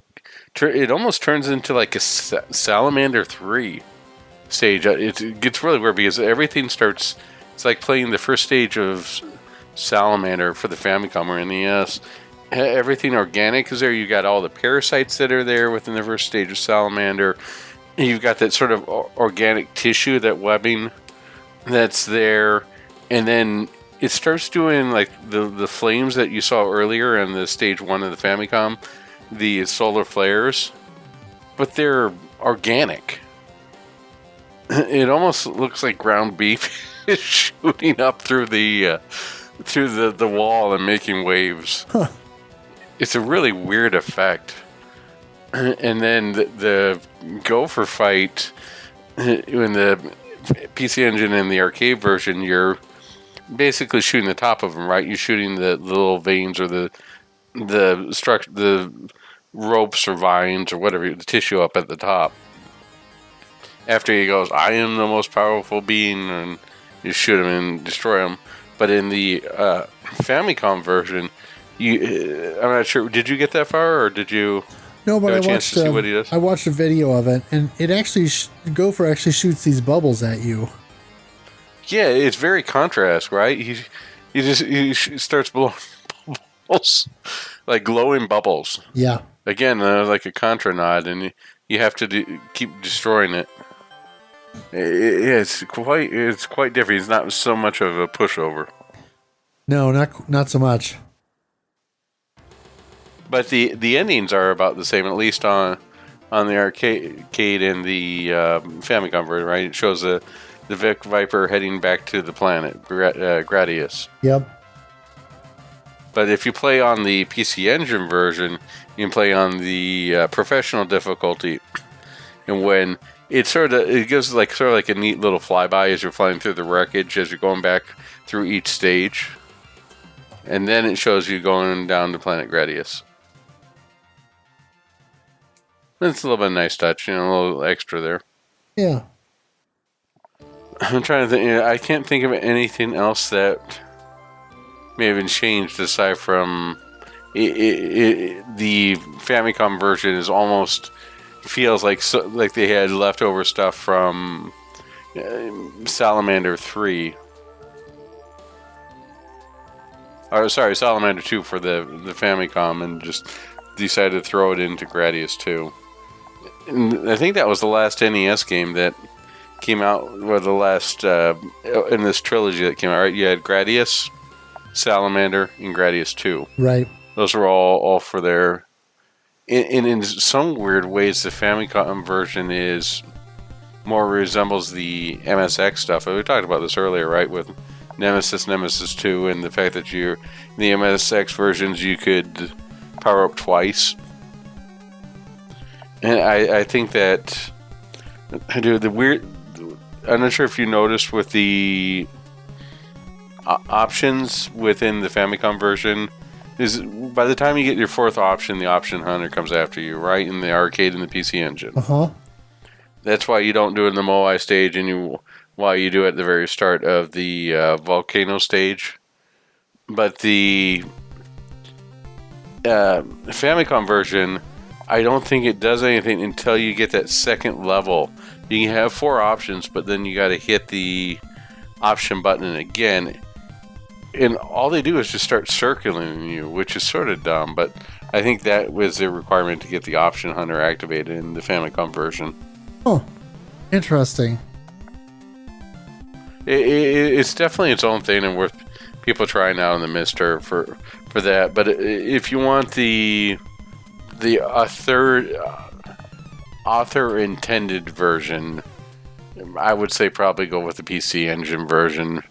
it almost turns into like a Salamander 3 stage. It gets really weird because everything starts. It's like playing the first stage of Salamander for the Famicom or NES. Everything organic is there. You got all the parasites that are there within the first stage of Salamander. You've got that sort of organic tissue, that webbing that's there, and then it starts doing like the flames that you saw earlier in the stage 1 of the Famicom, the solar flares, but they're organic. It almost looks like ground beef is shooting up through the wall and making waves. Huh. It's a really weird effect. And then the Gopher fight in the PC Engine and the arcade version, you're basically shooting the top of them, right? You're shooting the little veins or the ropes or vines or whatever, the tissue up at the top. After he goes, I am the most powerful being, and you shoot him and destroy him. But in the Famicom version, I'm not sure. Did you get that far, or did you? No, but have a chance to see what he does? I watched a video of it, and it actually Gopher actually shoots these bubbles at you. Yeah, it's very contrast, right? He starts blowing bubbles, like glowing bubbles. Yeah. Again, like a contra nod, and you have to keep destroying it. It's quite different. It's not so much of a pushover. No, not so much. But the endings are about the same, at least on the arcade and the Famicom version, right? It shows the Vic Viper heading back to the planet, Gradius. Yep. But if you play on the PC Engine version, you can play on the professional difficulty, and when it gives sort of like a neat little flyby as you're flying through the wreckage as you're going back through each stage, and then it shows you going down to planet Gradius. It's a little bit of a nice touch, a little extra there. Yeah. I'm trying to think. I can't think of anything else that may have been changed aside from the Famicom version is almost feels like they had leftover stuff from Salamander 3. or sorry, Salamander 2 for the Famicom, and just decided to throw it into Gradius II. And I think that was the last NES game that came out, or the last in this trilogy that came out, right? You had Gradius, Salamander, and Gradius 2. Right. Those were all for their... In some weird ways, the Famicom version more resembles the MSX stuff. We talked about this earlier, right? With Nemesis 2, and the fact that the MSX versions you could power up twice. And I think that, dude, the weird... I'm not sure if you noticed with the options within the Famicom version, is by the time you get your fourth option, the option hunter comes after you, right? In the arcade and the PC Engine. Uh-huh. That's why you don't do it in the Moai stage, and why you do it at the very start of the volcano stage. But the Famicom version, I don't think it does anything until you get that second level. You can have 4 options, but then you got to hit the option button again. And all they do is just start circling you, which is sort of dumb, but I think that was a requirement to get the option hunter activated in the Famicom version. Oh, interesting. It's definitely its own thing and worth people trying out in the MiSTer for that. But if you want the third author intended version, I would say probably go with the PC Engine version.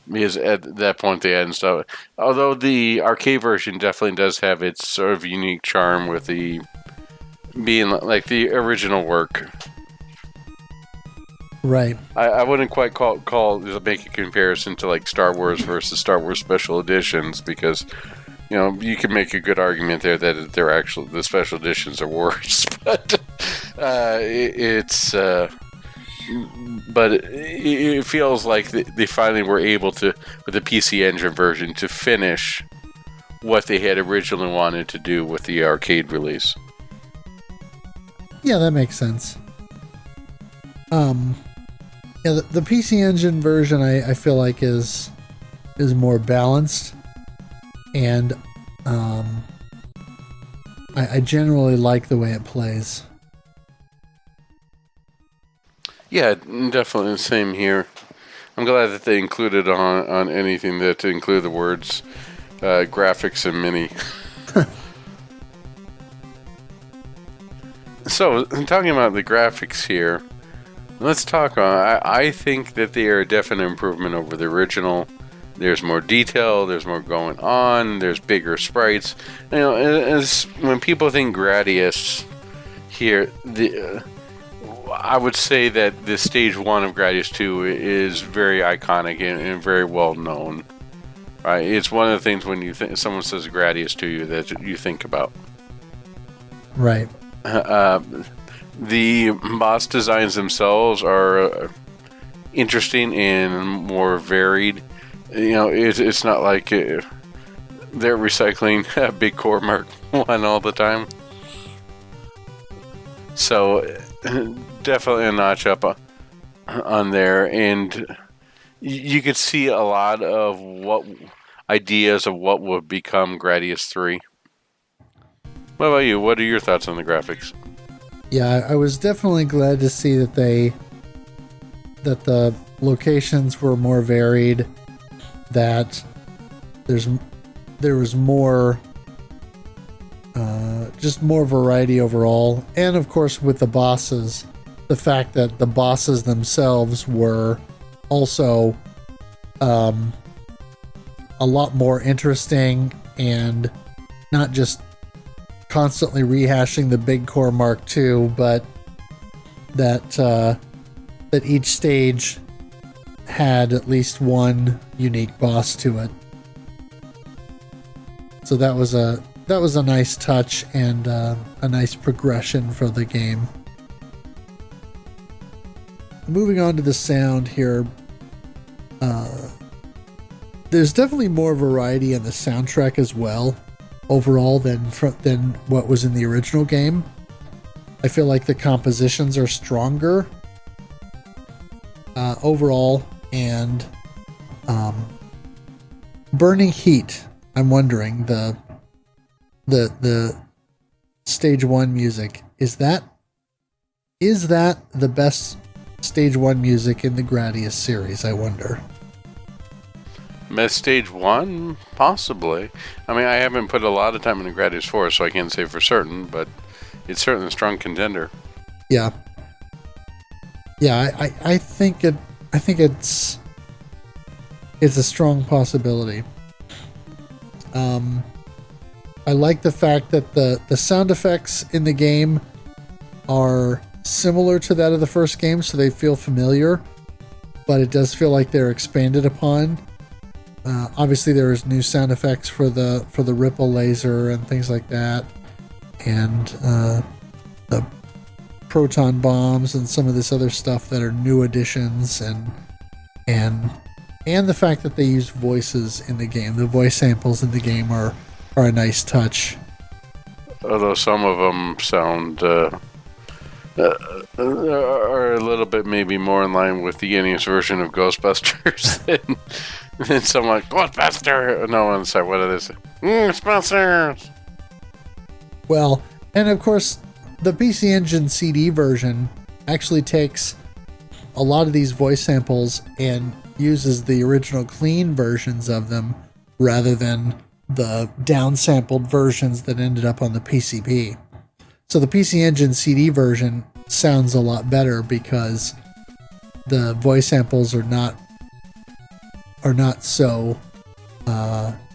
Because at that point they had stuff. Although the arcade version definitely does have its sort of unique charm with the being like the original work. Right. I wouldn't quite make a comparison to like Star Wars versus Star Wars Special Editions, because you can make a good argument there that the special editions are worse. But it feels like they finally were able to, with the PC Engine version, to finish what they had originally wanted to do with the arcade release. Yeah, that makes sense. Yeah, the PC Engine version I feel like is more balanced, and I generally like the way it plays. Yeah, definitely the same here. I'm glad that they included on anything that include the words graphics and mini. So, talking about the graphics here, let's talk on. I think that they are a definite improvement over the original. There's more detail. There's more going on. There's bigger sprites. When people think Gradius here, I would say that the stage 1 of Gradius 2 is very iconic and very well known. Right? It's one of the things when someone says Gradius to you that you think about. Right. The boss designs themselves are interesting and more varied. It's not like they're recycling a big core Mark 1 all the time. So definitely a notch up on there, and you could see a lot of ideas of what would become Gradius 3. What about you? What are your thoughts on the graphics? Yeah, I was definitely glad to see that the locations were more varied, that there was more just more variety overall, and of course with the bosses, the fact that the bosses themselves were also a lot more interesting, and not just constantly rehashing the big core Mark II, but that each stage had at least one unique boss to it. So that was a nice touch and a nice progression for the game. Moving on to the sound here, there's definitely more variety in the soundtrack as well, overall, than what was in the original game. I feel like the compositions are stronger overall, and Burning Heat. I'm wondering the stage 1 music, is that the best stage 1 music in the Gradius series, I wonder? Best stage 1? Possibly. I mean, I haven't put a lot of time into Gradius 4, so I can't say for certain, but it's certainly a strong contender. Yeah. Yeah, I think it's a strong possibility. I like the fact that the sound effects in the game are similar to that of the first game, so they feel familiar, but it does feel like they're expanded upon. Obviously, there is new sound effects for the ripple laser and things like that, and the proton bombs and some of this other stuff that are new additions, and the fact that they use voices in the game. The voice samples in the game are a nice touch. Although some of them sound are a little bit maybe more in line with the NES version of Ghostbusters than some like Ghostbuster. No, I'm sorry, what are they say? Ghostbusters. Well, and of course, the PC Engine CD version actually takes a lot of these voice samples and uses the original clean versions of them rather than the downsampled versions that ended up on the PCB. So the PC Engine CD version sounds a lot better because the voice samples are not so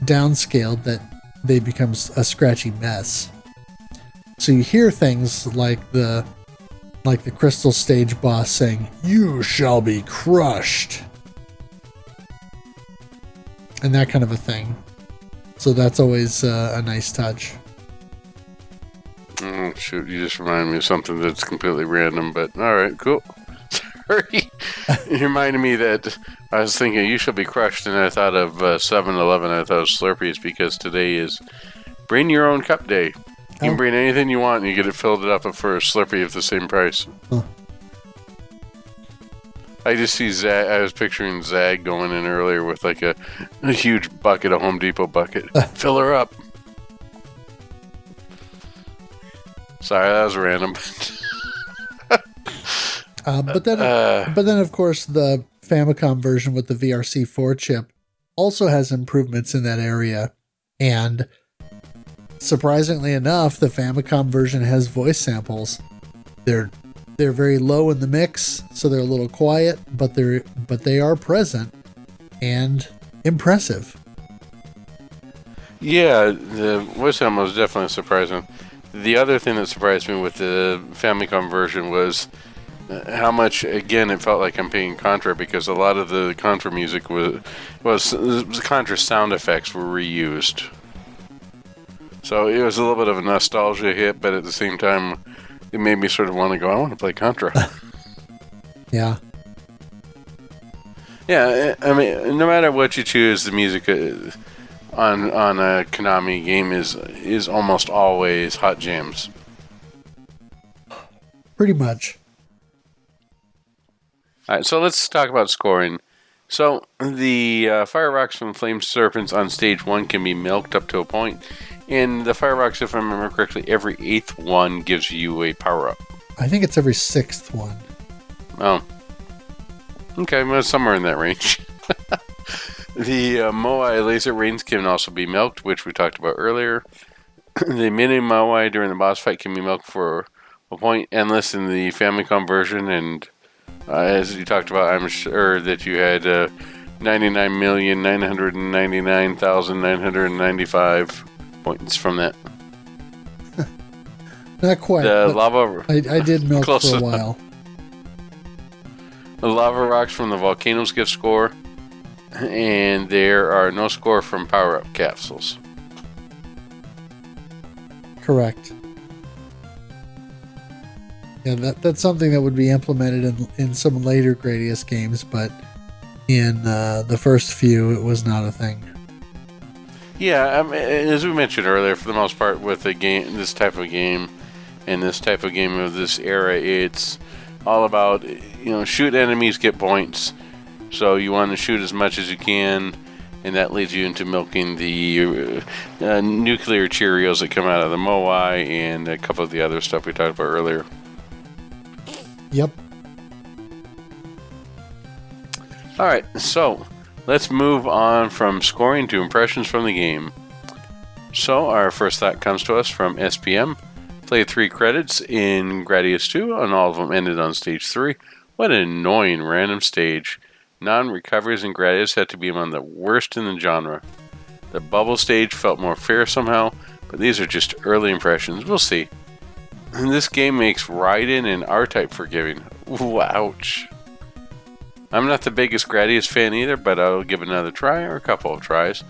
downscaled that they become a scratchy mess. So you hear things like the Crystal Stage boss saying, "You shall be crushed," and that kind of a thing. So that's always a nice touch. Oh, shoot, you just reminded me of something that's completely random, but alright, cool. Sorry. You reminded me that I was thinking you shall be crushed, and I thought of 7-Eleven. I thought of Slurpees because today is bring your own cup day. You can bring anything you want and you get it filled up for a Slurpee at the same price. Huh. I just see Zag. I was picturing Zag going in earlier with like a huge bucket, a Home Depot bucket. Fill her up. Sorry, that was random. But then, of course, the Famicom version with the VRC4 chip also has improvements in that area. And surprisingly enough, the Famicom version has voice samples. They're very low in the mix, so they're a little quiet, but they are present and impressive. Yeah, the voice sample was definitely surprising. The other thing that surprised me with the Famicom version was how much, again, it felt like I'm paying Contra, because a lot of the Contra music was Contra sound effects were reused. So it was a little bit of a nostalgia hit, but at the same time, it made me sort of want to go, I want to play Contra. Yeah. Yeah, I mean, no matter what you choose, the music on a Konami game is almost always hot jams. Pretty much. All right, so let's talk about scoring. So the Fire Rocks from Flame Serpents on stage 1 can be milked up to a point. And the Fire Rocks, if I remember correctly, every 8th one gives you a power-up. I think it's every 6th one. Oh. Okay, well, somewhere in that range. The Moai laser rings can also be milked, which we talked about earlier. The mini Moai during the boss fight can be milked for a point. Endless in the Famicom version, and as you talked about, I'm sure that you had 99,999,995 points from that. Not quite. The lava. I did milk for a while. The lava rocks from the volcanoes give score, and there are no score from power-up capsules. Correct. Yeah, that's something that would be implemented in some later Gradius games, but in the first few, it was not a thing. Yeah, I mean, as we mentioned earlier, for the most part, with a game, this type of game, and this type of game of this era, it's all about, shoot enemies, get points. So you want to shoot as much as you can, and that leads you into milking the nuclear Cheerios that come out of the Moai and a couple of the other stuff we talked about earlier. Yep. Alright, so let's move on from scoring to impressions from the game. So our first thought comes to us from SPM. Played 3 credits in Gradius II, and all of them ended on Stage 3. What an annoying random stage. Non-recoveries in Gradius had to be among the worst in the genre. The bubble stage felt more fair somehow, but these are just early impressions. We'll see. And this game makes Raiden and R-Type forgiving. Ooh, ouch. I'm not the biggest Gradius fan either, but I'll give it another try or a couple of tries.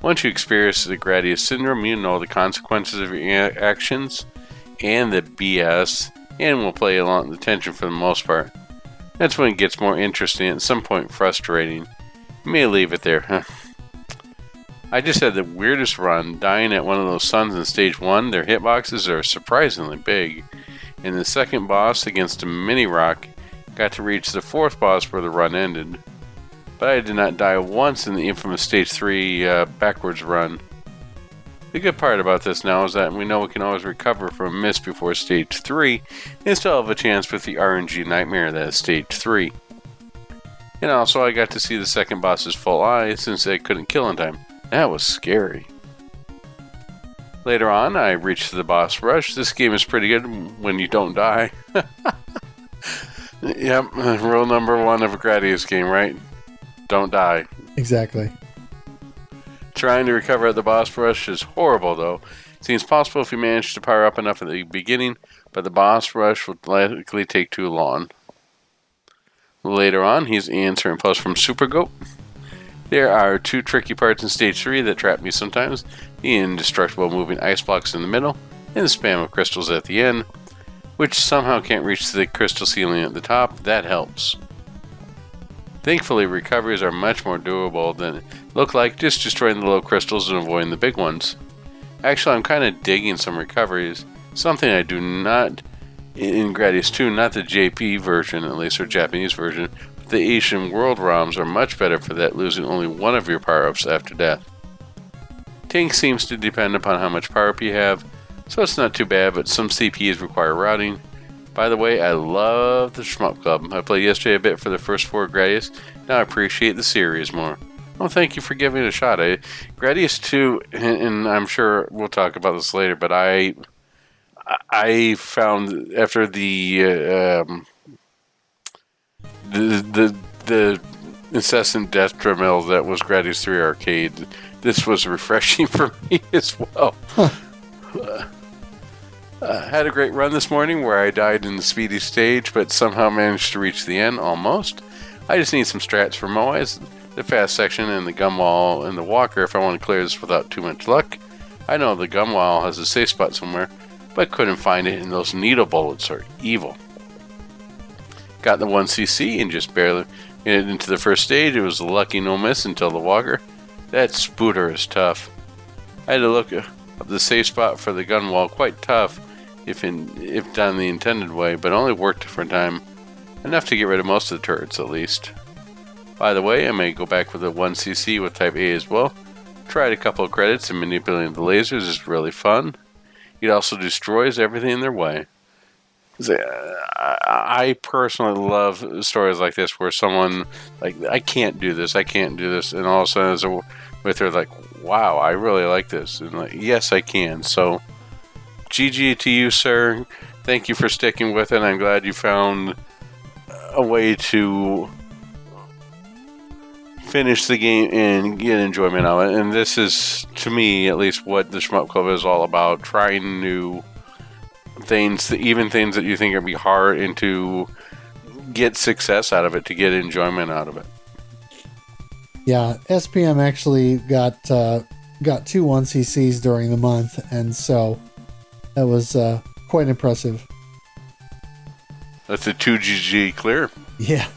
Once you experience the Gradius syndrome, you know the consequences of your actions and the BS, and will play along the tension for the most part. That's when it gets more interesting and at some point frustrating. You may leave it there. I just had the weirdest run, dying at one of those suns in Stage 1. Their hitboxes are surprisingly big. In the second boss against a mini rock, got to reach the 4th boss where the run ended. But I did not die once in the infamous Stage 3 backwards run. The good part about this now is that we know we can always recover from a miss before Stage 3 and still have a chance with the RNG nightmare that is Stage 3. And also I got to see the second boss's full eye since they couldn't kill in time. That was scary. Later on, I reached the boss rush. This game is pretty good when you don't die. Yep, rule number 1 of a Gradius game, right? Don't die. Exactly. Trying to recover at the boss rush is horrible, though. It seems possible if you manage to power up enough at the beginning, but the boss rush would likely take too long. Later on, he's answering post from Super Goat. There are 2 tricky parts in Stage 3 that trap me sometimes. The indestructible moving ice blocks in the middle, and the spam of crystals at the end, which somehow can't reach the crystal ceiling at the top. That helps. Thankfully, recoveries are much more doable than it look like, just destroying the low crystals and avoiding the big ones. Actually, I'm kind of digging some recoveries, something I do not in Gradius II, not the JP version at least, or Japanese version, but the Asian world ROMs are much better for that, losing only one of your power-ups after death. Tank seems to depend upon how much power-up you have, so it's not too bad, but some CPs require routing. By the way, I love the Shmup Club. I played yesterday a bit for the first 4 Gradius. Now I appreciate the series more. Well, thank you for giving it a shot. Gradius 2, and I'm sure we'll talk about this later, but I found after the incessant death treadmill that was Gradius 3 Arcade, this was refreshing for me as well. Had a great run this morning where I died in the speedy stage, but somehow managed to reach the end, almost. I just need some strats for Moais, the fast section, and the gum wall and the walker if I want to clear this without too much luck. I know the gum wall has a safe spot somewhere, but couldn't find it, and those needle bullets are evil. Got the 1cc and just barely made it into the first stage. It was a lucky no miss until the walker. That spooter is tough. I had to look up the safe spot for the gun wall, quite tough if done the intended way, but only worked for a time. Enough to get rid of most of the turrets at least. By the way, I may go back with a 1cc with Type A as well. Tried a couple of credits and manipulating the lasers is really fun. It also destroys everything in their way. I personally love stories like this where someone like, I can't do this, and all of a sudden with her like, wow, I really like this, and like, yes, I can. So GG to you, sir. Thank you for sticking with it. I'm glad you found a way to finish the game and get enjoyment out of it. And this is, to me at least, what the Shmup Club is all about: trying new things, even things that you think are be hard, and to get success out of it, to get enjoyment out of it. Yeah, SPM actually got 2 1cc's during the month, and so that was quite impressive. That's a 2GG clear. Yeah.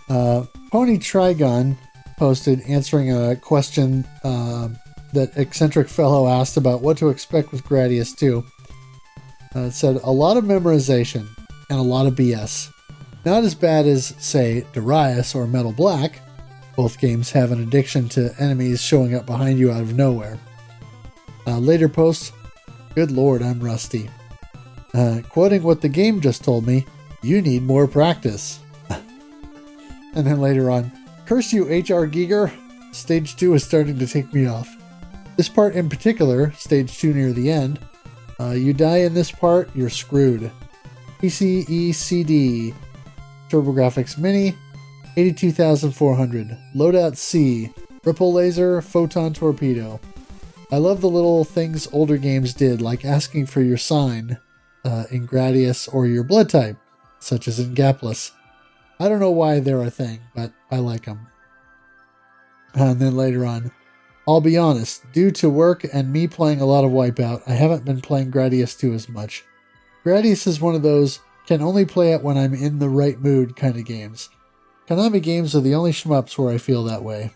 Pony Trigun posted answering a question that Eccentric Fellow asked about what to expect with Gradius 2. It said, a lot of memorization and a lot of BS. Not as bad as, say, Darius or Metal Black, Both games have an addiction to enemies showing up behind you out of nowhere. Later post, good lord, I'm rusty. Quoting what the game just told me, you need more practice. And then later on, curse you, H.R. Giger. Stage 2 is starting to take me off. This part in particular, stage 2 near the end, you die in this part, you're screwed. PCECD, TurboGrafx Mini, 82,400. Loadout C, Ripple Laser, Photon Torpedo. I love the little things older games did, like asking for your sign in Gradius or your blood type, such as in Gapless. I don't know why they're a thing, but I like them. And then later on, I'll be honest, due to work and me playing a lot of Wipeout, I haven't been playing Gradius II as much. Gradius is one of those can only play it when I'm in the right mood kind of games. Konami games are the only shmups where I feel that way.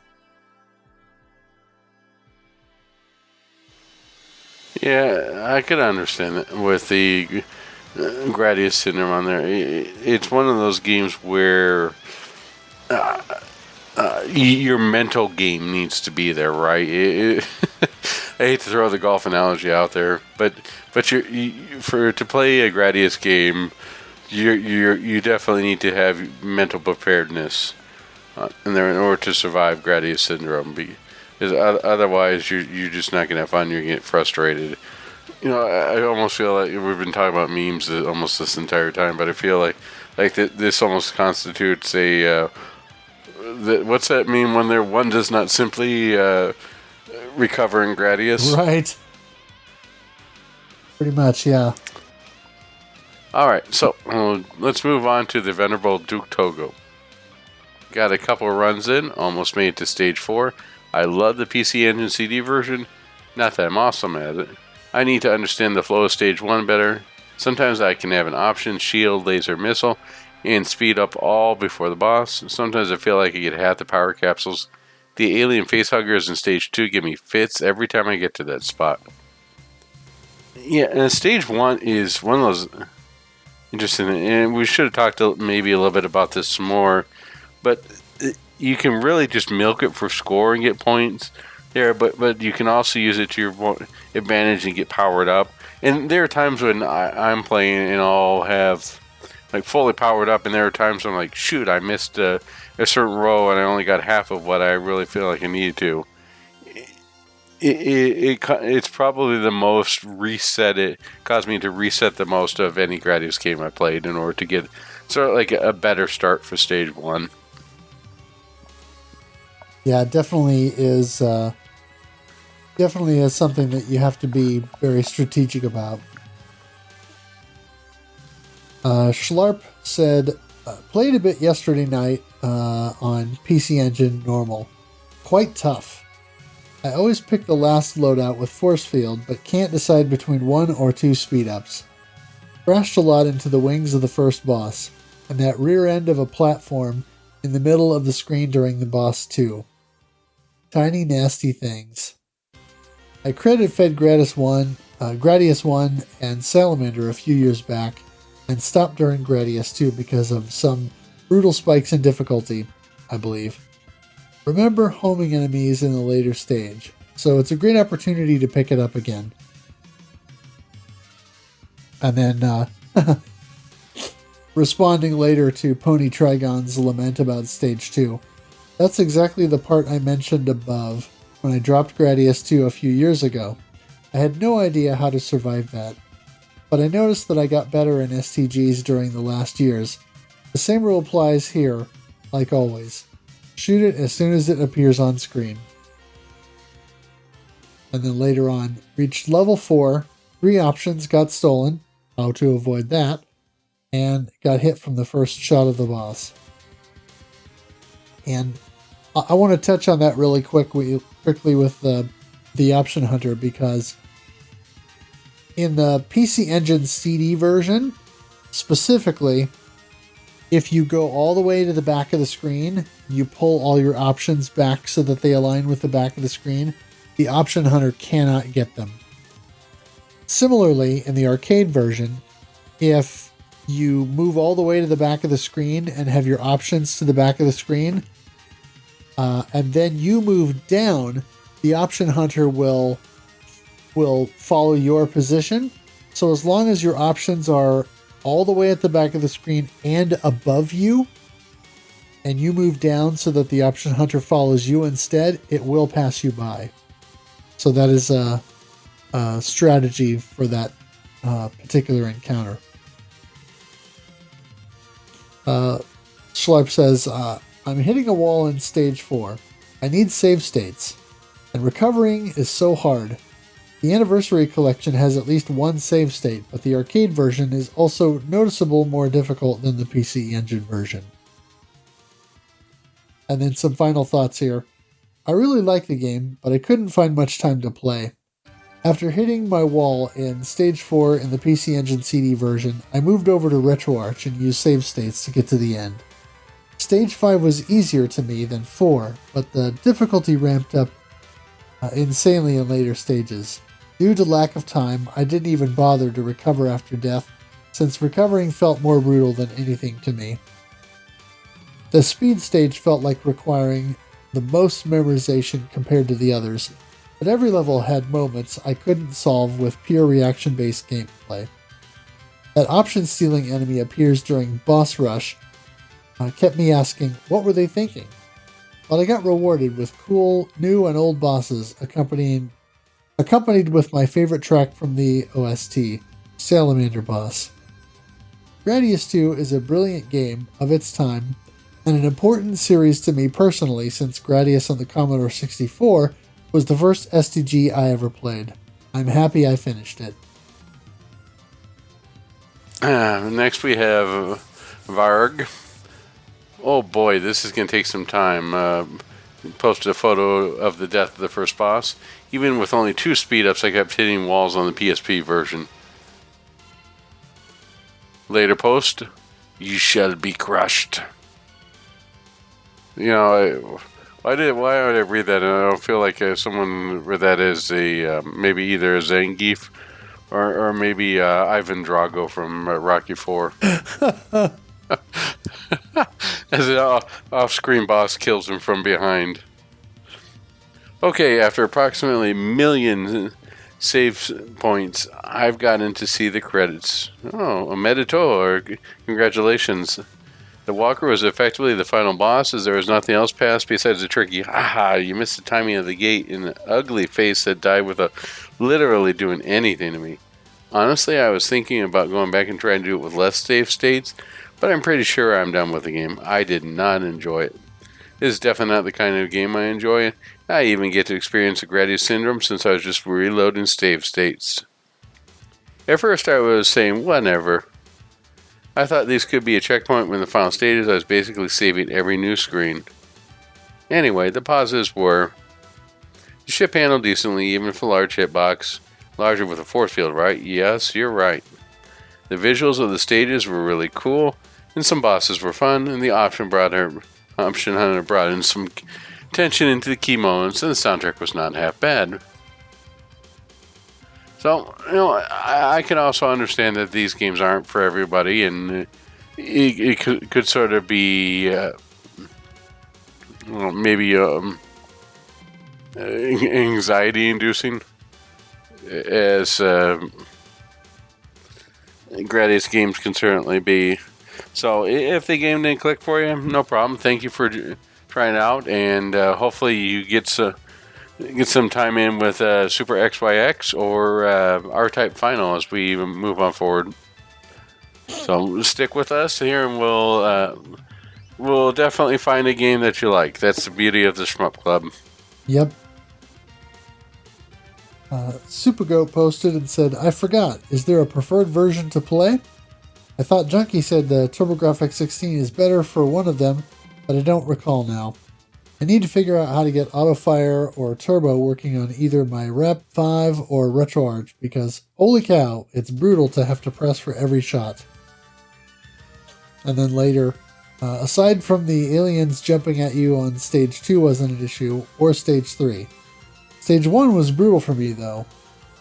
Yeah, I could understand it with the Gradius syndrome on there. It's one of those games where your mental game needs to be there, right? I hate to throw the golf analogy out there, but to play a Gradius game, you definitely need to have mental preparedness in order to survive Gradius syndrome. Because otherwise, you're just not going to have fun. You're going to get frustrated. I almost feel like we've been talking about memes almost this entire time, but I feel like this almost constitutes a what's that meme when one does not simply recover in Gradius? Right. Pretty much, yeah. All right, so let's move on to the venerable Duke Togo. Got a couple of runs in, almost made it to stage 4. I love the PC Engine CD version. Not that I'm awesome at it. I need to understand the flow of stage 1 better. Sometimes I can have an option, shield, laser, missile, and speed up all before the boss. Sometimes I feel like I get half the power capsules. The alien facehuggers in stage 2 give me fits every time I get to that spot. Yeah, and stage 1 is one of those interesting, and we should have talked maybe a little bit about this more, but you can really just milk it for score and get points there, but you can also use it to your advantage and get powered up. And there are times when I'm playing and I'll have like fully powered up, and there are times when I'm like, shoot, I missed a certain row and I only got half of what I really feel like I needed to. It's probably the most reset. It caused me to reset the most of any Gradius game I played in order to get sort of like a better start for stage 1. Yeah, it definitely is something that you have to be very strategic about. Schlarp said, played a bit yesterday night on PC Engine Normal. Quite tough. I always pick the last loadout with force field, but can't decide between 1 or 2 speed-ups. Crashed a lot into the wings of the first boss, and that rear end of a platform in the middle of the screen during the boss too. Tiny nasty things. I fed Gradius 1 and Salamander a few years back, and stopped during Gradius 2 because of some brutal spikes in difficulty, I believe. Remember homing enemies in the later stage, so it's a great opportunity to pick it up again. And then, responding later to Pony Trigon's lament about stage 2, that's exactly the part I mentioned above when I dropped Gradius 2 a few years ago. I had no idea how to survive that, but I noticed that I got better in STGs during the last years. The same rule applies here, like always. Shoot it as soon as it appears on screen. And then later on, reached level 4, 3 options got stolen, how to avoid that, and got hit from the first shot of the boss. And I want to touch on that really quickly with the option hunter, because in the PC Engine CD version, specifically, if you go all the way to the back of the screen, you pull all your options back so that they align with the back of the screen, the option hunter cannot get them. Similarly, in the arcade version, if you move all the way to the back of the screen and have your options to the back of the screen, and then you move down, the option hunter will follow your position. So as long as your options are all the way at the back of the screen and above you, and you move down so that the option hunter follows you instead, it will pass you by. So that is a strategy for that particular encounter. Schlarp says, I'm hitting a wall in stage 4. I need save states, and recovering is so hard. The Anniversary Collection has at least one save state, but the arcade version is also noticeable more difficult than the PC Engine version. And then some final thoughts here. I really like the game, but I couldn't find much time to play. After hitting my wall in Stage 4 in the PC Engine CD version, I moved over to RetroArch and used save states to get to the end. Stage 5 was easier to me than 4, but the difficulty ramped up insanely in later stages. Due to lack of time, I didn't even bother to recover after death, since recovering felt more brutal than anything to me. The speed stage felt like requiring the most memorization compared to the others, but every level had moments I couldn't solve with pure reaction-based gameplay. That option-stealing enemy appears during Boss Rush kept me asking, what were they thinking? But I got rewarded with cool new and old bosses accompanied with my favorite track from the OST, Salamander Boss. Gradius II is a brilliant game of its time and an important series to me personally, since Gradius on the Commodore 64 was the first STG I ever played. I'm happy I finished it. Next we have Varg. Oh boy, this is going to take some time. Posted a photo of the death of the first boss. Even with only 2 speed-ups, I kept hitting walls on the PSP version. Later post, you shall be crushed. You know, why would I read that? And I don't feel like someone read that as a maybe either a Zangief or maybe Ivan Drago from Rocky 4. As an off-screen boss kills him from behind. Okay, after approximately a million save points, I've gotten to see the credits. Oh, a medito, congratulations. The walker was effectively the final boss, as there was nothing else past besides a tricky, haha, you missed the timing of the gate, and an ugly face that died without literally doing anything to me. Honestly, I was thinking about going back and trying to do it with less save states, but I'm pretty sure I'm done with the game. I did not enjoy it. It is definitely not the kind of game I enjoy. I even get to experience the Gradius syndrome since I was just reloading save states. At first I was saying, whatever. I thought these could be a checkpoint when the final stages. I was basically saving every new screen. Anyway, the positives were: the ship handled decently, even for a large hitbox. Larger with a force field, right? Yes, you're right. The visuals of the stages were really cool, and some bosses were fun, and the option hunter brought in some tension into the key moments, and the soundtrack was not half bad. So, you know, I can also understand that these games aren't for everybody, and it could sort of be maybe anxiety-inducing, as Gradius games can certainly be. So, if the game didn't click for you, no problem. Thank you for trying it out, and hopefully you get some time in with Super XYX or R-Type Final as we move on forward. So stick with us here, and we'll definitely find a game that you like. That's the beauty of the Shmup Club. Yep. Supergoat posted and said, I forgot. Is there a preferred version to play? I thought Junkie said the TurboGrafx 16 is better for one of them, but I don't recall now. I need to figure out how to get Autofire or Turbo working on either my Rep 5 or RetroArch, because holy cow, it's brutal to have to press for every shot. And then later, aside from the aliens jumping at you on Stage 2 wasn't an issue, or Stage 3. Stage 1 was brutal for me though.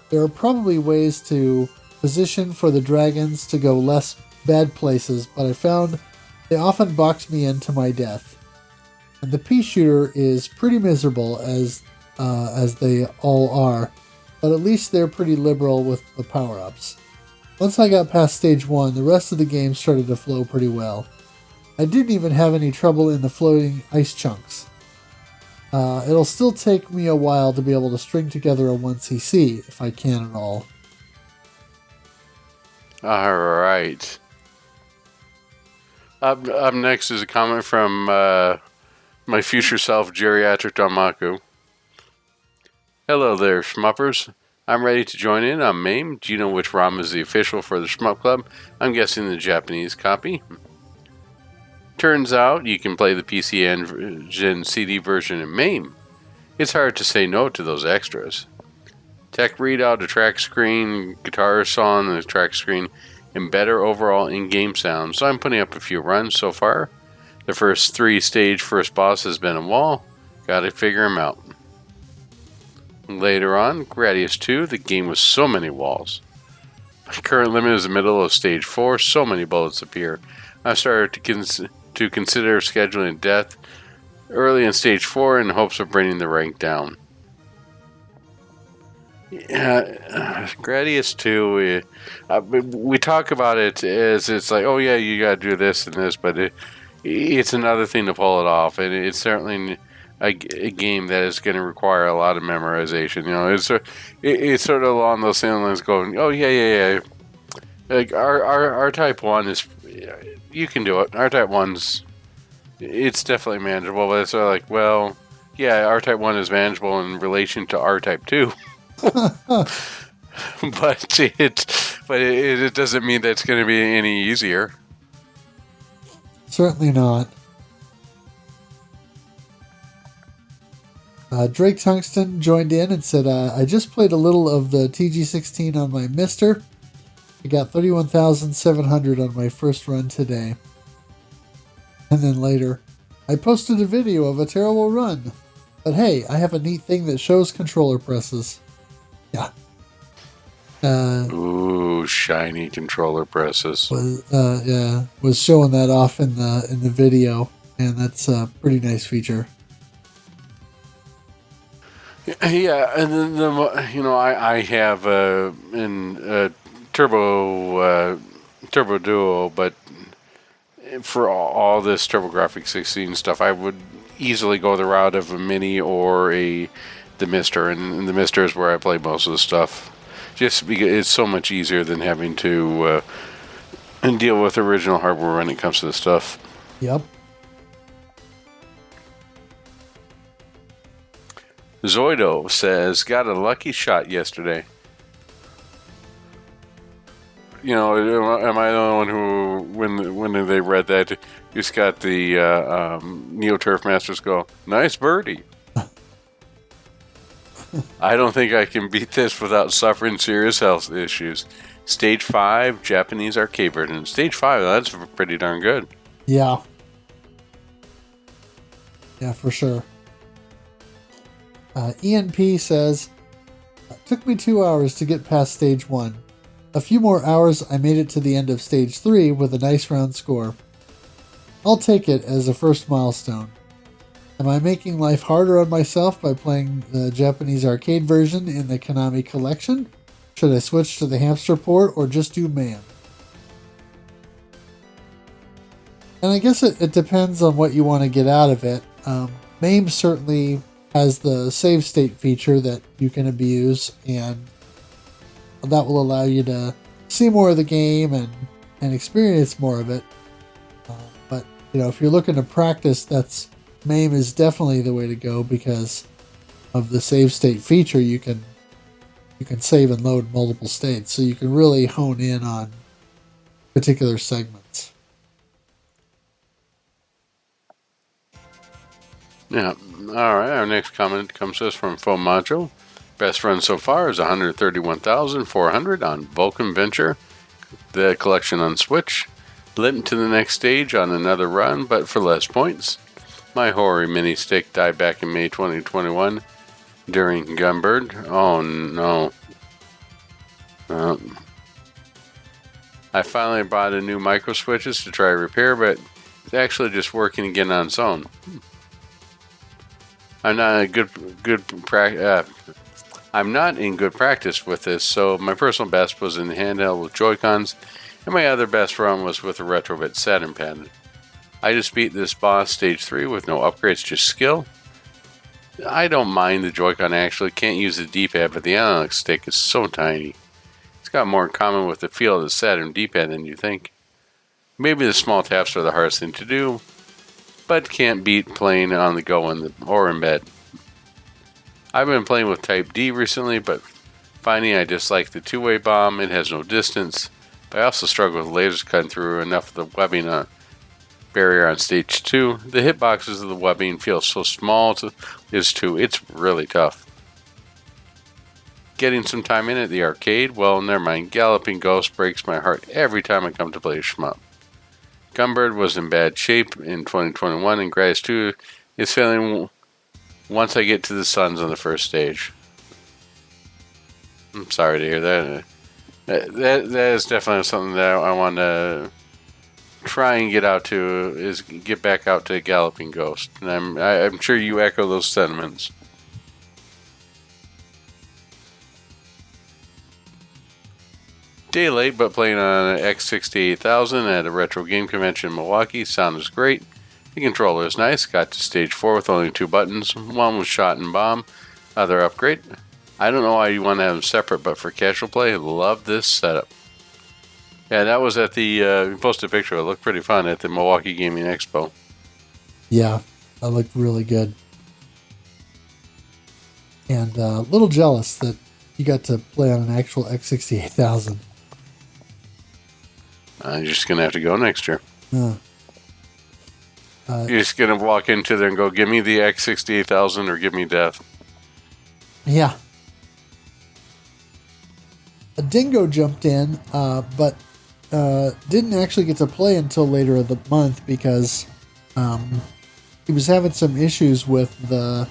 There are probably ways to position for the dragons to go less bad places, but I found they often boxed me into my death. And the pea shooter is pretty miserable as they all are, but at least they're pretty liberal with the power-ups. Once I got past stage 1, the rest of the game started to flow pretty well. I didn't even have any trouble in the floating ice chunks. It'll still take me a while to be able to string together a 1cc, if I can at all. Alright. Up next is a comment from my future self, Geriatric Damaku. Hello there, Schmuppers. I'm ready to join in on MAME. Do you know which ROM is the official for the Shmup Club? I'm guessing the Japanese copy. Turns out you can play the PC Engine CD version in MAME. It's hard to say no to those extras. Tech readout, a track screen, guitar song on the track screen, and better overall in-game sound. So I'm putting up a few runs so far. The first 3-stage first boss has been a wall. Gotta figure him out. Later on, Gradius II, the game with so many walls. My current limit is the middle of stage 4, so many bullets appear. I started to consider scheduling death early in stage 4 in hopes of bringing the rank down. Gradius 2, we talk about it as it's like, oh yeah, you gotta do this and this, but it's another thing to pull it off, and it's certainly a game that is going to require a lot of memorization. You know, it's sort of along those same lines, going, oh yeah. Like R Type 1 is, you can do it. R Type 1's, it's definitely manageable, but it's sort of like, well, yeah, R Type 1 is manageable in relation to R Type 2. but it doesn't mean that it's going to be any easier. Certainly not. Drake Tungsten joined in and said, I just played a little of the TG16 on my Mister. I got 31,700 on my first run today. And then later, I posted a video of a terrible run. But hey, I have a neat thing that shows controller presses. Yeah. Ooh, shiny controller presses. Was showing that off in the video, and that's a pretty nice feature. Yeah, and then I have Turbo Duo, but for all this TurboGrafx 16 stuff, I would easily go the route of a Mini or the Mister, and the Mister is where I play most of the stuff. Just because it's so much easier than having to deal with original hardware when it comes to the stuff. Yep. Zoido says, got a lucky shot yesterday. You know, am I the one who, when they read that, just got the Neo Turf Masters go, nice birdie. I don't think I can beat this without suffering serious health issues. Stage 5, Japanese arcade version. Stage 5, that's pretty darn good. Yeah. Yeah, for sure. ENP says, took me 2 hours to get past stage 1. A few more hours, I made it to the end of stage 3 with a nice round score. I'll take it as a first milestone. Am I making life harder on myself by playing the Japanese arcade version in the Konami collection? Should I switch to the hamster port or just do MAME? And I guess it depends on what you want to get out of it. MAME certainly has the save state feature that you can abuse, and that will allow you to see more of the game and experience more of it. But if you're looking to practice, MAME is definitely the way to go because of the save state feature. You can save and load multiple states, so you can really hone in on particular segments. Yeah. All right. Our next comment comes to us from Fomacho. Best run so far is 131,400 on Vulcan Venture, the collection on Switch. Limped to the next stage on another run, but for less points. My Hori mini stick died back in May 2021 during Gunbird. Oh no. I finally bought a new micro switches to try repair, but it's actually just working again on its own. I'm not I'm not in good practice with this, so my personal best was in handheld with Joy-Cons, and my other best run was with a Retrobit Saturn pad. I just beat this boss stage 3 with no upgrades, just skill. I don't mind the Joy-Con actually, can't use the D-pad, but the analog stick is so tiny. It's got more in common with the feel of the Saturn D-pad than you think. Maybe the small taps are the hardest thing to do, but can't beat playing on the go or in bed. I've been playing with Type D recently, but finding I dislike the two-way bomb. It has no distance, but I also struggle with lasers cutting through enough of the webbing barrier on stage 2. The hitboxes of the webbing feel so small it's really tough. Getting some time in at the arcade, well, never mind. Galloping Ghost breaks my heart every time I come to play a shmup. Gumbird was in bad shape in 2021, and Gradius II is failing once I get to the Suns on the first stage. I'm sorry to hear that. That is definitely something that I want to try and get back out to Galloping Ghost. And I'm sure you echo those sentiments. Day late, but playing on an X68000 at a retro game convention in Milwaukee. Sound is great. The controller is nice. Got to stage 4 with only 2 buttons. One was shot and bomb. Other upgrade. I don't know why you want to have them separate, but for casual play, love this setup. Yeah, that was at the, you posted a picture. It looked pretty fun at the Milwaukee Gaming Expo. Yeah, that looked really good. And a little jealous that you got to play on an actual X68000. You're just going to have to go next year. You're just going to walk into there and go, give me the X68000 or give me death. Yeah. A Dingo jumped in, but didn't actually get to play until later of the month because he was having some issues with the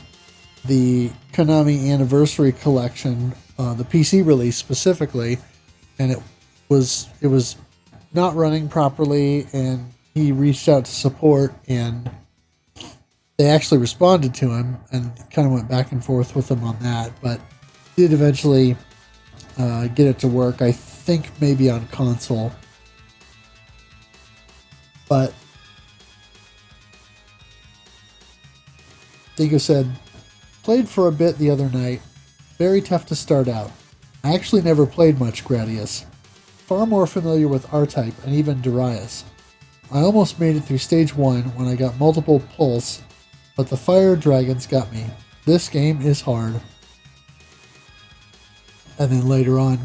Konami Anniversary Collection, the PC release specifically, and it was not running properly, and he reached out to support, and they actually responded to him and kind of went back and forth with him on that, but did eventually get it to work. I think maybe on console, but Dingo said, played for a bit the other night. Very tough to start out. I actually never played much Gradius. Far more familiar with R-Type and even Darius. I almost made it through stage 1 when I got multiple pulse, but the fire dragons got me. This game is hard. And then later on,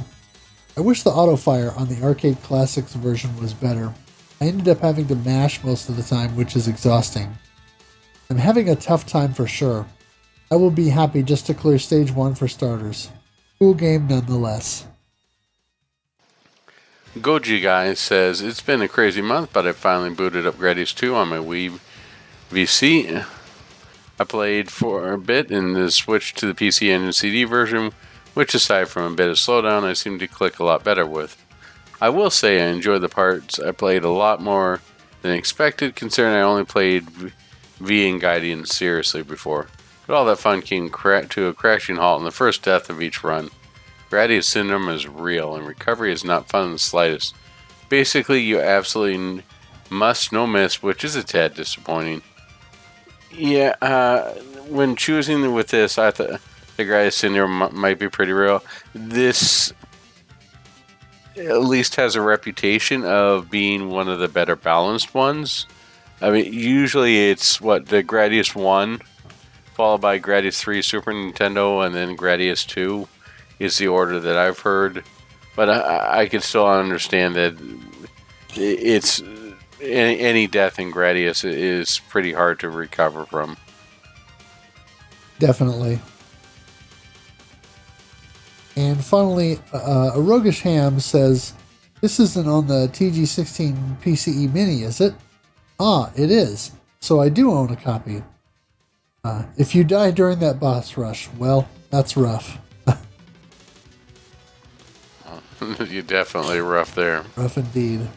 I wish the auto fire on the Arcade Classics version was better. I ended up having to mash most of the time, which is exhausting. I'm having a tough time for sure. I will be happy just to clear stage 1 for starters. Cool game nonetheless. Goji Guy says, it's been a crazy month, but I finally booted up Gradius II on my Wii VC. I played for a bit and then switched to the PC Engine CD version, which aside from a bit of slowdown, I seem to click a lot better with. I will say I enjoyed the parts I played a lot more than expected, considering I only played V and Guardian seriously before. But all that fun came to a crashing halt in the first death of each run. Gradius syndrome is real, and recovery is not fun in the slightest. Basically, you absolutely must no miss, which is a tad disappointing. Yeah, when choosing with this, I thought the Gradius syndrome might be pretty real. This at least has a reputation of being one of the better balanced ones. I mean, usually it's the Gradius 1, followed by Gradius 3 Super Nintendo, and then Gradius 2 is the order that I've heard. But I can still understand that it's any death in Gradius is pretty hard to recover from. Definitely. And finally, a Roguish Ham says, this isn't on the TG16 PCE Mini, is it? Ah, it is. So I do own a copy. If you die during that boss rush, well, that's rough. You're definitely rough there. Rough indeed.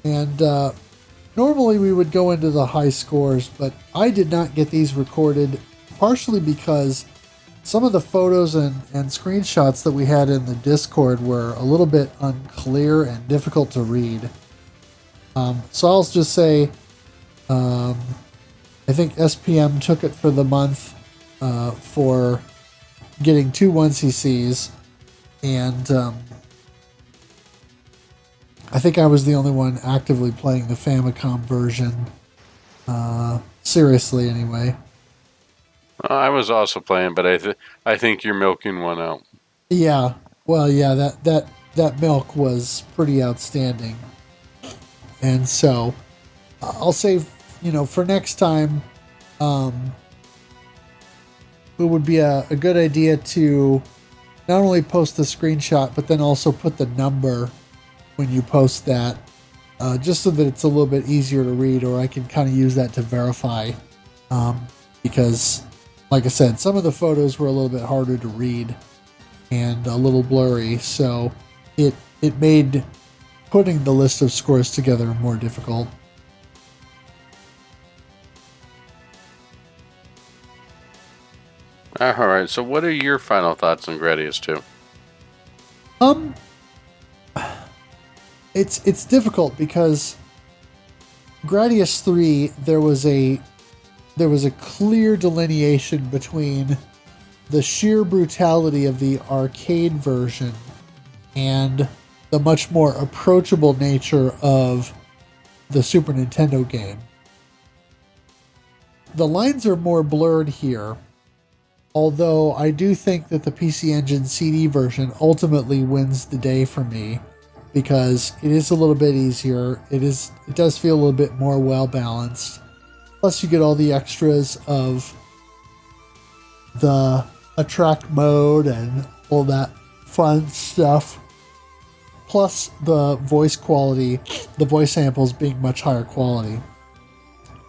And Normally we would go into the high scores, but I did not get these recorded, partially because some of the photos and screenshots that we had in the Discord were a little bit unclear and difficult to read. So I'll just say, I think SPM took it for the month for getting 2 1cc's, and I think I was the only one actively playing the Famicom version. Seriously, anyway. I was also playing, but I think you're milking one out. Yeah, well, yeah, that milk was pretty outstanding, and so I'll say, for next time, it would be a good idea to not only post the screenshot, but then also put the number when you post that, just so that it's a little bit easier to read, or I can kind of use that to verify. Because, like I said, some of the photos were a little bit harder to read and a little blurry, so it made putting the list of scores together more difficult. All right, so what are your final thoughts on Gradius II? It's difficult because Gradius 3, there was a clear delineation between the sheer brutality of the arcade version and the much more approachable nature of the Super Nintendo game. The lines are more blurred here, although I do think that the PC Engine CD version ultimately wins the day for me, because it is a little bit easier. It does feel a little bit more well balanced. Plus, you get all the extras of the attract mode and all that fun stuff. Plus, the voice quality, the voice samples being much higher quality.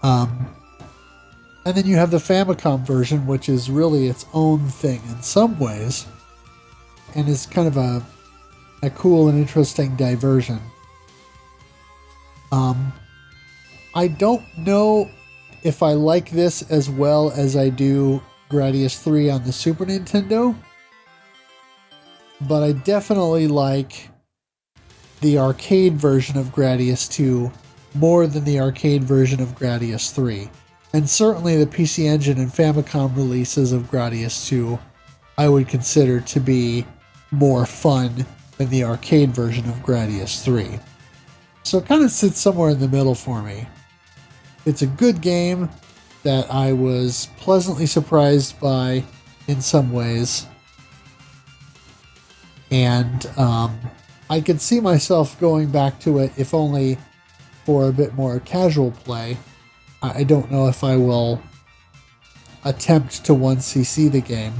And then you have the Famicom version, which is really its own thing in some ways, and is kind of a cool and interesting diversion. I don't know if I like this as well as I do Gradius 3 on the Super Nintendo, but I definitely like the arcade version of Gradius 2 more than the arcade version of Gradius 3. And certainly the PC Engine and Famicom releases of Gradius 2 I would consider to be more fun than the arcade version of Gradius 3. So it kind of sits somewhere in the middle for me. It's a good game that I was pleasantly surprised by in some ways. And I could see myself going back to it, if only for a bit more casual play. I don't know if I will attempt to 1cc the game,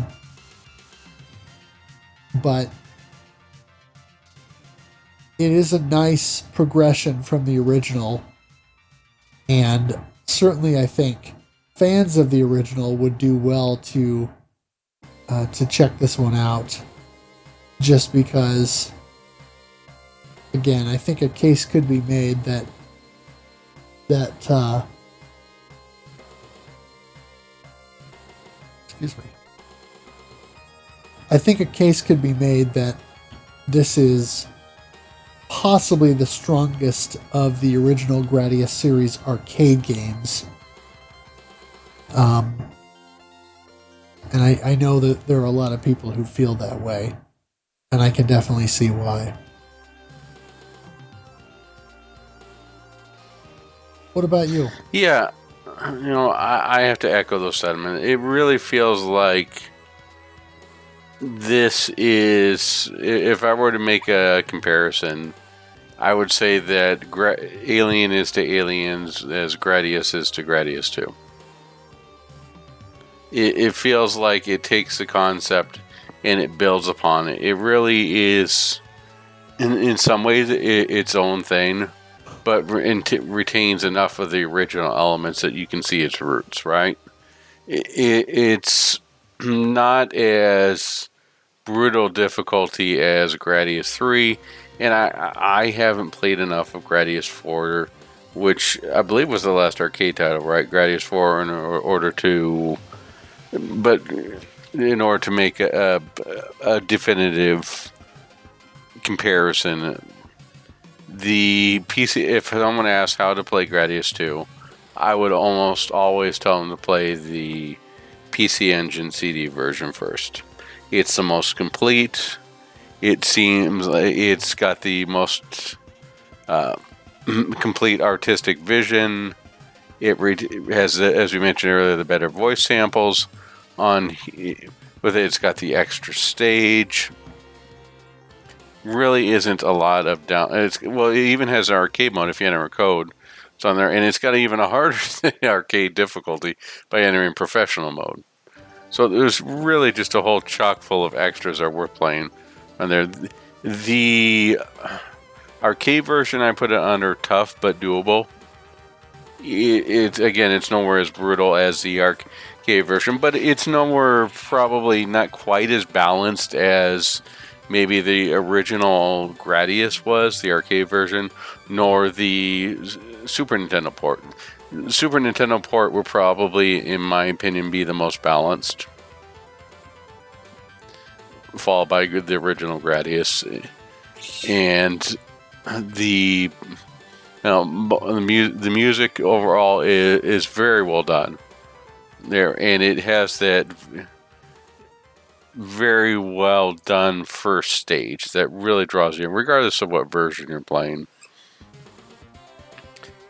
but it is a nice progression from the original, and certainly I think fans of the original would do well to check this one out, just because, again, I think a case could be made that excuse me. I think a case could be made that this is possibly the strongest of the original Gradius series arcade games. And I know that there are a lot of people who feel that way, and I can definitely see why. What about you? Yeah, I have to echo those sentiments. It really feels like this is, if I were to make a comparison, I would say that Alien is to Aliens as Gradius is to Gradius 2. It feels like it takes the concept and it builds upon it. It really is, in some ways, its own thing, but retains enough of the original elements that you can see its roots, right? It's not as brutal difficulty as Gradius 3, and I haven't played enough of Gradius 4 which I believe was the last arcade title, right? Gradius 4 in order to make a definitive comparison. The PC, if someone asks how to play Gradius 2, I would almost always tell them to play the PC Engine CD version first. It's the most complete. It seems like it's got the most complete artistic vision. It has, as we mentioned earlier, the better voice samples. With it, it's got the extra stage. Really isn't a lot of down. It even has an arcade mode if you enter a code. It's on there, and it's got even a harder arcade difficulty by entering professional mode. So there's really just a whole chock full of extras that are worth playing on there. The arcade version, I put it under tough but doable. It's nowhere as brutal as the arcade version, but it's nowhere probably not quite as balanced as maybe the original Gradius was, the arcade version, nor the Super Nintendo port. Super Nintendo port will probably, in my opinion, be the most balanced, followed by the original Gradius. And the music overall is very well done there, and it has that very well done first stage that really draws you in, regardless of what version you're playing.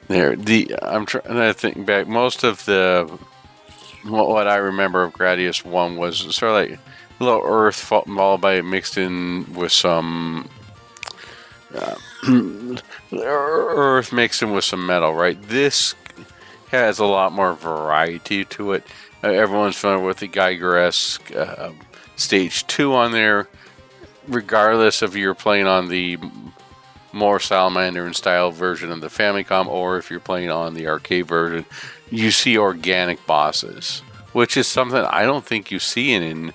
I'm trying to think back. Most of what I remember of Gradius 1 was sort of like a little earth followed by mixed in with some earth mixed in with some metal, right? This has a lot more variety to it. Everyone's familiar with the Geiger-esque Stage 2 on there, regardless if you're playing on the more Salamander and style version of the Famicom, or if you're playing on the arcade version, you see organic bosses, which is something I don't think you see I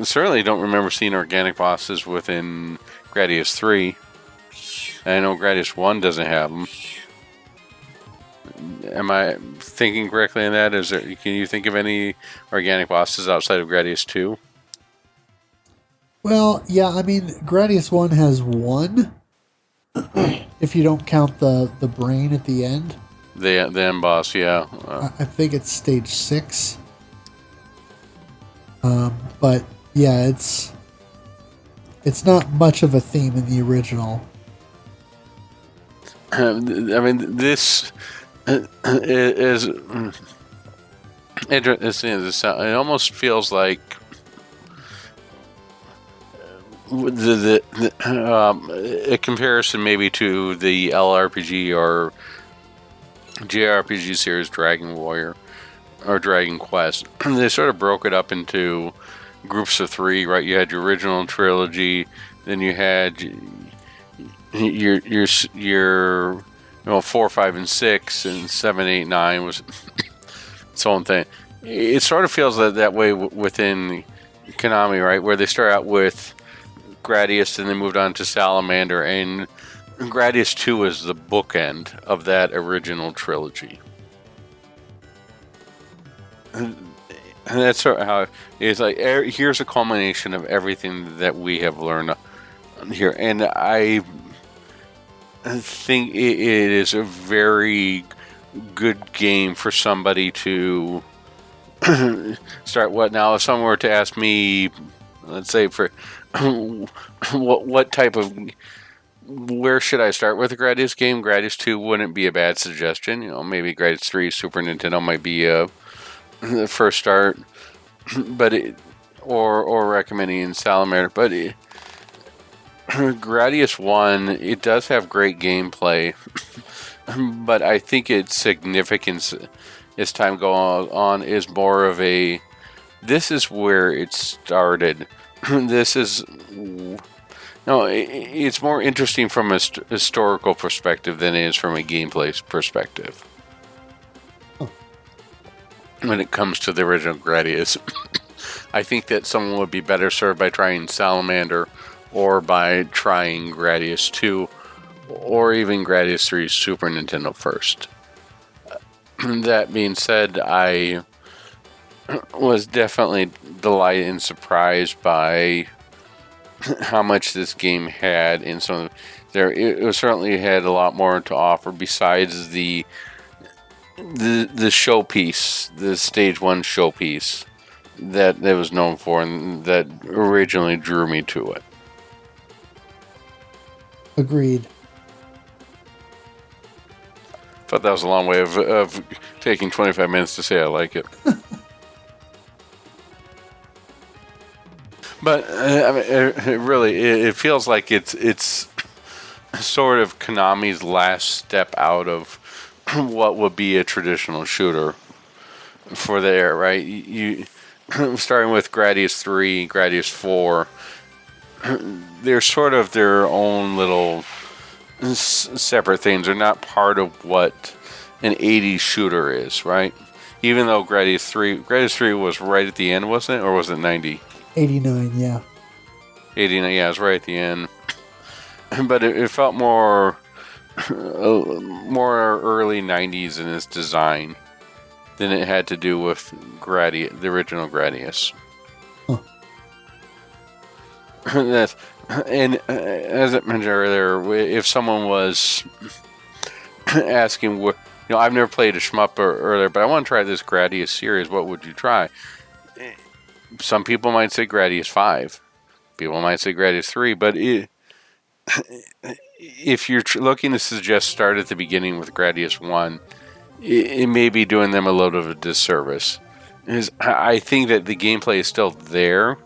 certainly don't remember seeing organic bosses within Gradius 3. I know Gradius 1 doesn't have them. Am I thinking correctly in that? Can you think of any organic bosses outside of Gradius 2? Well, yeah, I mean, Gradius 1 has one, if you don't count the brain at the end. The end boss, yeah. I think it's stage 6. But, yeah, it's not much of a theme in the original. I mean, this is interesting. It almost feels like a comparison maybe to the LRPG or JRPG series Dragon Warrior or Dragon Quest. They sort of broke it up into groups of 3, right? You had your original trilogy, then you had your 4, 5, and 6, and 7, 8, 9 was its own thing. It sort of feels that way within Konami, right? Where they start out with Gradius and then moved on to Salamander, and Gradius 2 is the bookend of that original trilogy. And that's sort of how it's like. Here's a culmination of everything that we have learned here, and I think it is a very good game for somebody to start. What now? If someone were to ask me, let's say for what type of, where should I start with a Gradius game? Gradius 2 wouldn't be a bad suggestion. Maybe Gradius 3, Super Nintendo might be the first start, but or recommending Salamander. But Gradius 1, it does have great gameplay, but I think its significance as time goes on is more of a, this is where it started. It's more interesting from a historical perspective than it is from a gameplay perspective. When it comes to the original Gradius, I think that someone would be better served by trying Salamander or by trying Gradius 2 or even Gradius 3 Super Nintendo first. That being said, I was definitely delighted and surprised by how much this game had in some of it certainly had a lot more to offer besides the showpiece, the stage 1 showpiece that it was known for and that originally drew me to it. Agreed. Thought that was a long way of taking 25 minutes to say I like it. But I mean, it feels like it's sort of Konami's last step out of what would be a traditional shooter for the era, right? You starting with Gradius 3, Gradius 4, they're sort of their own little separate things. They're not part of what an 80s shooter is, right? Even though Gradius 3 was right at the end, wasn't it? Or was it 90? 89, yeah. 89, yeah, it was right at the end. But it felt more early 90s in its design than it had to do with the original Gradius. Huh. And as I mentioned earlier, if someone was asking, I've never played a shmup earlier, but I want to try this Gradius series, what would you try? Some people might say Gradius 5. People might say Gradius 3, but if you're looking to suggest start at the beginning with Gradius 1, it may be doing them a little of a disservice. I think that the gameplay is still there,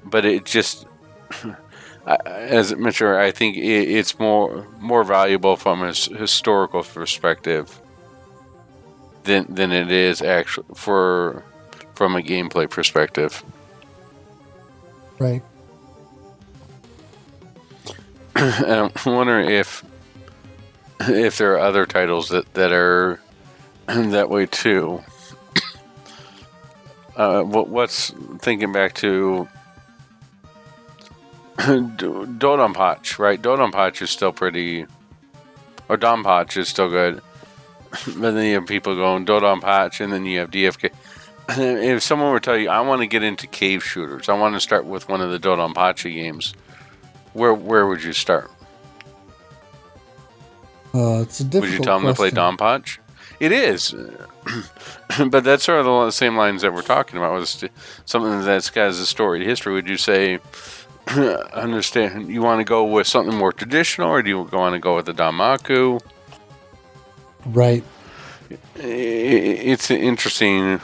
but it just, as I mentioned, I think it's more valuable from a historical perspective than it is actually from a gameplay perspective. Right. I'm wondering if there are other titles that are that way too. What's thinking back to Dodonpachi, right? Dodonpachi is still pretty, or Donpachi is still good. But then you have people going Dodonpachi, and then you have DFK. If someone were to tell you, I want to get into cave shooters, I want to start with one of the Dodonpachi games, where would you start? It's a difficult Would you tell them question. to play Donpachi? It is. But that's sort of the same lines that we're talking about. Was something that's got a storied history. Would you say, understand, you want to go with something more traditional, or do you want to go with the Danmaku? Right. It's interesting.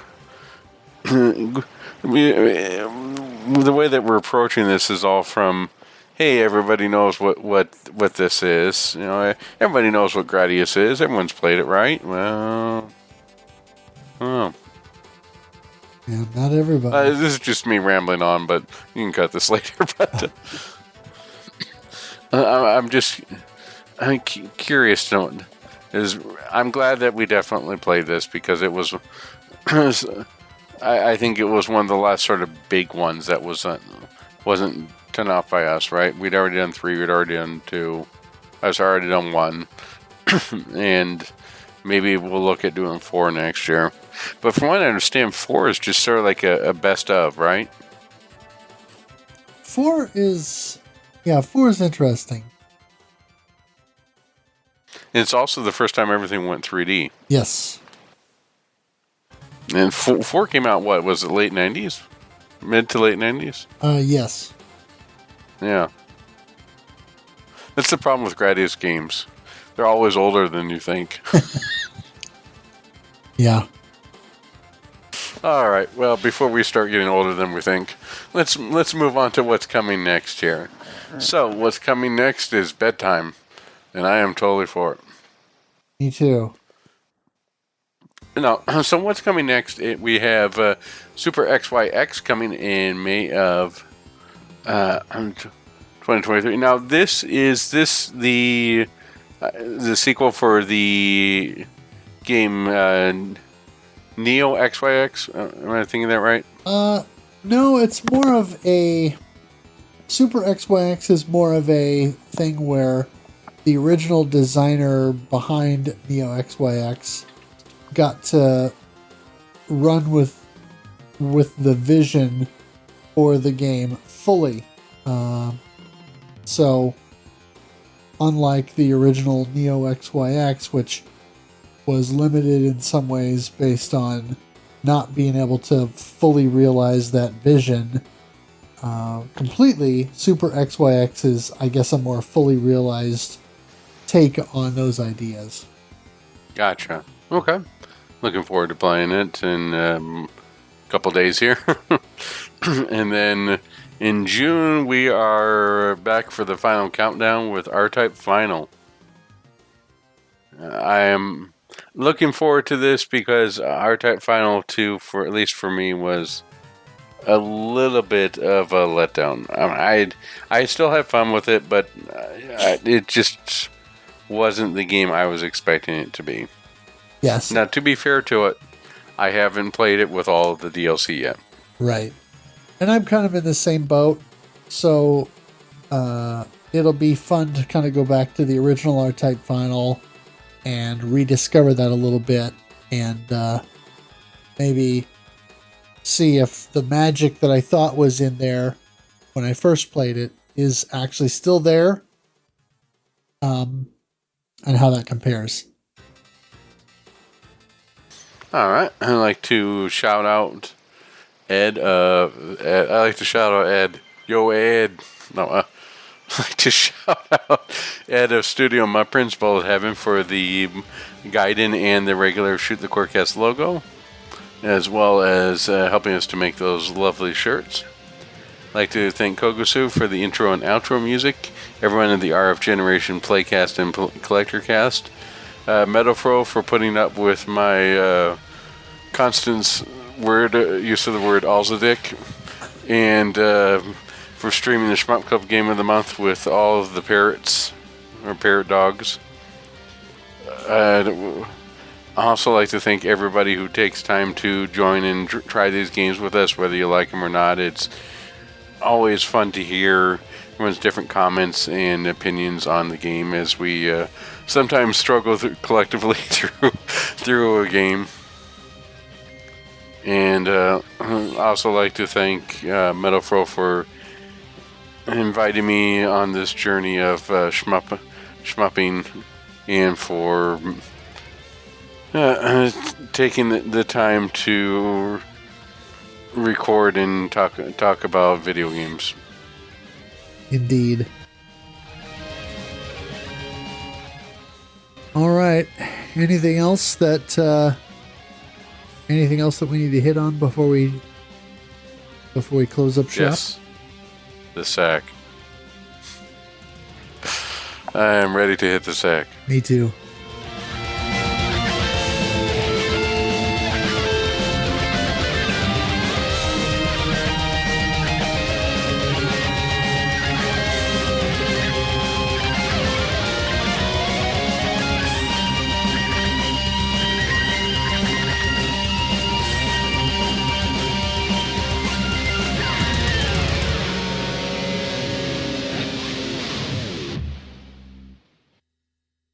The way that we're approaching this is all from, hey, everybody knows what this is. Everybody knows what Gradius is. Everyone's played it, right? Well, oh. Yeah, not everybody. This is just me rambling on, but you can cut this later. But I'm curious to know. I'm glad that we definitely played this because it was. I think it was one of the last sort of big ones that wasn't turned off by us, right? We'd already done 3, we'd already done 2. I was already done 1. And maybe we'll look at doing 4 next year. But from what I understand, 4 is just sort of like a best of, right? 4 is interesting. And it's also the first time everything went 3D. Yes. And 4 came out, what, was it late 90s? Mid to late 90s? Yes. Yeah. That's the problem with Gradius games. They're always older than you think. Yeah. All right. Well, before we start getting older than we think, let's move on to what's coming next here. So, what's coming next is bedtime, and I am totally for it. Me too. No, so what's coming next? We have Super XYX coming in May of 2023. Now, is this the sequel for the game Neo XYX? Am I thinking that right? No, it's more of a Super XYX is more of a thing where the original designer behind Neo XYX got to run with the vision for the game fully. So, unlike the original Neo XYX, which was limited in some ways based on not being able to fully realize that vision completely, Super XYX is, I guess, a more fully realized take on those ideas. Gotcha. Okay. Looking forward to playing it in a couple days here. And then in June, we are back for the final countdown with R-Type Final. I am looking forward to this because R-Type Final 2, for at least for me, was a little bit of a letdown. I still have fun with it, but it just wasn't the game I was expecting it to be. Yes. Now, to be fair to it, I haven't played it with all of the DLC yet. Right. And I'm kind of in the same boat, so it'll be fun to kind of go back to the original R-Type Final and rediscover that a little bit, and maybe see if the magic that I thought was in there when I first played it is actually still there, and how that compares. All right. I'd like to shout out Ed. I like to shout out Ed. Yo, Ed. No, I'd like to shout out Ed of Studio, my principal, heaven, for the Gaiden and the regular Shoot the Corecast logo, as well as helping us to make those lovely shirts. I'd like to thank Kogosu for the intro and outro music, everyone in the RF Generation Playcast and Collector Cast, MetalFRO for putting up with my constant use of the word Alzadik, and for streaming the Shmup Club Game of the Month with all of the parrots, or parrot dogs. I'd also like to thank everybody who takes time to join and try these games with us, whether you like them or not. It's always fun to hear everyone's different comments and opinions on the game as we sometimes struggle collectively through a game. And I also like to thank MetalFRO for inviting me on this journey of shmupping, and for taking the time to record and talk about video games. Indeed. All right. Anything else that we need to hit on before we close up shop? Yes. The sack. I am ready to hit the sack. Me too.